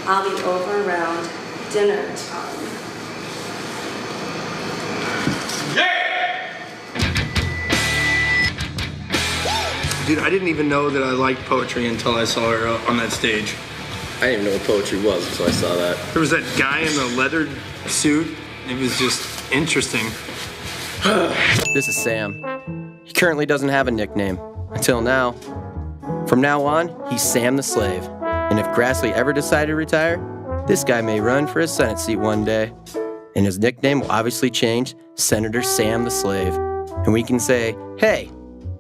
I'll be over around dinner time. Dude, I didn't even know that I liked poetry until I saw her on that stage. I didn't even know what poetry was until I saw that. There was that guy in the leathered suit. It was just interesting. This is Sam. He currently doesn't have a nickname. Until now. From now on, he's Sam the Slave. And if Grassley ever decided to retire, this guy may run for a Senate seat one day. And his nickname will obviously change Senator Sam the Slave. And we can say, hey,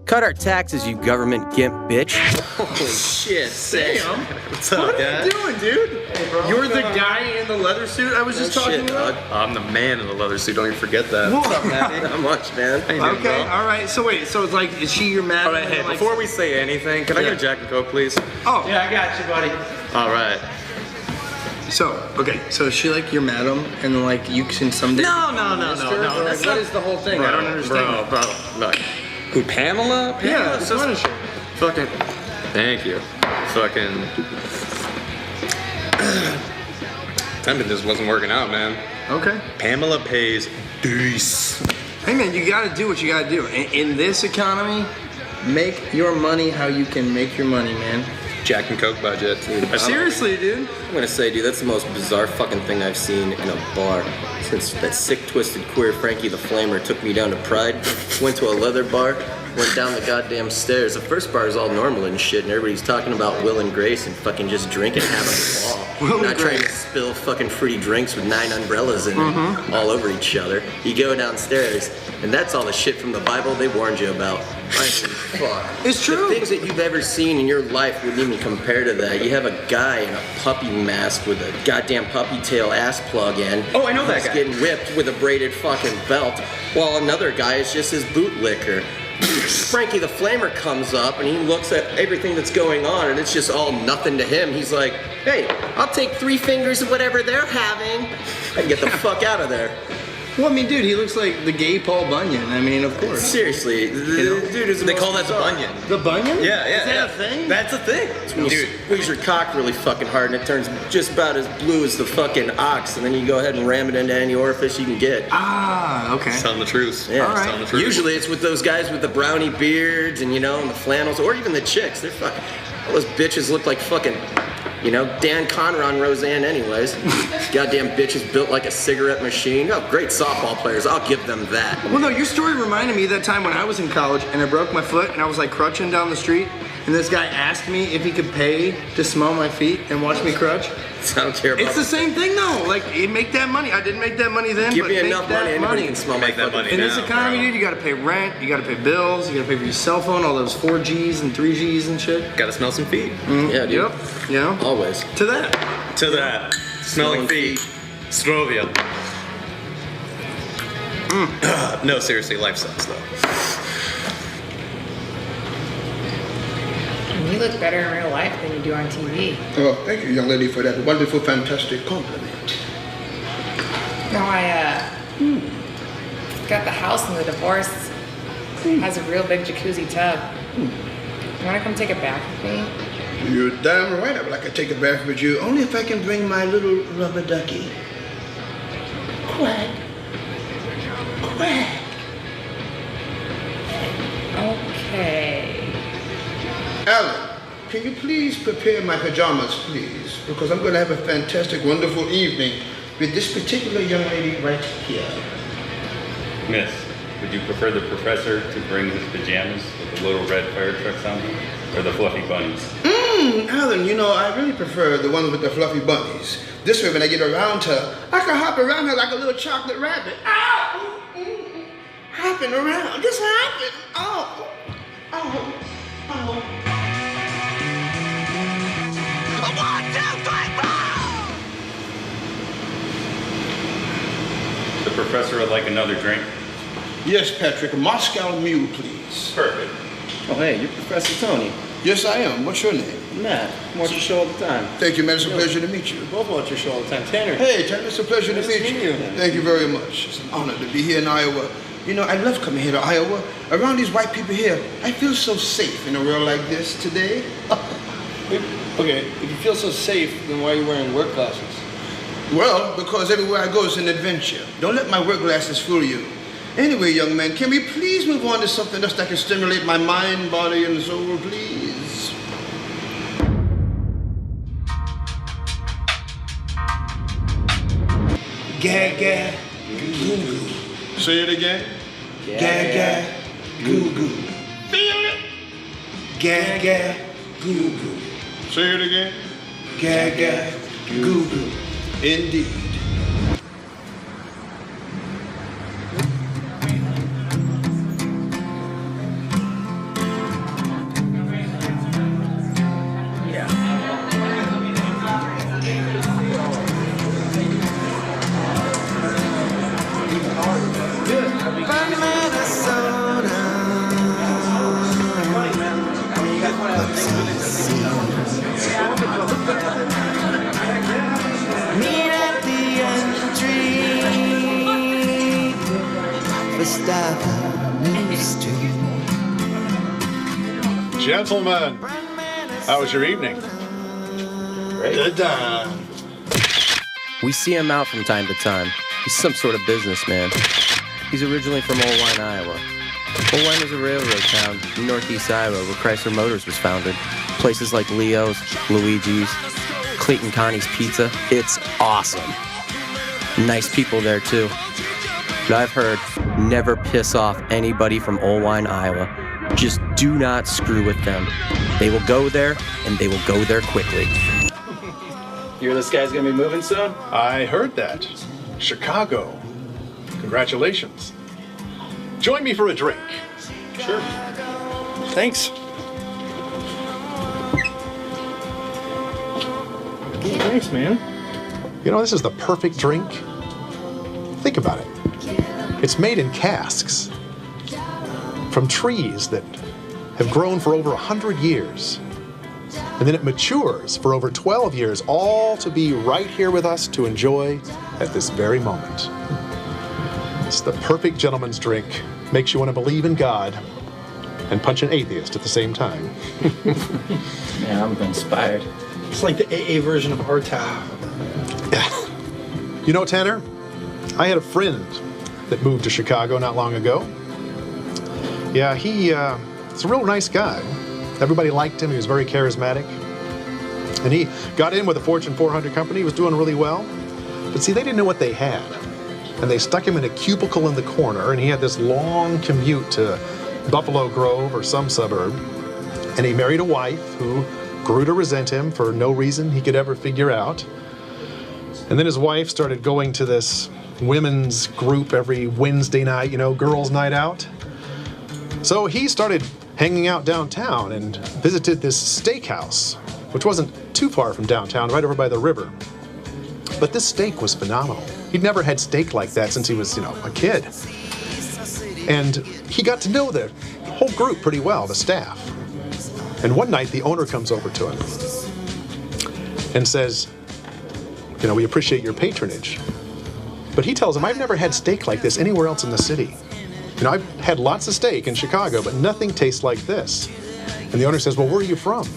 cut our taxes, you government gimp bitch. Holy shit, Sam. What's up, What guy? are you doing, dude? Hey, bro. You're the guy in the leather suit I was just talking about? I'm the man in the leather suit, don't you forget that. What's up, man? Not much, man. How you doing, Okay, bro? all right. So wait, so it's like, is she your madam? All right, hey, Like- before we say anything, can I get a Jack and Coke, please? Oh. Yeah, I got you, buddy. All right. So, okay, so is she like your madam and like you can someday... No. That's what is the whole thing? I don't understand. Bro. Who, Pamela? Yeah, Pamela's that's what just fucking. Thank you. Fucking. Tempting just wasn't working out, man. Okay. Pamela pays deuce. Hey man, you gotta do what you gotta do. In this economy, make your money how you can make your money, man. Jack and Coke budget. Seriously, dude. I'm gonna say, dude, that's the most bizarre fucking thing I've seen in a bar. Since that sick, twisted, queer Frankie the Flamer took me down to Pride, went to a leather bar, went down the goddamn stairs. The first bar is all normal and shit, and everybody's talking about Will and Grace and fucking just drinking and having a ball. Not trying to spill fucking fruity drinks with 9 umbrellas in it all over each other. You go downstairs, and that's all the shit from the Bible they warned you about. Fuck. It's true. The things that you've ever seen in your life wouldn't even compare to that. You have a guy in a puppy mask with a goddamn puppy tail ass plug in. Oh, I know that He's guy. getting whipped with a braided fucking belt, while another guy is just his bootlicker. Frankie the Flamer comes up and he looks at everything that's going on and it's just all nothing to him. He's like, hey, I'll take 3 fingers of whatever they're having and get the fuck out of there. Well, I mean, dude, he looks like the gay Paul Bunyan. I mean, of course. Seriously, the dude is the They most call that the bizarre. bunion. The Bunyan? Yeah. Is that a thing? That's a thing. It's when you squeeze your cock really fucking hard and it turns just about as blue as the fucking ox, and then you go ahead and ram it into any orifice you can get. Ah, okay. Just telling the truth. Yeah. All right. Telling the truth. Usually it's with those guys with the brownie beards and, you know, and the flannels, or even the chicks. They're fucking, all those bitches look like fucking, you know, Dan Conner on Roseanne anyways. Goddamn bitches built like a cigarette machine. Oh, great softball players. I'll give them that. Well, no, your story reminded me of that time when I was in college and I broke my foot and I was like crutching down the street and this guy asked me if he could pay to smell my feet and watch me crutch. I don't care about It's the same thing though. Like, you make that money. I didn't make that money then, Give but me make enough that money, anybody can smell my Make that fucking money In feet. this now, economy, bro. dude, you gotta pay rent, you gotta pay bills, you gotta pay for your cell phone, all those 4Gs and 3Gs and shit. Gotta smell some feet. Yeah, dude. Yep, you know? Always. To that. To that. Smelling feet. Strovia. No, seriously, life sucks though. You look better in real life than you do on TV. Oh, thank you, young lady, for that wonderful, fantastic compliment. No, I got the house and the divorce has a real big jacuzzi tub. You wanna come take a bath with me? You're damn right I would like to take a bath with you, only if I can bring my little rubber ducky. Quack. Quack. Okay. Alan, can you please prepare my pajamas, please? Because I'm going to have a fantastic, wonderful evening with this particular young lady right here. Miss, would you prefer the professor to bring his pajamas with the little red fire trucks on them, or the fluffy bunnies? Alan, you know, I really prefer the ones with the fluffy bunnies. This way, when I get around her, I can hop around her like a little chocolate rabbit. Ow! Hopping around, just hopping. Oh, oh, oh. 1, 2, 3, 4! The professor would like another drink. Yes, Patrick, a Moscow Mule, please. Perfect. Oh, hey, you're Professor Tony. Yes, I am. What's your name? Matt, watch your show all the time. Thank you, man. It's a pleasure to meet you. We both watch your show all the time. Tanner. Hey, Tanner, it's a pleasure Nice to meet you. Thank you very much. It's an honor to be here in Iowa. You know, I love coming here to Iowa. Around these white people here, I feel so safe in a world like this today. Okay, if you feel so safe, then why are you wearing work glasses? Well, because everywhere I go is an adventure. Don't let my work glasses fool you. Anyway, young man, can we please move on to something else that can stimulate my mind, body, and soul, please? Gag, gag, goo, goo. Say it again. Gag, gag, goo, goo. Feel it. Gag, gag, goo, goo. Say it again. Gag, gag, goo, goo. Indeed. Gentlemen, how was your evening? Good time. We see him out from time to time. He's some sort of businessman. He's originally from Olwine, Iowa. Olwine is a railroad town in northeast Iowa where Chrysler Motors was founded. Places like Leo's, Luigi's, Clayton Connie's Pizza. It's awesome. Nice people there too. But I've heard, never piss off anybody from Olwine, Iowa. Just do not screw with them. They will go there, and they will go there quickly. You hear this guy's gonna be moving soon? I heard that. Chicago. Congratulations. Join me for a drink. Sure. Thanks. Thanks, man. You know, this is the perfect drink. Think about it. It's made in casks from trees that have grown for over 100 years. And then it matures for over 12 years, all to be right here with us to enjoy at this very moment. It's the perfect gentleman's drink. Makes you want to believe in God and punch an atheist at the same time. Man, I'm inspired. It's like the AA version of our town. You know, Tanner, I had a friend that moved to Chicago not long ago. Yeah, he's a real nice guy. Everybody liked him. He was very charismatic. And he got in with a Fortune 400 company. He was doing really well. But see, they didn't know what they had. And they stuck him in a cubicle in the corner, and he had this long commute to Buffalo Grove or some suburb. And he married a wife who grew to resent him for no reason he could ever figure out. And then his wife started going to this women's group every Wednesday night, you know, girls' night out. So he started hanging out downtown and visited this steakhouse, which wasn't too far from downtown, right over by the river. But this steak was phenomenal. He'd never had steak like that since he was, a kid. And he got to know the whole group pretty well, the staff. And one night the owner comes over to him and says, we appreciate your patronage. But he tells him, I've never had steak like this anywhere else in the city. I've had lots of steak in Chicago, but nothing tastes like this. And the owner says, well, where are you from?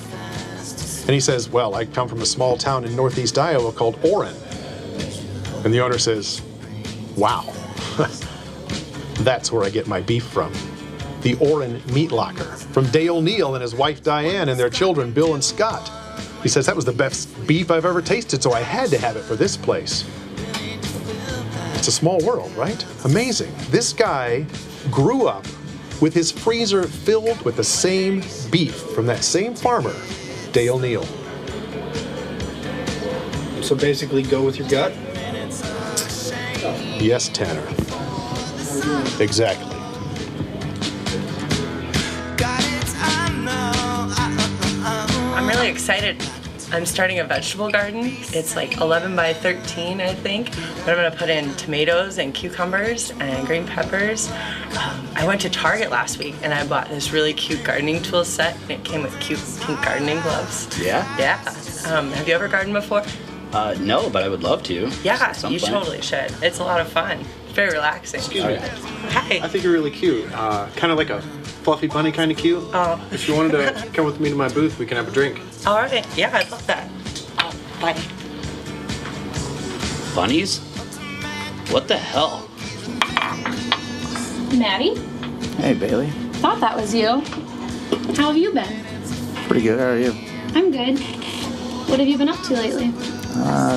And he says, well, I come from a small town in northeast Iowa called Orrin. And the owner says, wow, that's where I get my beef from. The Orrin Meat Locker, from Dale Neal and his wife Diane and their children Bill and Scott. He says, that was the best beef I've ever tasted, so I had to have it for this place. It's a small world, right? Amazing. This guy grew up with his freezer filled with the same beef from that same farmer, Dale Neal. So basically, go with your gut? Yes, Tanner. Exactly. I'm really excited I'm starting a vegetable garden. It's like 11 by 13, I think. But I'm gonna put in tomatoes and cucumbers and green peppers. I went to Target last week and I bought this really cute gardening tool set, and it came with cute pink gardening gloves. Yeah? Yeah. Have you ever gardened before? No, but I would love to. Yeah, Some you point. totally should. It's a lot of fun. Very relaxing. Excuse me. Hi. I think you're really cute. Kind of like a fluffy bunny kind of cute. Oh. If you wanted to come with me to my booth, we can have a drink. All right. Yeah, I'd love that. Bye. Bunnies? What the hell? Maddie? Hey, Bailey. Thought that was you. How have you been? Pretty good. How are you? I'm good. What have you been up to lately?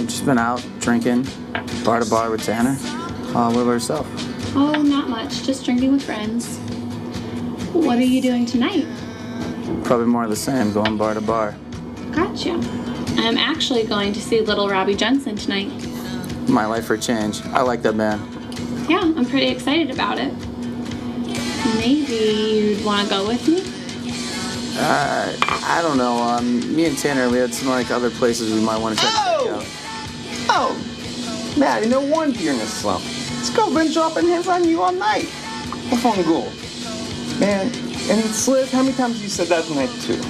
Just been out drinking, bar to bar with Tanner. What about yourself? Oh, not much. Just drinking with friends. What are you doing tonight? Probably more of the same, going bar to bar. Gotcha. I'm actually going to see Little Robbie Jensen tonight. My Life for Change. I like that band. Yeah, I'm pretty excited about it. Maybe you'd want to go with me? I don't know. Me and Tanner, we had some other places we might want to check out. Oh, Maddie, no wonder you're in a slump. This girl's been dropping hints on you all night. What's on go? Man, and Sliz, how many times you said that tonight too?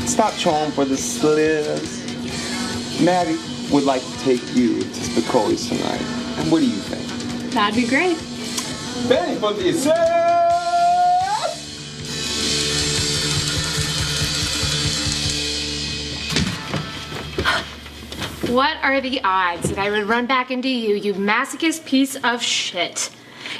Stop trolling for the Sliz. Maddie would like to take you to Spicoli's tonight. And what do you think? That'd be great. Benny for the What are the odds that I would run back into you, you masochist piece of shit?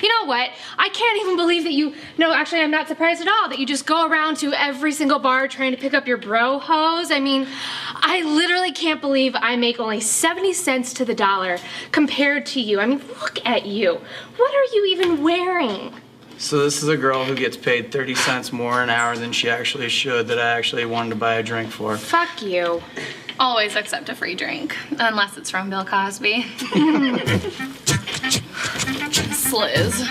You know what? I can't even believe that you... No, actually, I'm not surprised at all that you just go around to every single bar trying to pick up your bro hoes. I mean, I literally can't believe I make only 70 cents to the dollar compared to you. I mean, look at you. What are you even wearing? So this is a girl who gets paid 30 cents more an hour than she actually should that I actually wanted to buy a drink for. Fuck you. Always accept a free drink, unless it's from Bill Cosby. Sliz.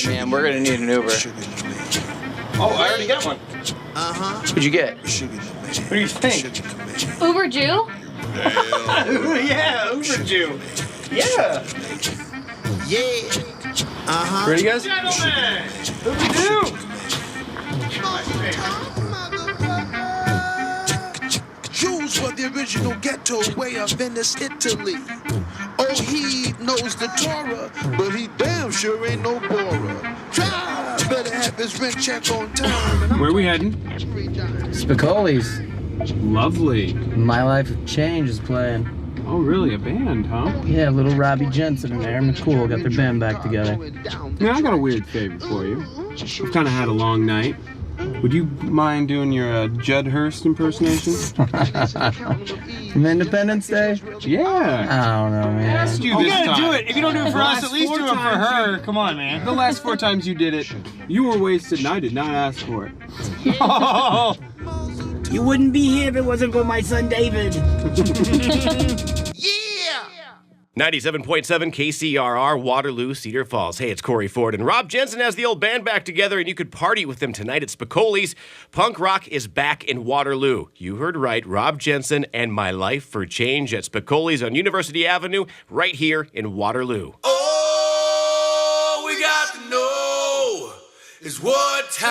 Man, we're gonna need an Uber. Oh, I already got one. What'd you get? What do you think? Uber Jew? Yeah, Uber Jew. Yeah. Yeah. Ready, guys? Gentlemen, Uber Jew. Jews were the original ghetto way of Venice, Italy. Oh, he knows the Torah, but he damn sure ain't no borer. Try, better have his rent check on time. Where are we heading? Spicoli's. Lovely. My Life of Change is playing. Oh, really? A band, huh? Yeah, Little Robbie Jensen and Aaron McCool got their band back together. Yeah, I got a weird favor for you. I've kind of had a long night. Would you mind doing your Judd Hurst impersonation? From Independence Day? Yeah. I don't know, man. I asked you this time. do it. If you don't do it for us, at least do it for her. Come on, man. The last 4 times you did it, you were wasted and I did not ask for it. You wouldn't be here if it wasn't for my son David. 97.7 KCRR, Waterloo, Cedar Falls. Hey, it's Corey Ford, and Rob Jensen has the old band back together, and you could party with them tonight at Spicoli's. Punk rock is back in Waterloo. You heard right, Rob Jensen and My Life for Change at Spicoli's on University Avenue, right here in Waterloo. All we got to know is what time.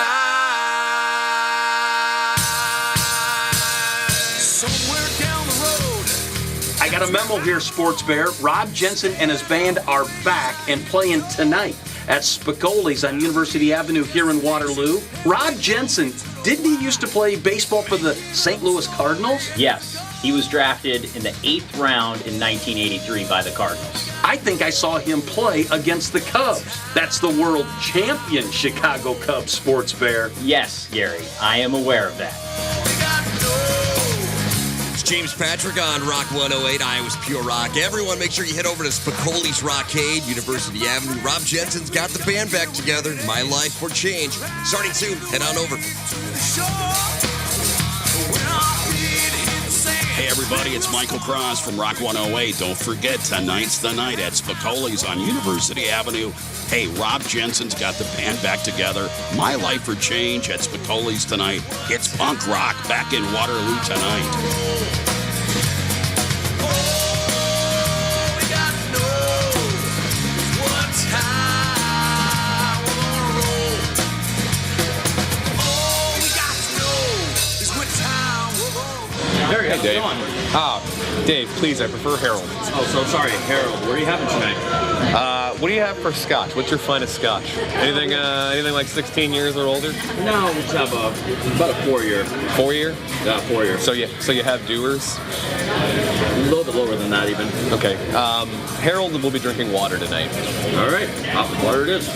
Somewhere down the road. I got a memo here, Sports Bear. Rob Jensen and his band are back and playing tonight at Spicoli's on University Avenue here in Waterloo. Rob Jensen, didn't he used to play baseball for the St. Louis Cardinals? Yes, he was drafted in the 8th round in 1983 by the Cardinals. I think I saw him play against the Cubs. That's the world champion Chicago Cubs, Sports Bear. Yes, Gary, I am aware of that. James Patrick on Rock 108, Iowa's Pure Rock. Everyone, make sure you head over to Spicoli's Rockade, University Avenue. Rob Jensen's got the band back together. My Life for Change. Starting soon. Head on over. Hey everybody, it's Michael Cross from Rock 108. Don't forget, tonight's the night at Spicoli's on University Avenue. Hey, Rob Jensen's got the band back together. My Life for Change at Spicoli's tonight. It's punk rock back in Waterloo tonight. Hey, Dave. Dave, please, I prefer Harold. Oh, so sorry, Harold. What are you having tonight? What do you have for scotch? What's your finest scotch? Anything like 16 years or older? No, we just have about a 4-year. 4-year? Yeah, 4-year. So you have Dewars? A little bit lower than that, even. Okay. Harold will be drinking water tonight. All right. Water it is.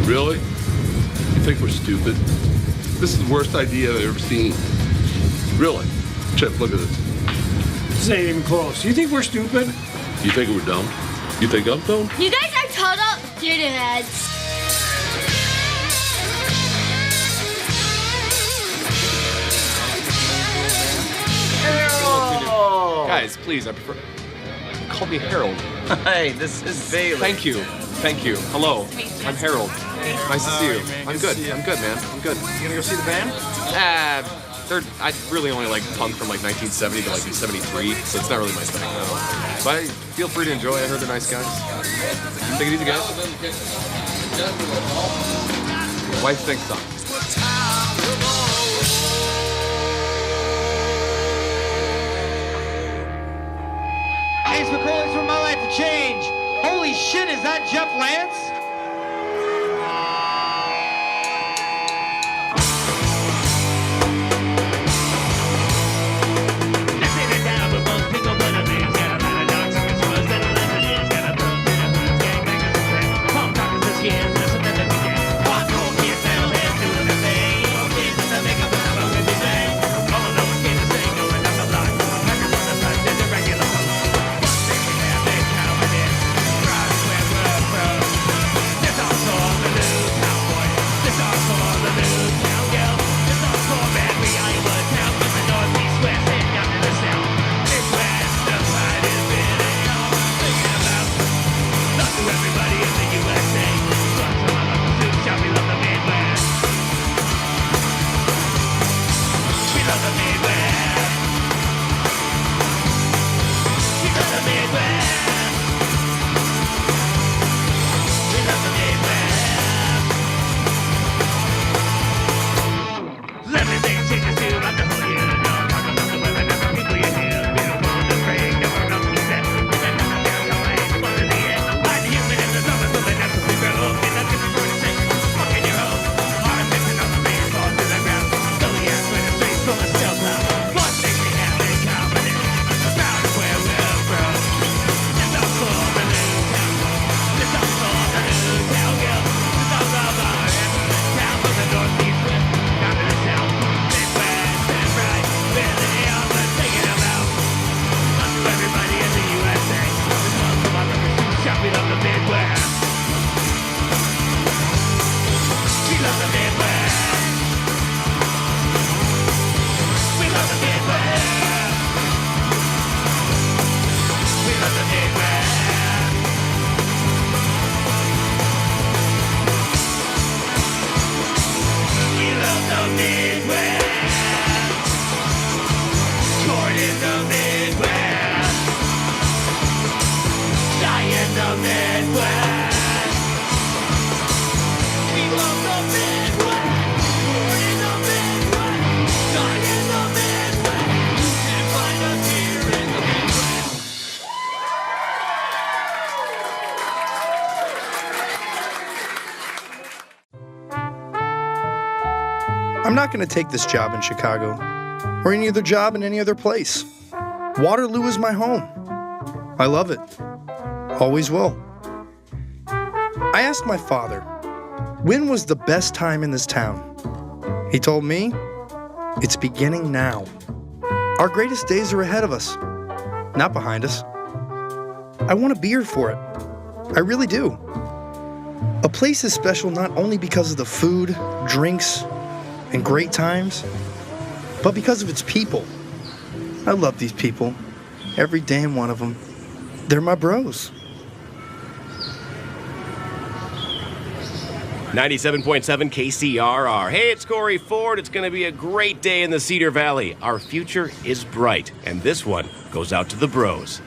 Really? You think we're stupid? This is the worst idea I've ever seen. Really? Chip, look at this. This ain't even close. You think we're stupid? You think we're dumb? You think I'm dumb? You guys are total ditheads. Guys, please, I prefer... Call me Harold. Hey, this is Bailey. Thank you. Hello. I'm Harold. Nice to see you. I'm good, man. I'm good. You gonna go see the band? I really only like punk from like 1970 to like 73, so it's not really my thing. No. But feel free to enjoy. I heard they're nice guys. Take it easy, guys. Wife thinks so. Hey, it's McCauley's from My Life to Change. Holy shit, is that Jeff Lance? I'm not going to take this job in Chicago, or any other job in any other place. Waterloo is my home. I love it. Always will. I asked my father, when was the best time in this town? He told me, it's beginning now. Our greatest days are ahead of us, not behind us. I want to be here for it. I really do. A place is special not only because of the food, drinks, and great times, but because of its people. I love these people. Every damn one of them. They're my bros. 97.7 KCRR. Hey, it's Corey Ford. It's going to be a great day in the Cedar Valley. Our future is bright, and this one goes out to the bros.